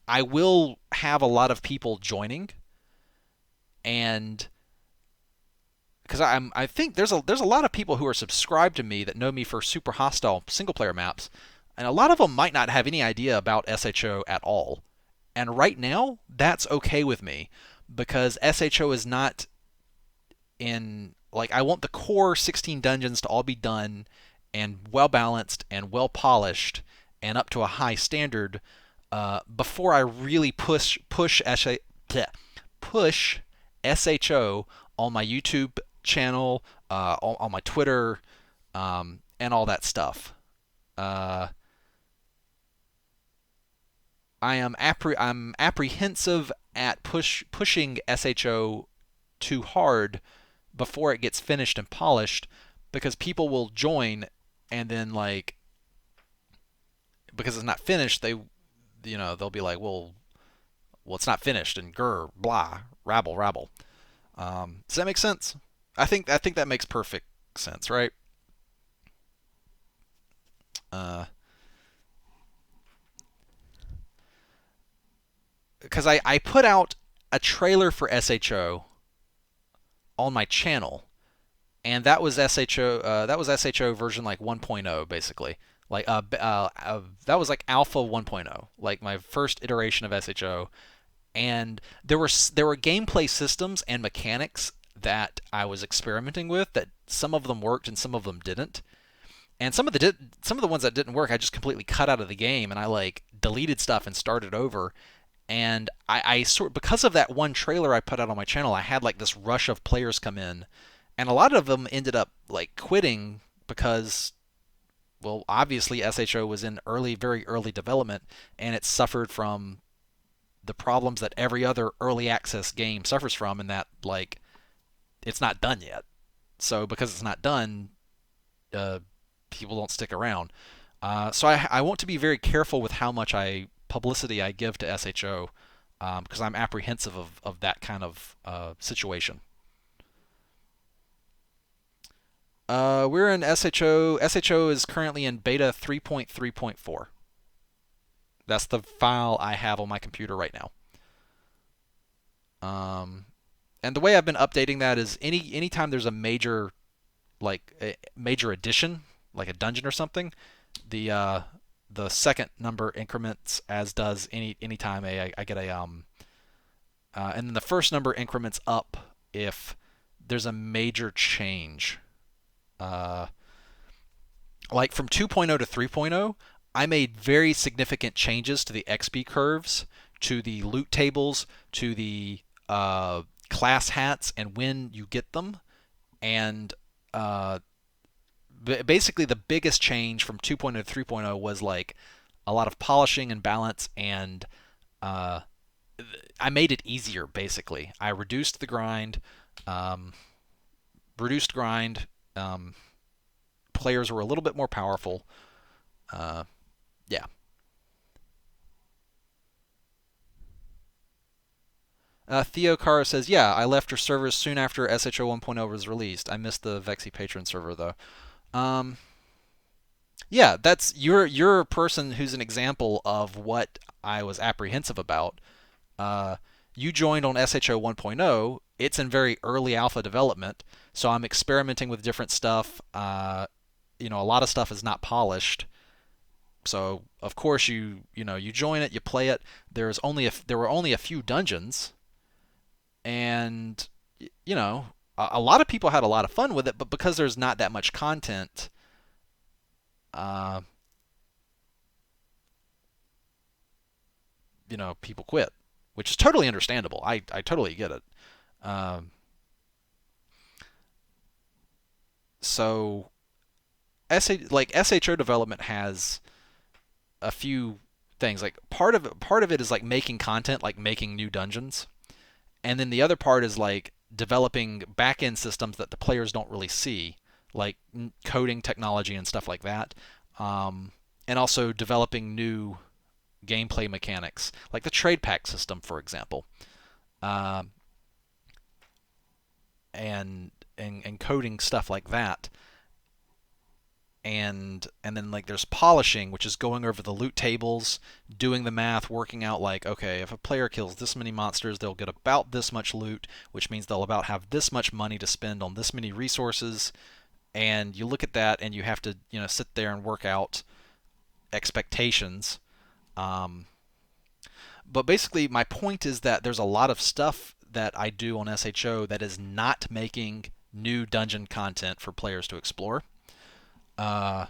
Speaker 1: I will have a lot of people joining, and because I think there's a lot of people who are subscribed to me that know me for super hostile single player maps, and a lot of them might not have any idea about SHO at all. And right now, that's okay with me, because SHO is not in, like, I want the core 16 dungeons to all be done and well balanced and well polished and up to a high standard before I really push SHO on my YouTube channel, on my Twitter, and all that stuff. I'm apprehensive at pushing SHO too hard before it gets finished and polished, because people will join and then, like, because it's not finished, they'll be like, well, it's not finished, and grr, blah, rabble. Does that make sense? I think that makes perfect sense, right? Because I put out a trailer for SHO on my channel, and that was SHO version like 1.0 basically. Like that was like alpha 1.0, like my first iteration of SHO, and there were gameplay systems and mechanics that I was experimenting with, that some of them worked and some of them didn't. And some of the ones that didn't work, I just completely cut out of the game, and I like deleted stuff and started over. And I because of that one trailer I put out on my channel, I had like this rush of players come in, and a lot of them ended up like quitting because, well, obviously SHO was in very early development, and it suffered from the problems that every other early access game suffers from, in that, like, it's not done yet. So because it's not done, people don't stick around. So I want to be very careful with how much publicity I give to SHO, because I'm apprehensive of that kind of situation. We're in SHO. SHO is currently in beta 3.3.4. That's the file I have on my computer right now. And the way I've been updating that is anytime there's a major addition, like a dungeon or something, the second number increments, as does anytime I get a and then the first number increments up if there's a major change. Like from 2.0 to 3.0, I made very significant changes to the XP curves, to the loot tables, to the class hats and when you get them. And uh, basically, the biggest change from 2.0 to 3.0 was like a lot of polishing and balance, and uh, I made it easier. Basically, I reduced the grind. Um, reduced grind. Um, Players were a little bit more powerful. Uh, yeah. Theo Caro says, "Yeah, I left your servers soon after SHO 1.0 was released. I missed the Vexy patron server though." Um, yeah, that's you're a person who's an example of what I was apprehensive about. Uh, you joined on SHO 1.0. It's in very early alpha development, so I'm experimenting with different stuff. A lot of stuff is not polished. So of course you join it, you play it. There were only a few dungeons, and you know a lot of people had a lot of fun with it, but because there's not that much content, uh, people quit, which is totally understandable. I totally get it. Um, so SHO development has a few things. Like part of it is like making content, like making new dungeons, and then the other part is like developing back end systems that the players don't really see, like coding technology and stuff like that, and also developing new gameplay mechanics, like the trade pack system, for example, uh, and coding stuff like that. And then like there's polishing, which is going over the loot tables, doing the math, working out like, okay, if a player kills this many monsters, they'll get about this much loot, which means they'll about have this much money to spend on this many resources. And you look at that and you have to sit there and work out expectations. um, but basically my point is that there's a lot of stuff that I do on SHO that is not making new dungeon content for players to explore. uh,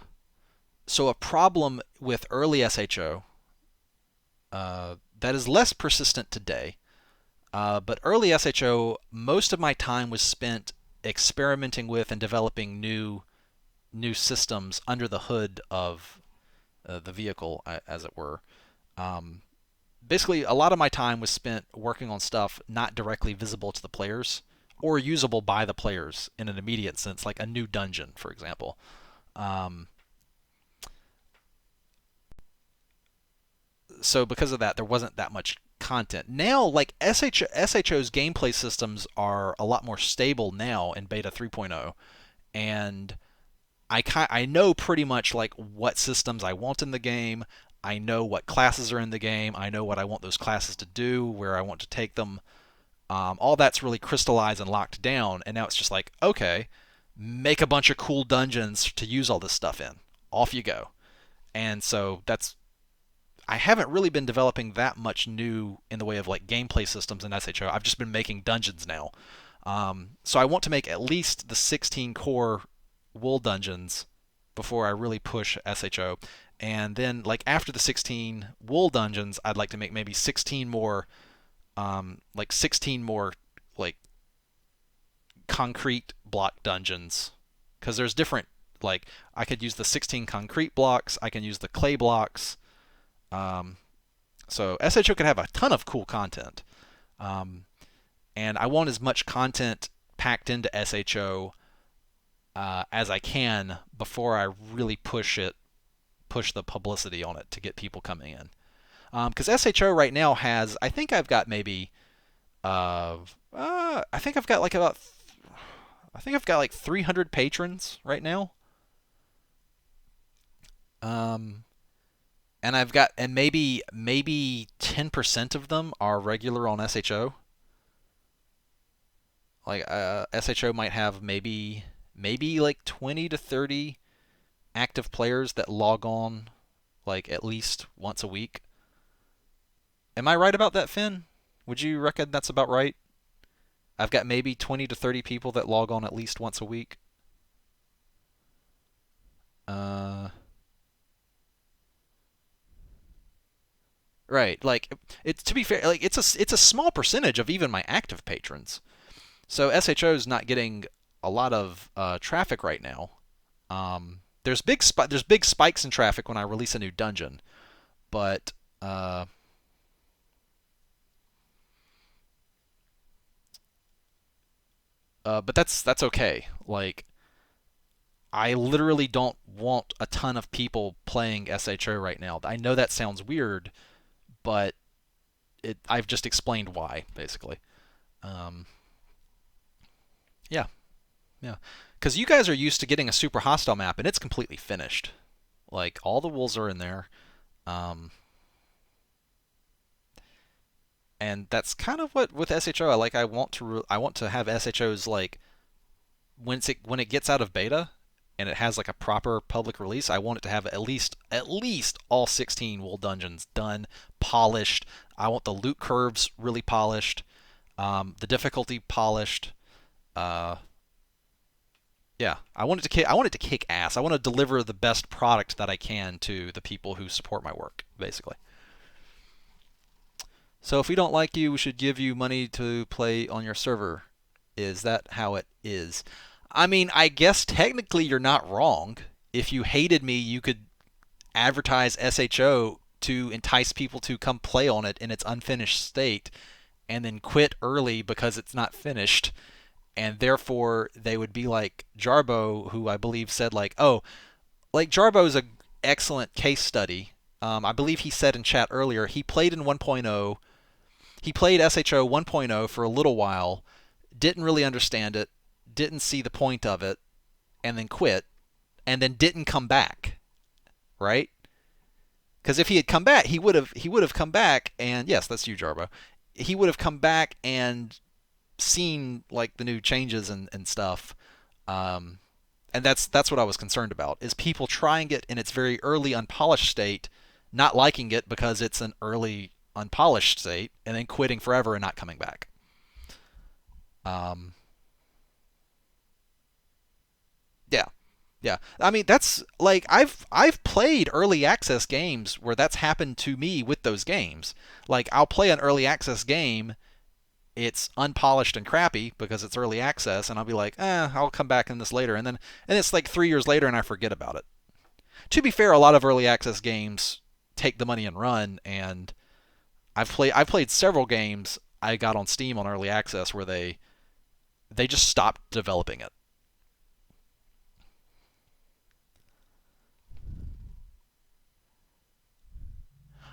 Speaker 1: So a problem with early SHO that is less persistent today, but early SHO, most of my time was spent experimenting with and developing new systems under the hood of the vehicle, as it were. Um, Basically, a lot of my time was spent working on stuff not directly visible to the players or usable by the players in an immediate sense, like a new dungeon, for example. Um, so because of that, there wasn't that much content. Now, like SHO's gameplay systems are a lot more stable now in Beta 3.0, and I know pretty much like what systems I want in the game. I know what classes are in the game. I know what I want those classes to do, where I want to take them. All that's really crystallized and locked down, and now it's just like, okay, make a bunch of cool dungeons to use all this stuff in. Off you go. And so I haven't really been developing that much new in the way of like gameplay systems in SHO. I've just been making dungeons now. So I want to make at least the 16 core wool dungeons before I really push SHO. And then like after the 16 wool dungeons, I'd like to make maybe 16 more, like 16 more like concrete block dungeons, because there's different, like I could use the 16 concrete blocks, I can use the clay blocks. Um, so SHO can have a ton of cool content, um, and I want as much content packed into SHO as I can before I really push the publicity on it to get people coming in. Because SHO right now has, I think I've got maybe, I think I've got like about, I think I've got like 300 patrons right now. Um, and maybe 10% of them are regular on SHO. Like SHO might have maybe like 20 to 30 active players that log on like at least once a week. Am I right about that, Finn? Would you reckon that's about right? I've got maybe 20 to 30 people that log on at least once a week. Uh, right. Like it's, to be fair, like it's a small percentage of even my active patrons. So SHO is not getting a lot of traffic right now. There's big spikes in traffic when I release a new dungeon, but uh, but that's okay. Like I literally don't want a ton of people playing SHO right now. I know that sounds weird, but I've just explained why basically. Um, yeah, yeah, because you guys are used to getting a super hostile map and it's completely finished. Like all the wolves are in there. Um, and that's kind of what with SHO I like. I want to have SHOs like when it gets out of beta and it has like a proper public release, I want it to have at least all 16 wool dungeons done, polished. I want the loot curves really polished, the difficulty polished. Uh, yeah, I want it to kick ass. I want to deliver the best product that I can to the people who support my work, basically. So if we don't like you, we should give you money to play on your server. Is that how it is? I mean, I guess technically you're not wrong. If you hated me, you could advertise SHO to entice people to come play on it in its unfinished state and then quit early because it's not finished. And therefore, they would be like Jarbo, who I believe said, like, oh, like Jarbo is an excellent case study. I believe he said in chat earlier he played in 1.0. He played SHO 1.0 for a little while, didn't really understand it, didn't see the point of it, and then quit, and then didn't come back, right? Because if he had come back, he would have come back, and yes, that's you, Jarbo. He would have come back and seen like the new changes and stuff. Um, and that's what I was concerned about is people trying it in its very early unpolished state, not liking it because it's an early unpolished state, and then quitting forever and not coming back. Um, yeah, yeah. I mean, that's like I've played early access games where that's happened to me with those games. Like I'll play an early access game, it's unpolished and crappy because it's early access, and I'll be like, I'll come back in this later, and it's like 3 years later, and I forget about it. To be fair, a lot of early access games take the money and run, and I've played several games I got on Steam on early access where they just stopped developing it.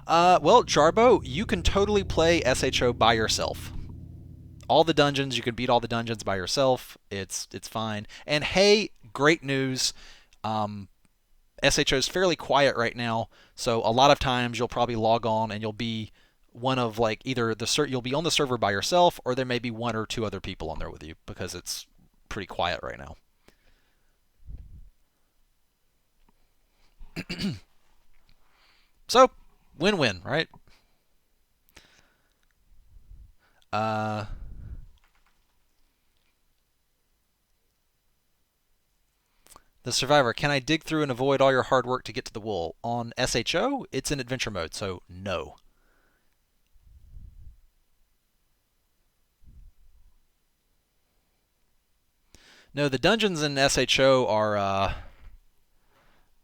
Speaker 1: Well, Jarbo, you can totally play SHO by yourself. All the dungeons, you can beat all the dungeons by yourself. It's fine. And hey, great news. Um, SHO is fairly quiet right now, so a lot of times you'll probably log on and you'll be one of like either you'll be on the server by yourself, or there may be one or two other people on there with you because it's pretty quiet right now. So win-win, right? Uh, the Survivor, can I dig through and avoid all your hard work to get to the wool? On SHO, it's in adventure mode, so no. No, the dungeons in SHO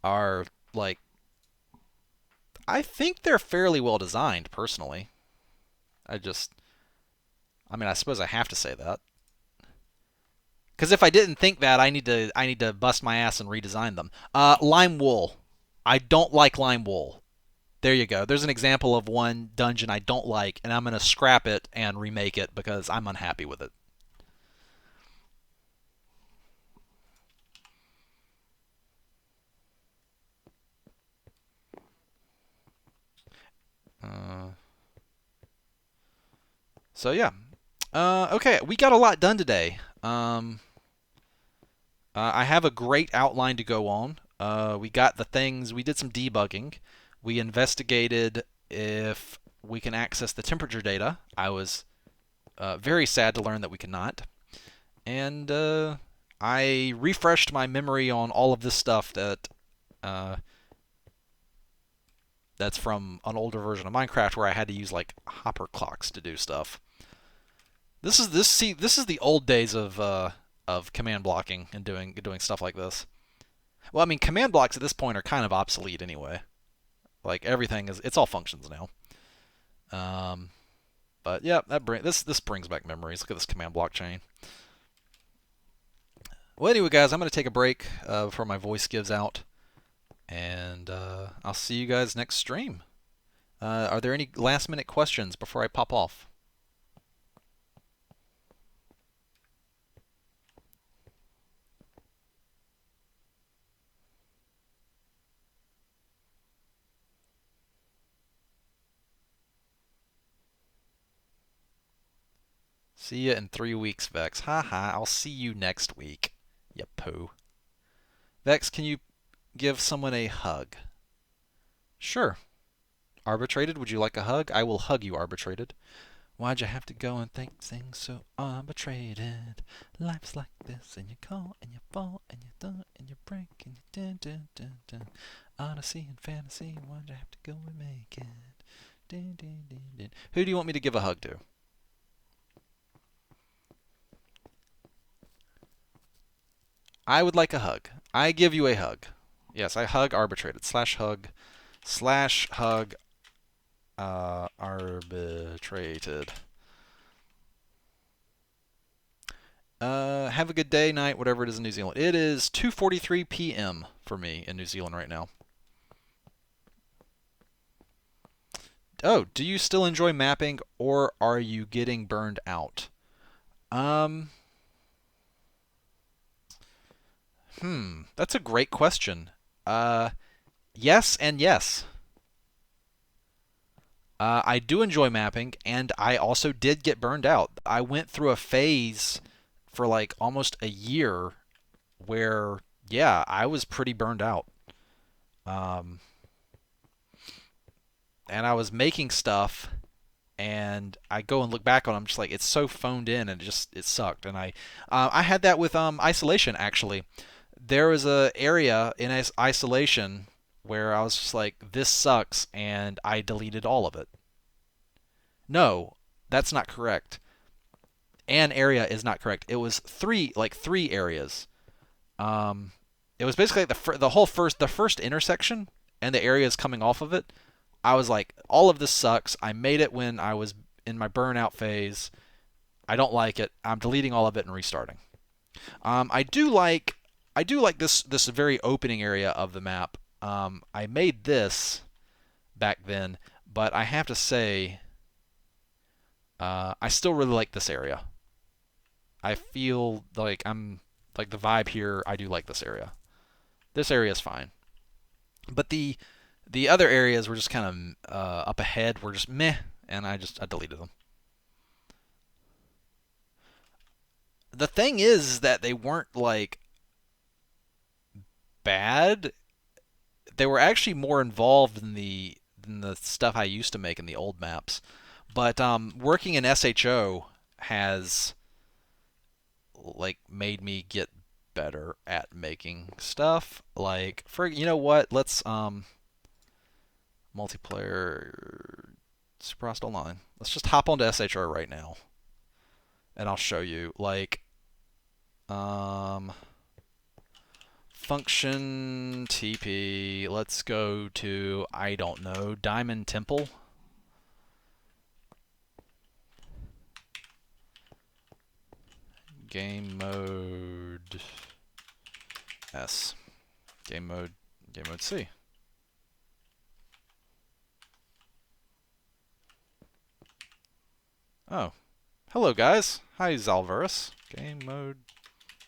Speaker 1: are like I think they're fairly well designed personally. I just I mean, I suppose I have to say that. Because if I didn't think that, I need to bust my ass and redesign them. Lime wool. I don't like lime wool. There you go. There's an example of one dungeon I don't like, and I'm gonna scrap it and remake it because I'm unhappy with it. Uh, so yeah. Okay, we got a lot done today. I have a great outline to go on. We got the things. We did some debugging. We investigated if we can access the temperature data. I was very sad to learn that we cannot. And I refreshed my memory on all of this stuff uh, that's from an older version of Minecraft where I had to use like hopper clocks to do stuff. This is the old days of command blocking and doing stuff like this. Well, I mean, command blocks at this point are kind of obsolete anyway. Like everything is, it's all functions now. Um, but yeah, this brings back memories. Look at this command block chain. Well, anyway, guys, I'm going to take a break before my voice gives out, and I'll see you guys next stream. Are there any last-minute questions before I pop off? See you in 3 weeks, Vechs. Haha, I'll see you next week. You poo. Vechs, can you give someone a hug? Sure. Arbitrated, would you like a hug? I will hug you, Arbitrated. Why'd you have to go and think things so arbitrated? Life's like this, and you call, and you fall, and you thought, and you break, and you dun dun dun dun. Odyssey and fantasy, why'd you have to go and make it? Dun, dun, dun, dun. Who do you want me to give a hug to? I would like a hug. I give you a hug. Yes, I hug arbitrated. Slash hug arbitrated. Have a good day, night, whatever it is in New Zealand. It is 2:43 p.m. for me in New Zealand right now. Oh, do you still enjoy mapping, or are you getting burned out? Um, that's a great question. Uh, yes and yes. I do enjoy mapping, and I also did get burned out. I went through a phase for like almost a year where, yeah, I was pretty burned out. Um, and I was making stuff, and I go and look back on them, just like it's so phoned in, and it sucked. And I had that with Iceolation actually. There was a area in Iceolation where I was just like, this sucks, and I deleted all of it. No, that's not correct. An area is not correct. It was three areas. Um, it was basically like the first intersection and the areas coming off of it. I was like, all of this sucks. I made it when I was in my burnout phase. I don't like it. I'm deleting all of it and restarting. I do like this very opening area of the map. I made this back then, but I have to say, I still really like this area. I feel like I'm like the vibe here. I do like this area. This area is fine, but the other areas were just kind of up ahead. Were just meh, and I deleted them. The thing is that they weren't like bad. They were actually more involved than the stuff I used to make in the old maps. But working in SHO has like made me get better at making stuff. Like for you know what? Let's multiplayer Super Hostile Online. Let's just hop onto SHO right now, and I'll show you. Like um function TP. Let's go to, I don't know, Diamond Temple. Game mode S. Game mode C. Oh. Hello guys. Hi Zalvarus. Game mode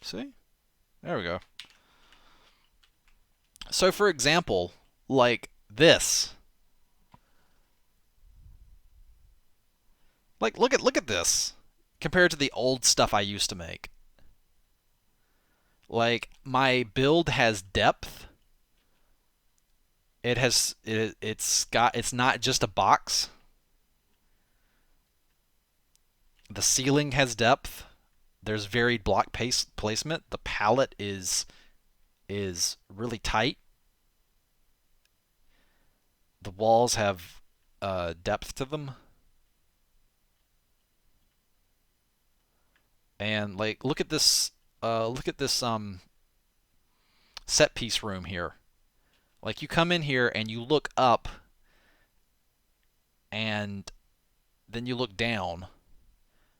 Speaker 1: C. There we go. So for example, like this. Like look at this compared to the old stuff I used to make. Like my build has depth. It's not just a box. The ceiling has depth. There's varied block placement. The palette is really tight. The walls have depth to them. And like, look at this. Look at this set piece room here. Like, you come in here and you look up, and then you look down.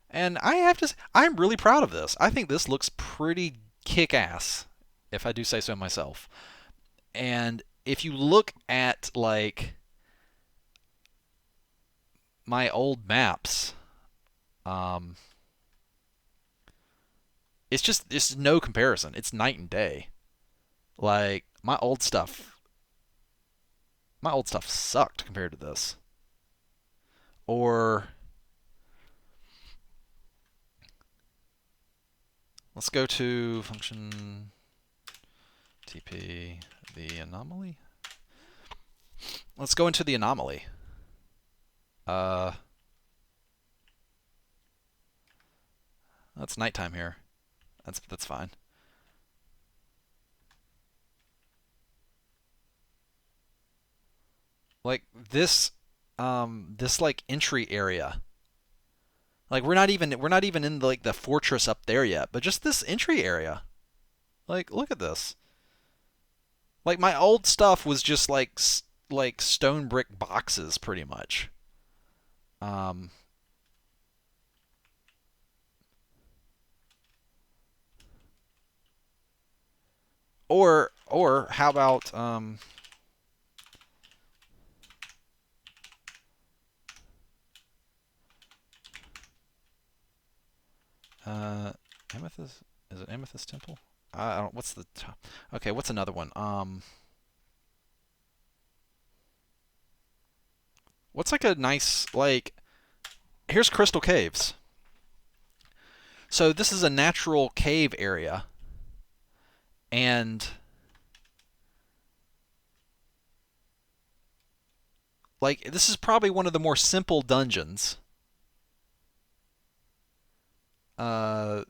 Speaker 1: And I have to say, I'm really proud of this. I think this looks pretty kick-ass, if I do say so myself. And if you look at like my old maps, um, it's no comparison. It's night and day. Like my old stuff sucked compared to this. Or let's go to function TP the anomaly. Let's go into the anomaly. That's nighttime here. That's fine. Like this like entry area. Like we're not even in like the fortress up there yet, but just this entry area. Like, look at this. Like, my old stuff was just like stone brick boxes pretty much. Um or how about uh Amethyst, is it Amethyst Temple? I don't, what's the top? Okay, what's another one? What's like a nice, like, here's Crystal Caves. So this is a natural cave area, and like this is probably one of the more simple dungeons. Uh,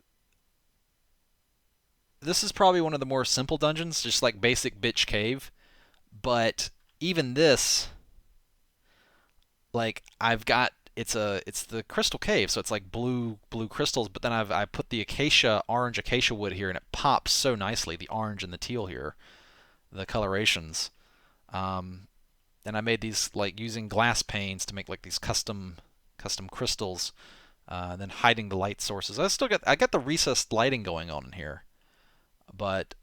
Speaker 1: this is probably one of the more simple dungeons, just like basic bitch cave. But even this, like I've got it's the crystal cave, so it's like blue crystals. But then I put the orange acacia wood here, and it pops so nicely. The orange and the teal here, the colorations. Um, and I made these like using glass panes to make like these custom crystals, and then hiding the light sources. I got the recessed lighting going on in here, but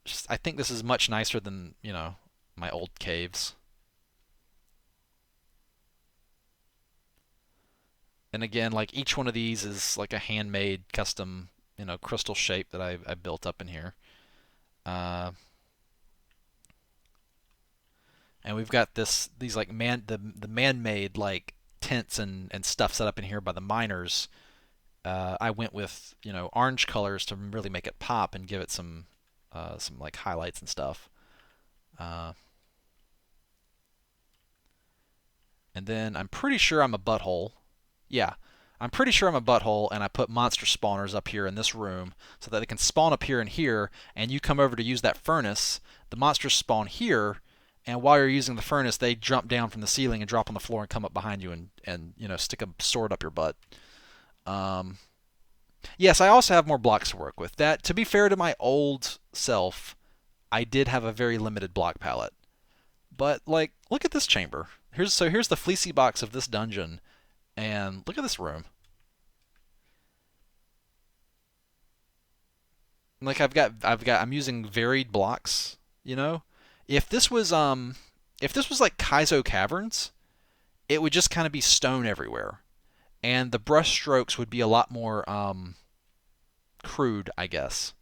Speaker 1: just I think this is much nicer than my old caves. And again, like each one of these is like a handmade custom crystal shape that I built up in here. Uh, and we've got these like the man-made like tents and stuff set up in here by the miners. I went with orange colors to really make it pop and give it some like highlights and stuff. Uh, and then I'm pretty sure I'm a butthole. Yeah, I'm pretty sure I'm a butthole, and I put monster spawners up here in this room so that they can spawn up here and here, and you come over to use that furnace, the monsters spawn here, and while you're using the furnace, they jump down from the ceiling and drop on the floor and come up behind you and stick a sword up your butt. Um, yes, I also have more blocks to work with. That, to be fair to my old self, I did have a very limited block palette. But like, look at this chamber. Here's the fleecy box of this dungeon, and look at this room. Like I'm using varied blocks. You know, if this was like Kaizo Caverns, it would just kind of be stone everywhere, and the brush strokes would be a lot more crude, I guess.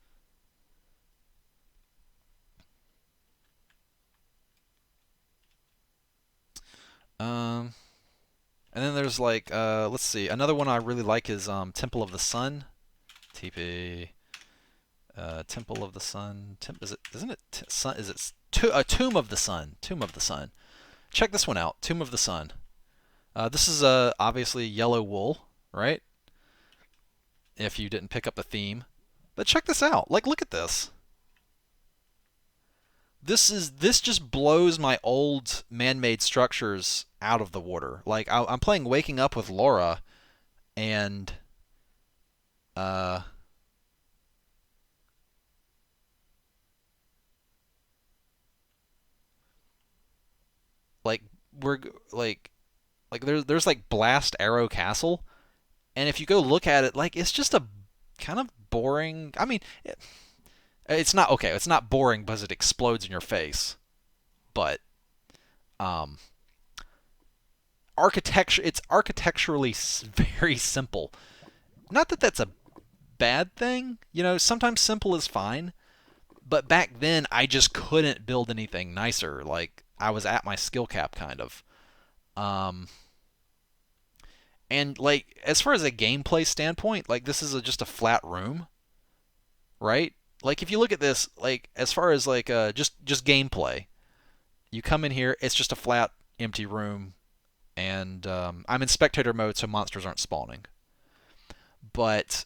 Speaker 1: Um, and then there's like let's see, another one I really like is Temple of the Sun. TP. Temple of the Sun. Is it? Isn't it sun? Is it a Tomb of the Sun? Tomb of the Sun. Check this one out. Tomb of the Sun. This is obviously yellow wool, right? If you didn't pick up the theme, but check this out. Like, look at this. this just blows my old man-made structures out of the water. Like I'm playing Waking Up with Laura, and uh, like we're like there's like Blast Arrow Castle, and if you go look at it, like it's just a kind of boring. I mean, it's not okay. It's not boring because it explodes in your face, but um, architecture. It's architecturally very simple. Not that that's a bad thing. You know, sometimes simple is fine. But back then, I just couldn't build anything nicer. Like I was at my skill cap, kind of. Um, and like as far as a gameplay standpoint, like this is just a flat room, right? Like if you look at this, like as far as like just gameplay, you come in here, it's just a flat, empty room, and I'm in spectator mode, so monsters aren't spawning. But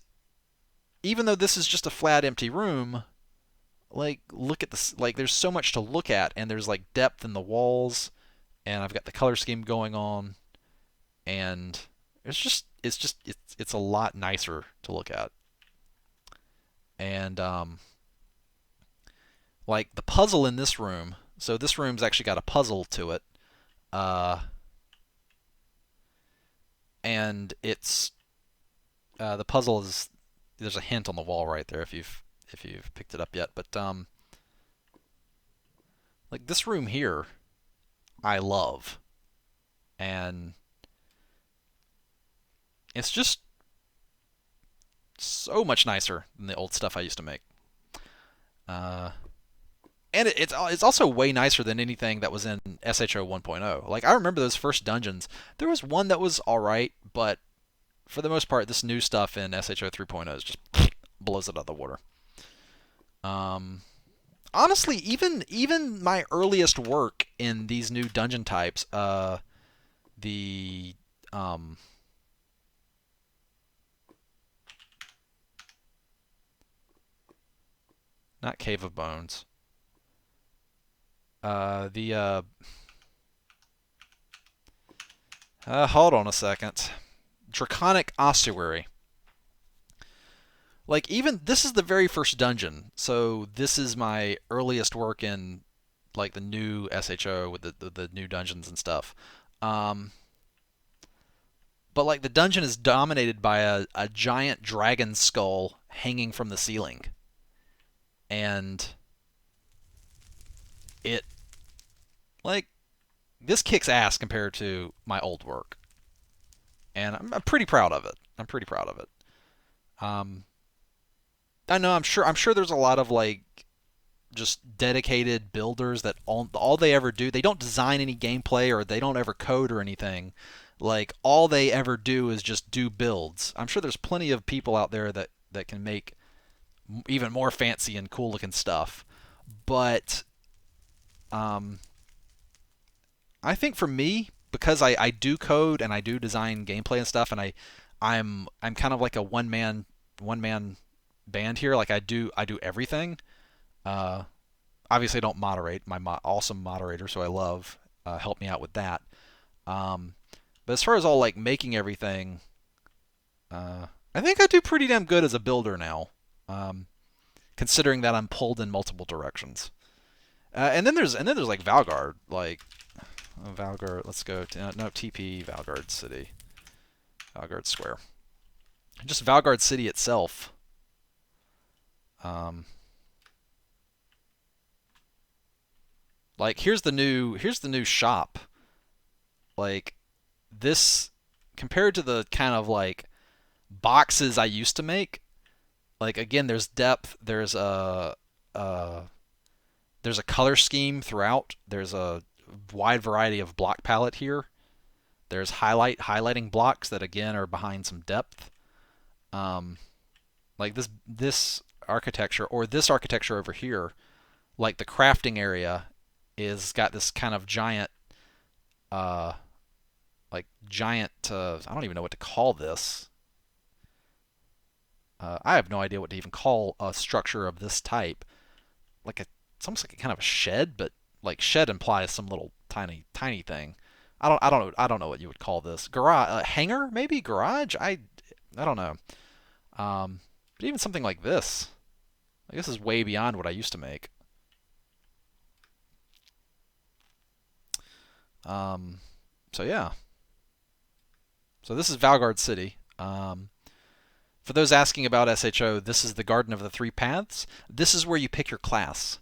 Speaker 1: even though this is just a flat, empty room, like look at this. Like there's so much to look at, and there's like depth in the walls, and I've got the color scheme going on, and it's a lot nicer to look at. And like the puzzle in this room. So this room's actually got a puzzle to it, uh, and it's the puzzle is there's a hint on the wall right there if you've picked it up yet. But like this room here, I love, and it's just so much nicer than the old stuff I used to make. Uh, and it's also way nicer than anything that was in SHO 1.0. Like I remember those first dungeons. There was one that was all right, but for the most part, this new stuff in SHO 3.0 is just blows it out of the water. Um, Honestly, even my earliest work in these new dungeon types, the not Cave of Bones, the hold on a second, Draconic Ossuary. Like even this is the very first dungeon, so this is my earliest work in like the new SHO with the new dungeons and stuff. Um, but like the dungeon is dominated by a giant dragon skull hanging from the ceiling, and it like this kicks ass compared to my old work, and I'm pretty proud of it. I'm pretty proud of it. Um, I know I'm sure there's a lot of like just dedicated builders that all they ever do, they don't design any gameplay or they don't ever code or anything. Like all they ever do is just do builds. I'm sure there's plenty of people out there that can make even more fancy and cool looking stuff. But um, I think for me, because I do code and I do design gameplay and stuff, and I'm kind of like a one man band here. Like I do everything. Uh, Obviously, I don't moderate. My awesome moderator, so I love, help me out with that. Um, but as far as all like making everything, I think I do pretty damn good as a builder now, um, considering that I'm pulled in multiple directions. And then there's like Valgard, like Valgard. Let's go to no TP Valgard City, Valgard Square, just Valgard City itself. Um, like here's the new shop. Like this compared to the kind of like boxes I used to make. Like again, there's depth. Uh, there's a color scheme throughout. There's a wide variety of block palette here. There's highlighting blocks that again are behind some depth. Um, like this architecture or this architecture over here, like the crafting area, is got this kind of giant, uh, I don't even know what to call this. I have no idea what to even call a structure of this type. Like a it's almost like a kind of a shed, but like shed implies some little tiny thing. I don't know what you would call this. Garage, hangar, maybe garage. I don't know. But even something like this, I guess, is way beyond what I used to make. So yeah. So this is Valgard City. For those asking about SHO, this is the Garden of the Three Paths. This is where you pick your class.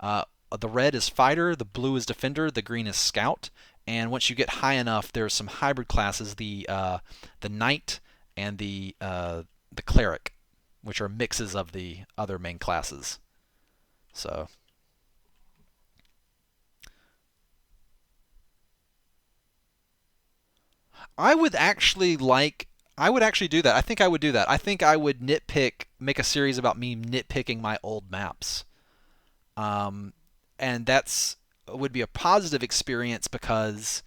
Speaker 1: The red is Fighter, the blue is Defender, the green is Scout. And once you get high enough, there's some hybrid classes, the Knight and the Cleric, which are mixes of the other main classes. So I would actually do that. I think I would do that. I think I would make a series about me nitpicking my old maps. And that's would be a positive experience because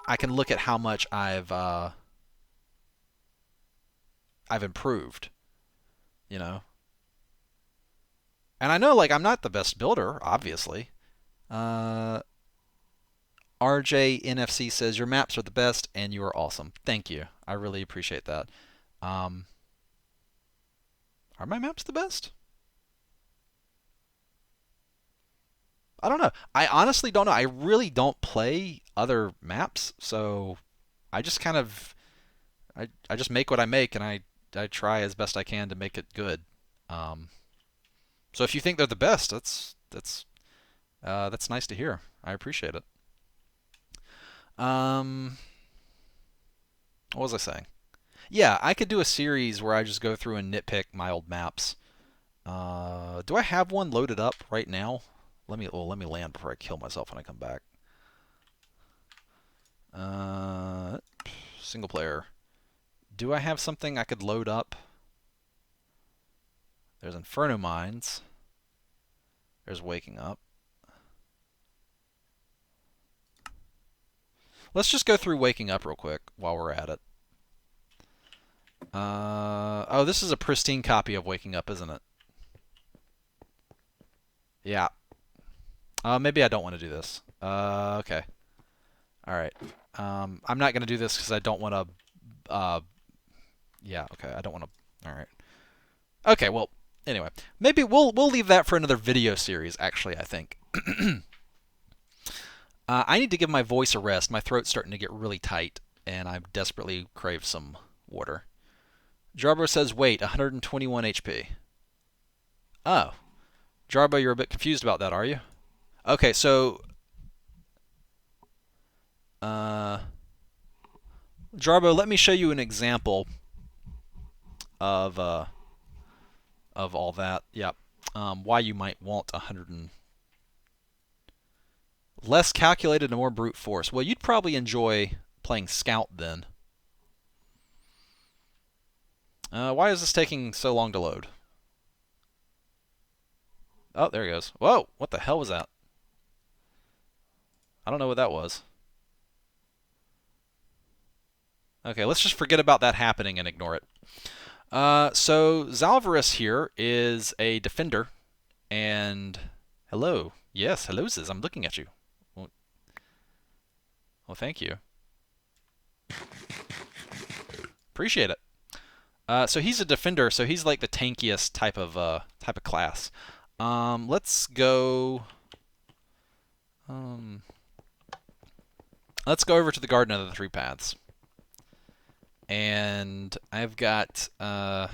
Speaker 1: I can look at how much I've improved, you know. And I know, like, I'm not the best builder, obviously. Uh, RJ NFC says your maps are the best and you are awesome. Thank you. I really appreciate that. Um, are my maps the best? I don't know. I honestly don't know. I really don't play other maps, so I just kind of I just make what I make and I try as best I can to make it good. Um, so if you think they're the best, that's nice to hear. I appreciate it. Um, what was I saying? Yeah, I could do a series where I just go through and nitpick my old maps. Do I have one loaded up right now? Let me land before I kill myself when I come back. Uh, Single player. Do I have something I could load up? There's Inferno Mines. There's Waking Up. Let's just go through Waking Up real quick while we're at it. Oh, this is a pristine copy of Waking Up, isn't it? Yeah. Maybe I don't want to do this. Okay. All right. I'm not going to do this because I don't want to... yeah, okay. I don't want to... All right. Okay, well, anyway. Maybe we'll leave that for another video series, actually, I think. I need to give my voice a rest. My throat's starting to get really tight, and I desperately crave some water. Jarbo says, wait, 121 HP. Oh. Jarbo, you're a bit confused about that, are you? Okay, so... Jarbo, let me show you an example of all that. Yep. Why you might want 100 and... Less calculated and more brute force. Well, you'd probably enjoy playing Scout then. Why is this taking so long to load? Oh, there he goes. Whoa, what the hell was that? I don't know what that was. Okay, let's just forget about that happening and ignore it. So Zalvarus here is a defender, and hello. Yes, hello, Ziz. I'm looking at you. Well, thank you. Appreciate it. So he's a defender, so he's like the tankiest type of class. Let's go. Let's go over to the Garden of the Three Paths. And I've got. All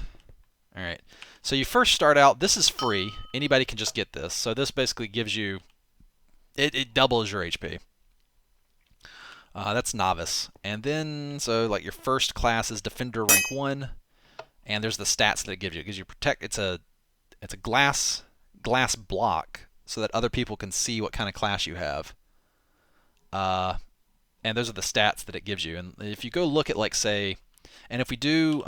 Speaker 1: right. So you first start out. This is free. Anybody can just get this. So this basically gives you. It doubles your HP. That's novice. And then, so like your first class is Defender rank 1. And there's the stats that it gives you. It gives you protect. It's a glass block so that other people can see what kind of class you have. And those are the stats that it gives you. And if you go look at, like, say, and if we do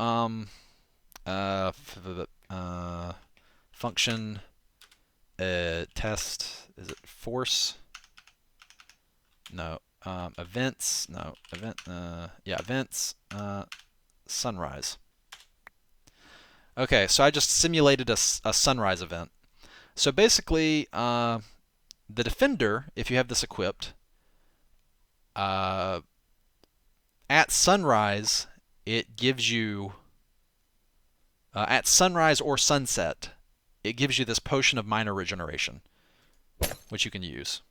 Speaker 1: function test, is it force? No. Events. No. Event. Yeah, events. Sunrise. Okay, so I just simulated a sunrise event. So basically, the Defender, if you have this equipped, uh, at sunrise, it gives you, at sunrise or sunset, it gives you this potion of minor regeneration, which you can use.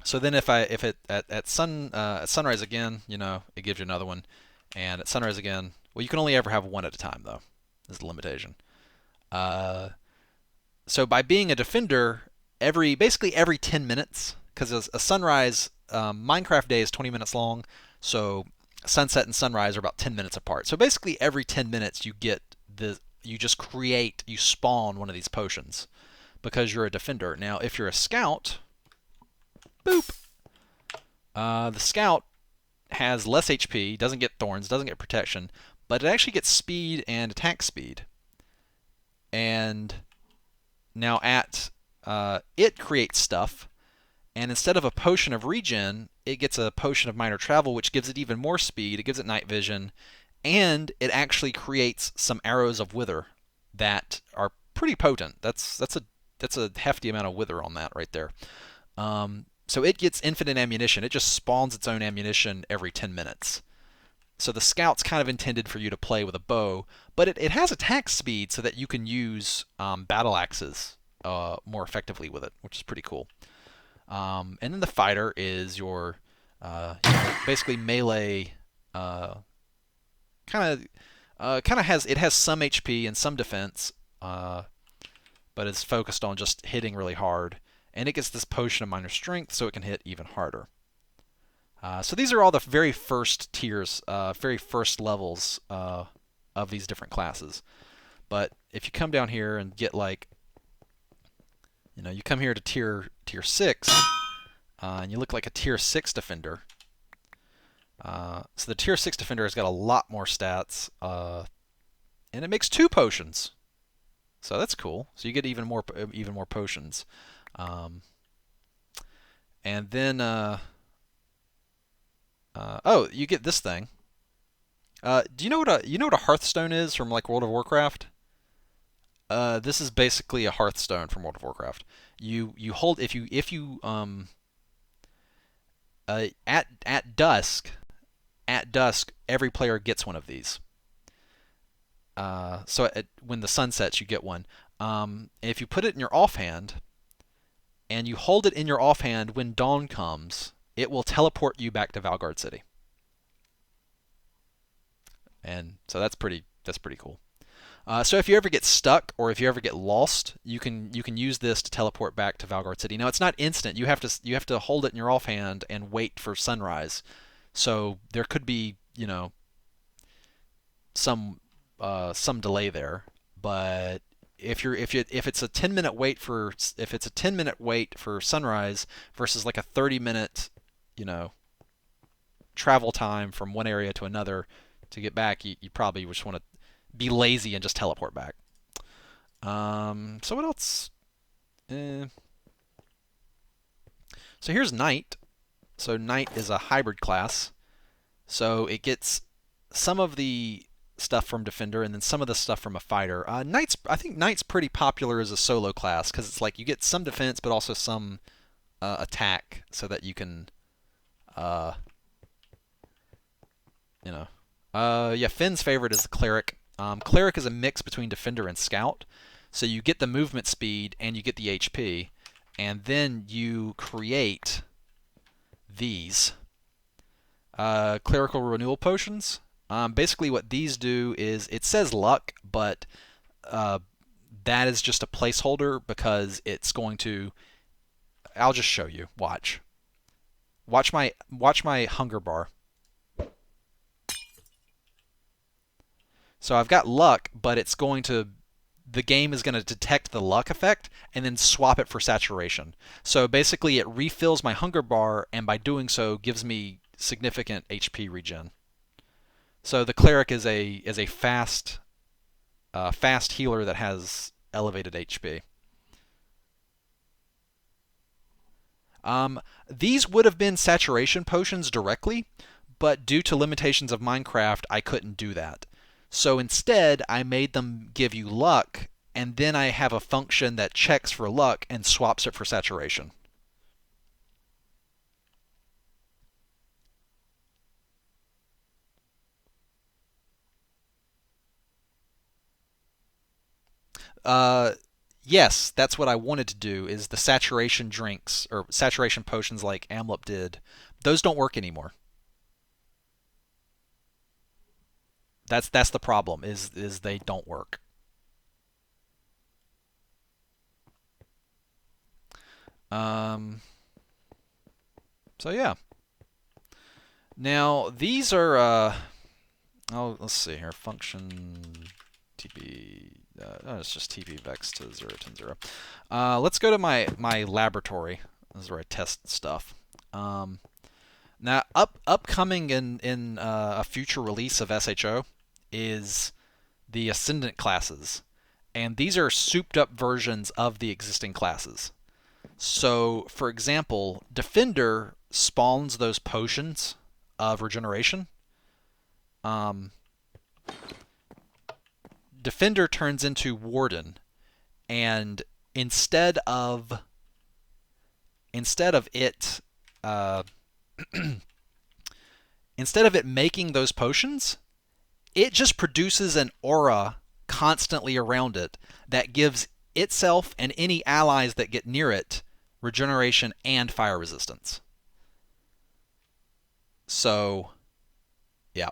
Speaker 1: So then if it at sunrise again, it gives you another one, and at sunrise again, well, you can only ever have one at a time though, is the limitation. Uh, so by being a defender, basically every 10 minutes, because a sunrise Minecraft day is 20 minutes long, so sunset and sunrise are about 10 minutes apart. So basically every 10 minutes you spawn one of these potions because you're a defender. Now if you're a scout, boop. The scout has less HP, doesn't get thorns, doesn't get protection, but it actually gets speed and attack speed. And now it creates stuff, and instead of a potion of regen, it gets a potion of minor travel, which gives it even more speed. It gives it night vision, and it actually creates some arrows of wither that are pretty potent. That's a hefty amount of wither on that right there. So it gets infinite ammunition. It just spawns its own ammunition every 10 minutes. So the scout's kind of intended for you to play with a bow, but it has attack speed so that you can use battle axes more effectively with it, which is pretty cool. And then the fighter is your basically melee. Kind of has some HP and some defense, but it's focused on just hitting really hard. And it gets this potion of minor strength, so it can hit even harder. So these are all the very first tiers, very first levels of these different classes. But if you come down here and get you come here to tier 6, and you look like a tier 6 defender. So the tier 6 defender has got a lot more stats, and it makes 2 potions. So that's cool. So you get even more potions. And then you get this thing. Do you know what a Hearthstone is from like World of Warcraft? This is basically a Hearthstone from World of Warcraft. You hold if you at dusk every player gets one of these. So when the sun sets, you get one. If you put it in your offhand, and you hold it in your offhand when dawn comes, it will teleport you back to Valgard City. And so that's pretty cool. So if you ever get stuck or if you ever get lost, you can use this to teleport back to Valgard City. Now it's not instant. You have to hold it in your offhand and wait for sunrise. So there could be some delay there, but if it's a 10-minute wait for sunrise versus like a 30-minute travel time from one area to another to get back, you probably just want to be lazy and just teleport back. So what else? So here's Knight. So Knight is a hybrid class. So it gets some of the stuff from Defender and then some of the stuff from a fighter. I think Knight's pretty popular as a solo class because it's like you get some defense but also some attack so that you can, Finn's favorite is the Cleric. Cleric is a mix between Defender and Scout. So you get the movement speed and you get the HP. And then you create these Clerical Renewal Potions. Basically what these do is, it says luck, but that is just a placeholder because it's going to... I'll just show you. Watch my hunger bar. So I've got luck, but the game is going to detect the luck effect and then swap it for saturation. So basically it refills my hunger bar, and by doing so gives me significant HP regen. So the Cleric is a fast healer that has elevated HP. These would have been saturation potions directly, but due to limitations of Minecraft, I couldn't do that. So instead, I made them give you luck and then I have a function that checks for luck and swaps it for saturation. Uh, yes, that's what I wanted to do. Is the saturation drinks or saturation potions like Amlip did? Those don't work anymore. That's the problem. Is they don't work. Um, so yeah. Now these are oh, let's see here. Function TP. Oh, it's just TP Vechs to 0, 10, 0. Let's go to my laboratory. This is where I test stuff. Now, upcoming in a future release of SHO is the Ascendant classes, and these are souped-up versions of the existing classes. So, for example, Defender spawns those potions of regeneration. Defender turns into Warden, and instead of it instead of it making those potions, it just produces an aura constantly around it that gives itself and any allies that get near it regeneration and fire resistance. So, yeah.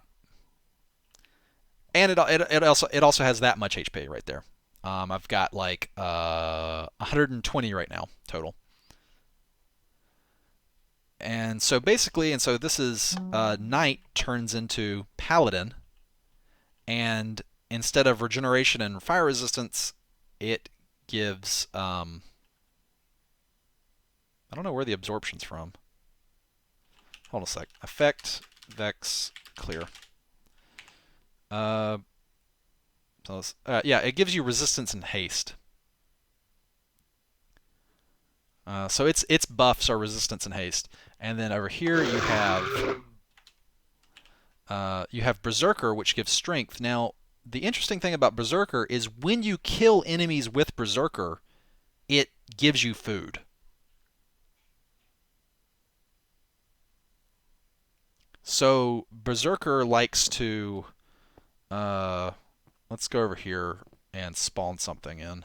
Speaker 1: And it also has that much HP right there. I've got like 120 right now total. And so basically, and so this is Knight turns into Paladin, and instead of regeneration and fire resistance, it gives I don't know where the absorption's from. Hold on a sec. Effect Vechs clear. Yeah, it gives you resistance and haste. So its buffs are resistance and haste, and then over here you have Berserker, which gives strength. Now, the interesting thing about Berserker is when you kill enemies with Berserker, it gives you food. So Berserker likes to let's go over here and spawn something in.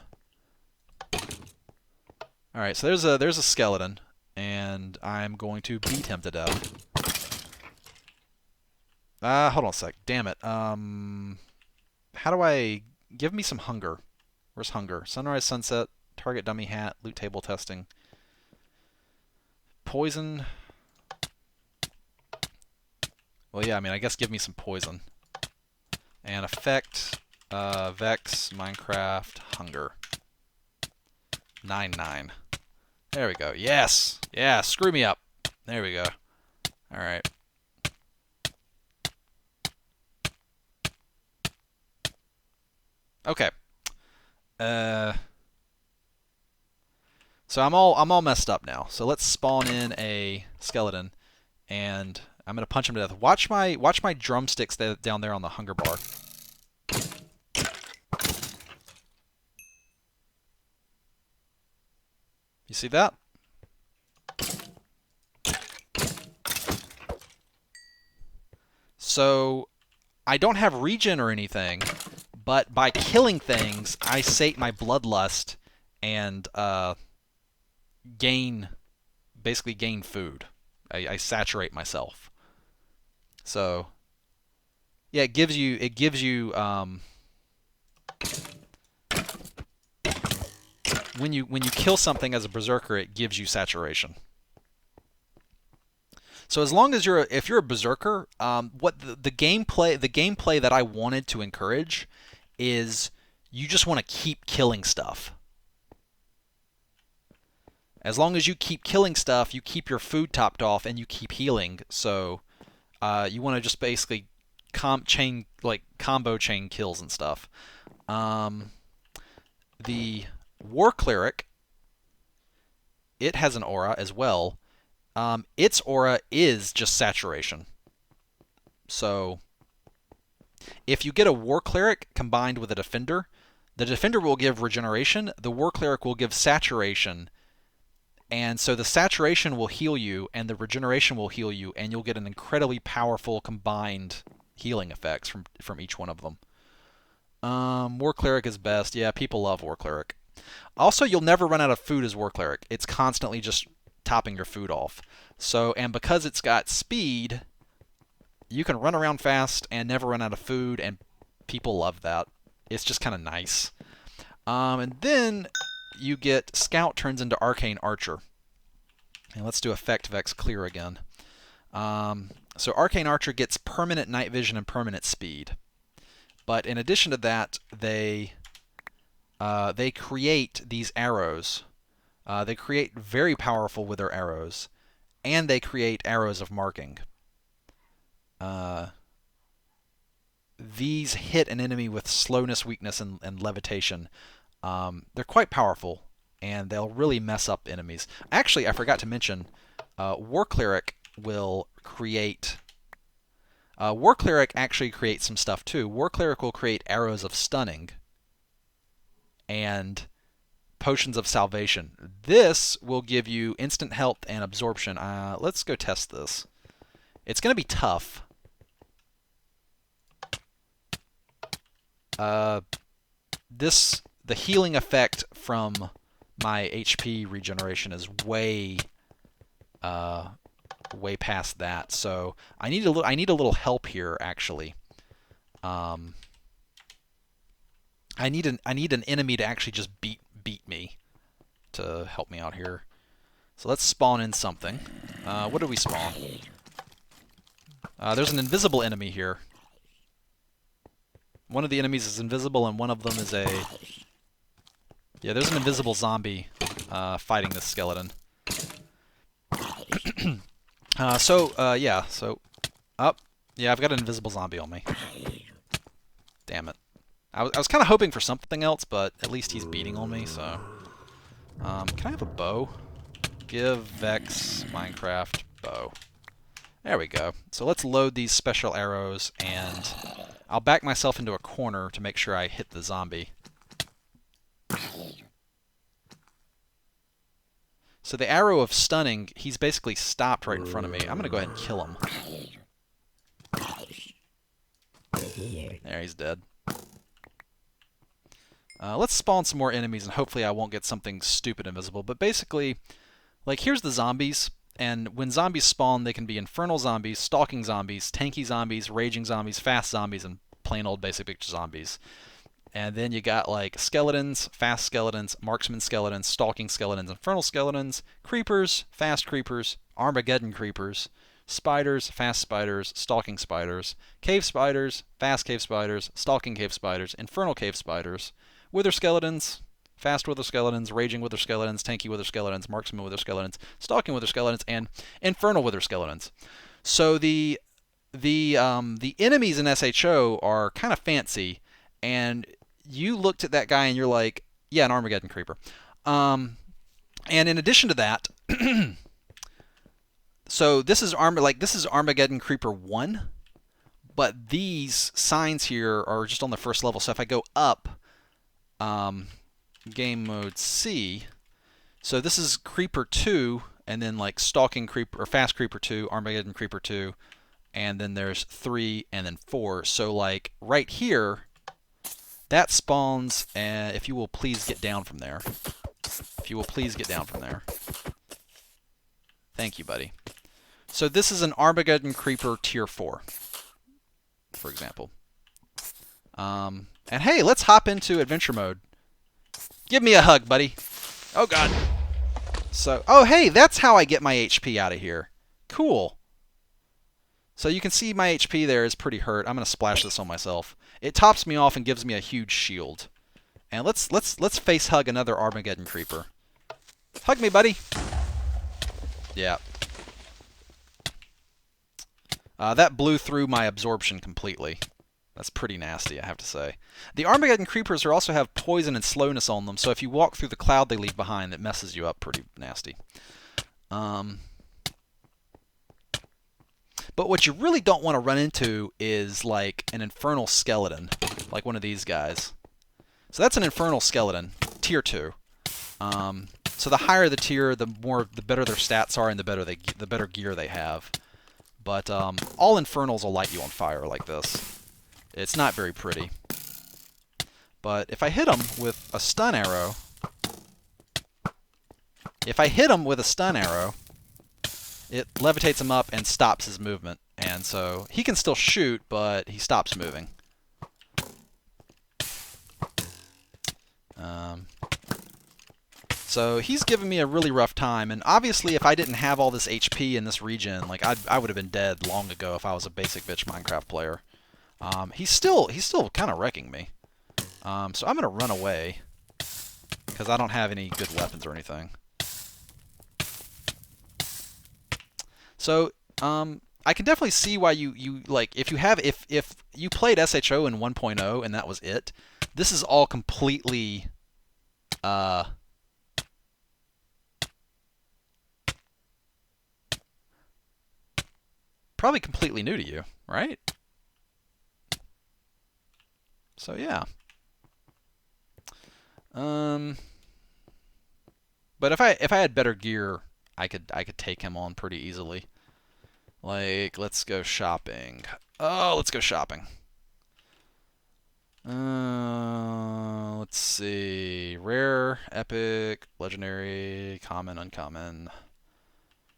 Speaker 1: All right, so there's a skeleton, and I'm going to beat him to death. Hold on a sec. Damn it. How do I give me some hunger? Where's hunger? Sunrise, sunset, target dummy hat, loot table testing, poison. Well, yeah. I mean, I guess give me some poison. And effect, Vechs, Minecraft, hunger. 9-9. There we go. Yes! Yeah, screw me up. There we go. Alright. Okay. So I'm all messed up now. So let's spawn in a skeleton, and I'm gonna punch him to death. Watch my drumsticks down there on the hunger bar. You see that? So I don't have regen or anything, but by killing things, I sate my bloodlust and basically gain food. I saturate myself. So yeah, it gives you when you kill something as a berserker, it gives you saturation. So as long as if you're a berserker, what the gameplay that I wanted to encourage is you just want to keep killing stuff. As long as you keep killing stuff, you keep your food topped off and you keep healing. So you want to just basically combo chain kills and stuff. The War Cleric, it has an aura as well. Its aura is just saturation. So if you get a War Cleric combined with a Defender, The Defender will give regeneration. The War Cleric will give saturation. And so the saturation will heal you, and the regeneration will heal you, and you'll get an incredibly powerful combined healing effects from each one of them. War Cleric is best. Yeah, people love War Cleric. Also, you'll never run out of food as War Cleric. It's constantly just topping your food off. So, and because it's got speed, you can run around fast and never run out of food, and people love that. It's just kind of nice. And then you get Scout turns into Arcane Archer. And let's do Effect Vechs Clear again. So Arcane Archer gets permanent night vision and permanent speed. But in addition to that, they create these arrows. They create very powerful with their arrows, and they create arrows of marking. These hit an enemy with slowness, weakness, and levitation. They're quite powerful, and they'll really mess up enemies. Actually, I forgot to mention, War Cleric will create... War Cleric actually creates some stuff too. War Cleric will create arrows of stunning and potions of salvation. This will give you instant health and absorption. Let's go test this. It's going to be tough. The healing effect from my HP regeneration is way past that, so I need a little help here. Actually, I need an enemy to actually just beat me to help me out here. So let's spawn in something. What do we spawn? There's an invisible enemy here. One of the enemies is invisible, and one of them is a... Yeah, there's an invisible zombie fighting this skeleton. Yeah, so... yeah, I've got an invisible zombie on me. Damn it. I was kind of hoping for something else, but at least he's beating on me, so... can I have a bow? Give Vechs Minecraft bow. There we go. So let's load these special arrows, and I'll back myself into a corner to make sure I hit the zombie. So the arrow of stunning, he's basically stopped right in front of me. I'm going to go ahead and kill him. There, he's dead. Let's spawn some more enemies, and hopefully I won't get something stupid invisible. But basically, like, here's the zombies. And when zombies spawn, they can be infernal zombies, stalking zombies, tanky zombies, raging zombies, fast zombies, and plain old basic bitch zombies. And then you got like skeletons, fast skeletons, marksman skeletons, stalking skeletons, infernal skeletons, creepers, fast creepers, Armageddon creepers, spiders, fast spiders, stalking spiders, cave spiders, fast cave spiders, stalking cave spiders, infernal cave spiders, wither skeletons, fast wither skeletons, raging wither skeletons, tanky wither skeletons, marksman wither skeletons, stalking wither skeletons, and infernal wither skeletons. So the enemies in SHO are kind of fancy, and you looked at that guy and you're like, yeah, an Armageddon creeper. And in addition to that, so this is Armageddon creeper 1, but these signs here are just on the first level. So if I go up, game mode C, so this is creeper 2, and then like stalking creeper or fast creeper 2, Armageddon creeper 2, and then there's 3 and then 4. So like right here, that spawns, and if you will please get down from there. If you will please get down from there. Thank you, buddy. So this is an Armageddon creeper tier 4, for example. And hey, let's hop into adventure mode. Give me a hug, buddy. Oh, God. So, oh, hey, that's how I get my HP out of here. Cool. So you can see my HP there is pretty hurt. I'm going to splash this on myself. It tops me off and gives me a huge shield. And let's face hug another Armageddon creeper. Hug me, buddy. Yeah. That blew through my absorption completely. That's pretty nasty, I have to say. The Armageddon creepers also have poison and slowness on them, so if you walk through the cloud they leave behind, it messes you up pretty nasty. But what you really don't want to run into is like an infernal skeleton, like one of these guys.
Speaker 2: So that's an Infernal Skeleton, Tier 2. So the higher the tier, the better their stats are, and the better gear they have. But all Infernals will light you on fire like this. It's not very pretty. But if I hit him with a stun arrow, it levitates him up and stops his movement. And so he can still shoot, but he stops moving. So he's giving me a really rough time, and obviously if I didn't have all this HP in this region, like I would have been dead long ago if I was a basic Vechs Minecraft player. He's still kind of wrecking me. So I'm gonna run away because I don't have any good weapons or anything. So I can definitely see why you like if you played SHO in 1.0 and that was it. This is all completely probably completely new to you, right? So yeah. But if I had better gear, I could take him on pretty easily. Like, let's go shopping. Oh, let's go shopping. Let's see. Rare, epic, legendary, common, uncommon.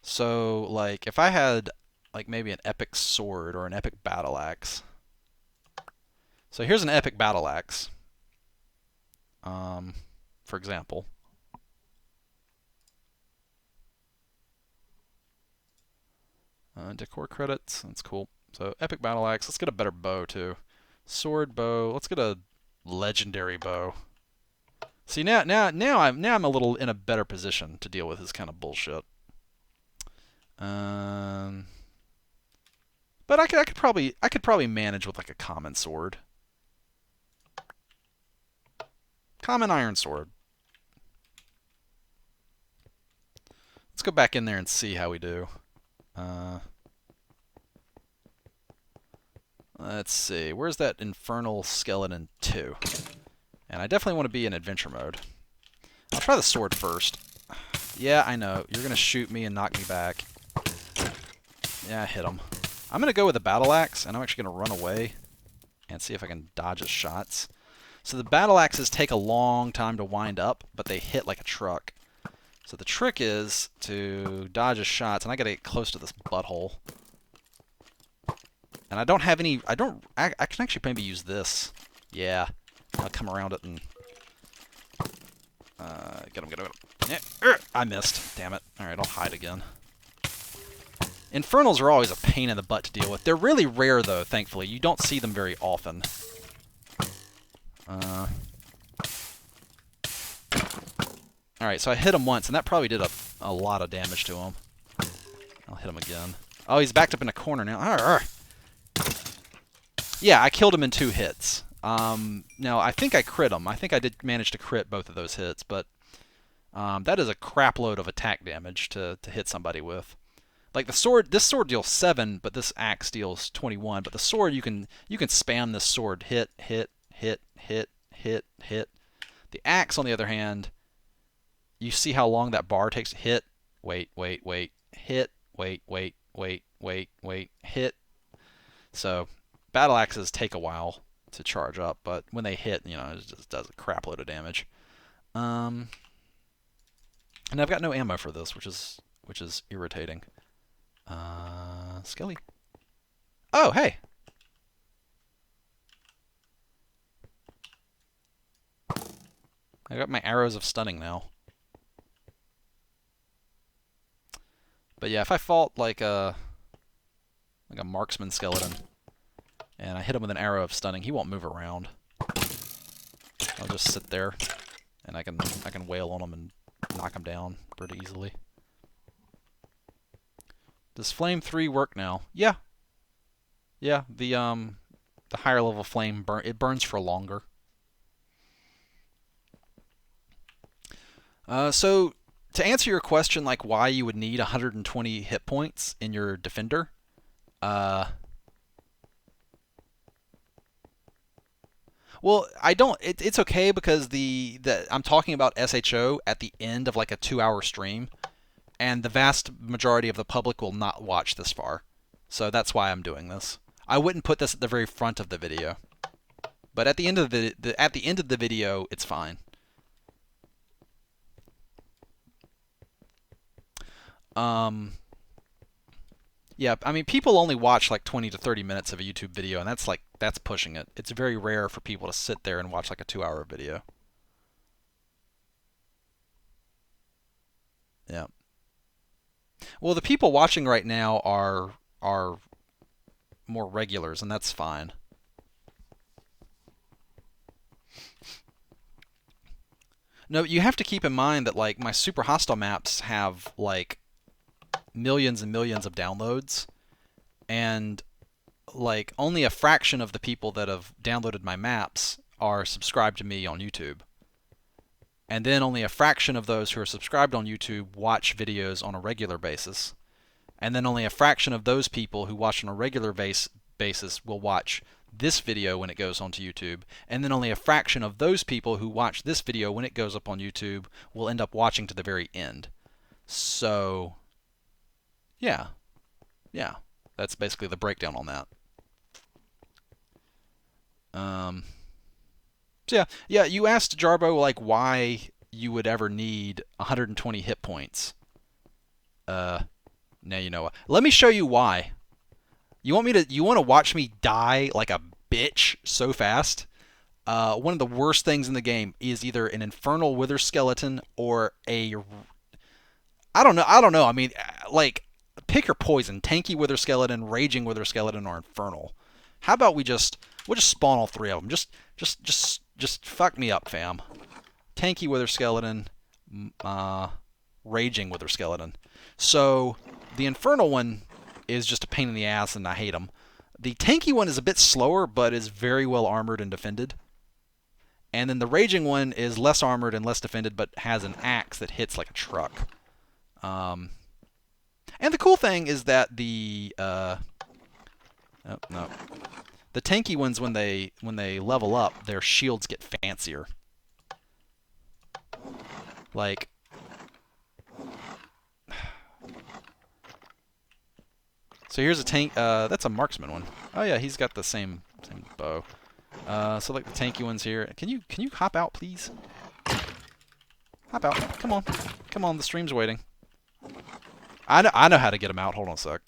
Speaker 2: So, like, if I had like maybe an epic sword or an epic battle axe. So here's an epic battle axe. For example. Decor credits, that's cool. So epic battle axe. Let's get a better bow too. Sword, bow. Let's get a legendary bow. See now I'm a little in a better position to deal with this kind of bullshit. But I could probably manage with like a common sword. Common iron sword. Let's go back in there and see how we do. Let's see. Where's that Infernal Skeleton 2? And I definitely want to be in adventure mode. I'll try the sword first. Yeah, I know. You're going to shoot me and knock me back. Yeah, I hit him. I'm going to go with the battle axe, and I'm actually going to run away and see if I can dodge his shots. So the battle axes take a long time to wind up, but they hit like a truck. So the trick is to dodge his shots, and I got to get close to this butthole. And I don't have any... I can actually maybe use this. Yeah. I'll come around it and... get him. Yeah, I missed. Damn it. Alright, I'll hide again. Infernals are always a pain in the butt to deal with. They're really rare, though, thankfully. You don't see them very often. Alright, so I hit him once, and that probably did a lot of damage to him. I'll hit him again. Oh, he's backed up in a corner now. Arr. Yeah, I killed him in 2 hits. Now, I think I crit him. I think I did manage to crit both of those hits, but that is a crap load of attack damage to hit somebody with. Like the sword, this sword deals 7, but this axe deals 21. But the sword, you can spam this sword. Hit, hit, hit, hit, hit, hit. The axe, on the other hand, you see how long that bar takes to hit. Wait, wait, wait. Hit, wait, wait, wait, wait, wait, hit. So battle axes take a while to charge up, but when they hit, you know, it just does a crap load of damage. And I've got no ammo for this, which is irritating. Skelly. Oh, hey. I got my arrows of stunning now. But yeah, if I fought like a marksman skeleton and I hit him with an arrow of stunning, he won't move around. I'll just sit there and I can wail on him and knock him down pretty easily. Does flame 3 work now? Yeah. Yeah, the higher level flame burns for longer. So to answer your question, like why you would need 120 hit points in your defender, Well, I don't. It's okay because the I'm talking about SHO at the end of like a 2-hour stream, and the vast majority of the public will not watch this far. So that's why I'm doing this. I wouldn't put this at the very front of the video, but at the end of at the end of the video, it's fine. Um, yeah, I mean, people only watch like 20 to 30 minutes of a YouTube video, and that's pushing it. It's very rare for people to sit there and watch like a 2-hour video. Yeah. Well, the people watching right now are more regulars, and that's fine. No, you have to keep in mind that like my super hostile maps have like millions and millions of downloads, and like only a fraction of the people that have downloaded my maps are subscribed to me on YouTube. And then only a fraction of those who are subscribed on YouTube watch videos on a regular basis. And then only a fraction of those people who watch on a regular basis will watch this video when it goes onto YouTube. And then only a fraction of those people who watch this video when it goes up on YouTube will end up watching to the very end. So, yeah. Yeah. That's basically the breakdown on that. Um, so yeah. You asked Jarbo like why you would ever need 120 hit points. Now you know. Let me show you why. You want to watch me die like a bitch so fast? One of the worst things in the game is either an infernal wither skeleton or a I don't know. I mean, like pick your poison: tanky wither skeleton, raging wither skeleton, or infernal. How about we'll just spawn all three of them? Just fuck me up, fam. Tanky wither skeleton, raging wither skeleton. So the infernal one is just a pain in the ass, and I hate him. The tanky one is a bit slower, but is very well armored and defended. And then the raging one is less armored and less defended, but has an axe that hits like a truck. Um, and the cool thing is that oh, no, the tanky ones when they level up, their shields get fancier. Like, so here's a tank. That's a marksman one. Oh yeah, he's got the same bow. So like the tanky ones here. Can you hop out, please? Hop out. Come on. Come on. The stream's waiting. I know how to get him out. Hold on a sec.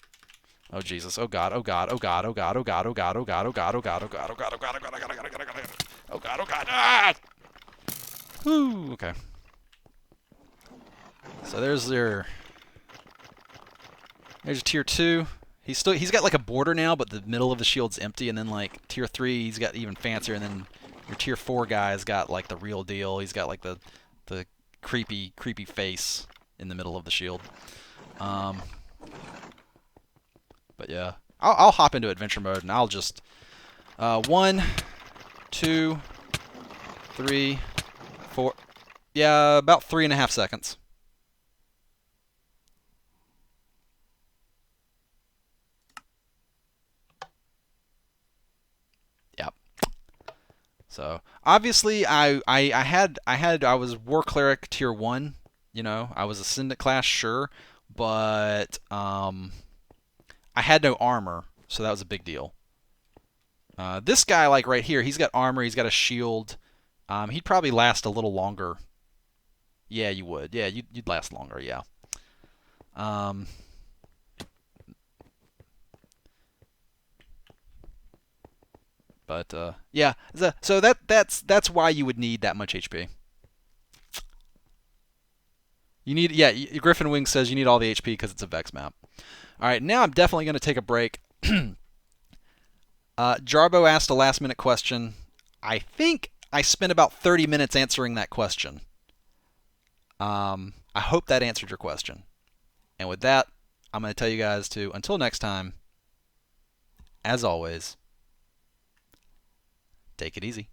Speaker 2: Oh Jesus. Oh God. Oh God. Oh God. Oh God. Oh God. Oh God. Oh God. Oh God. Oh God. Oh God. Oh God. Oh God. Oh God. Oh God. Oh God. Oh God. Oh God. Oh God. Ah! Whoo. Okay. So there's your tier 2. He's got like a border now, but the middle of the shield's empty, and then like tier 3 he's got even fancier, and then your tier 4 guy's got like the real deal. He's got like the creepy face in the middle of the shield. But yeah, I'll hop into adventure mode, and I'll just 1, 2, 3, 4. Yeah, about 3.5 seconds. Yep. So obviously, I was War Cleric tier 1. You know, I was Ascendant class, sure, but I had no armor, so that was a big deal. This guy, like right here, he's got armor, he's got a shield. He'd probably last a little longer. Yeah, you would. Yeah, you'd last longer. Yeah. But yeah. So that's why you would need that much HP. You need Griffin Wing says you need all the HP because it's a Vechs map. All right, now I'm definitely going to take a break. Jarbo asked a last minute question. I think I spent about 30 minutes answering that question. I hope that answered your question. And with that, I'm going to tell you guys to, until next time, as always, take it easy.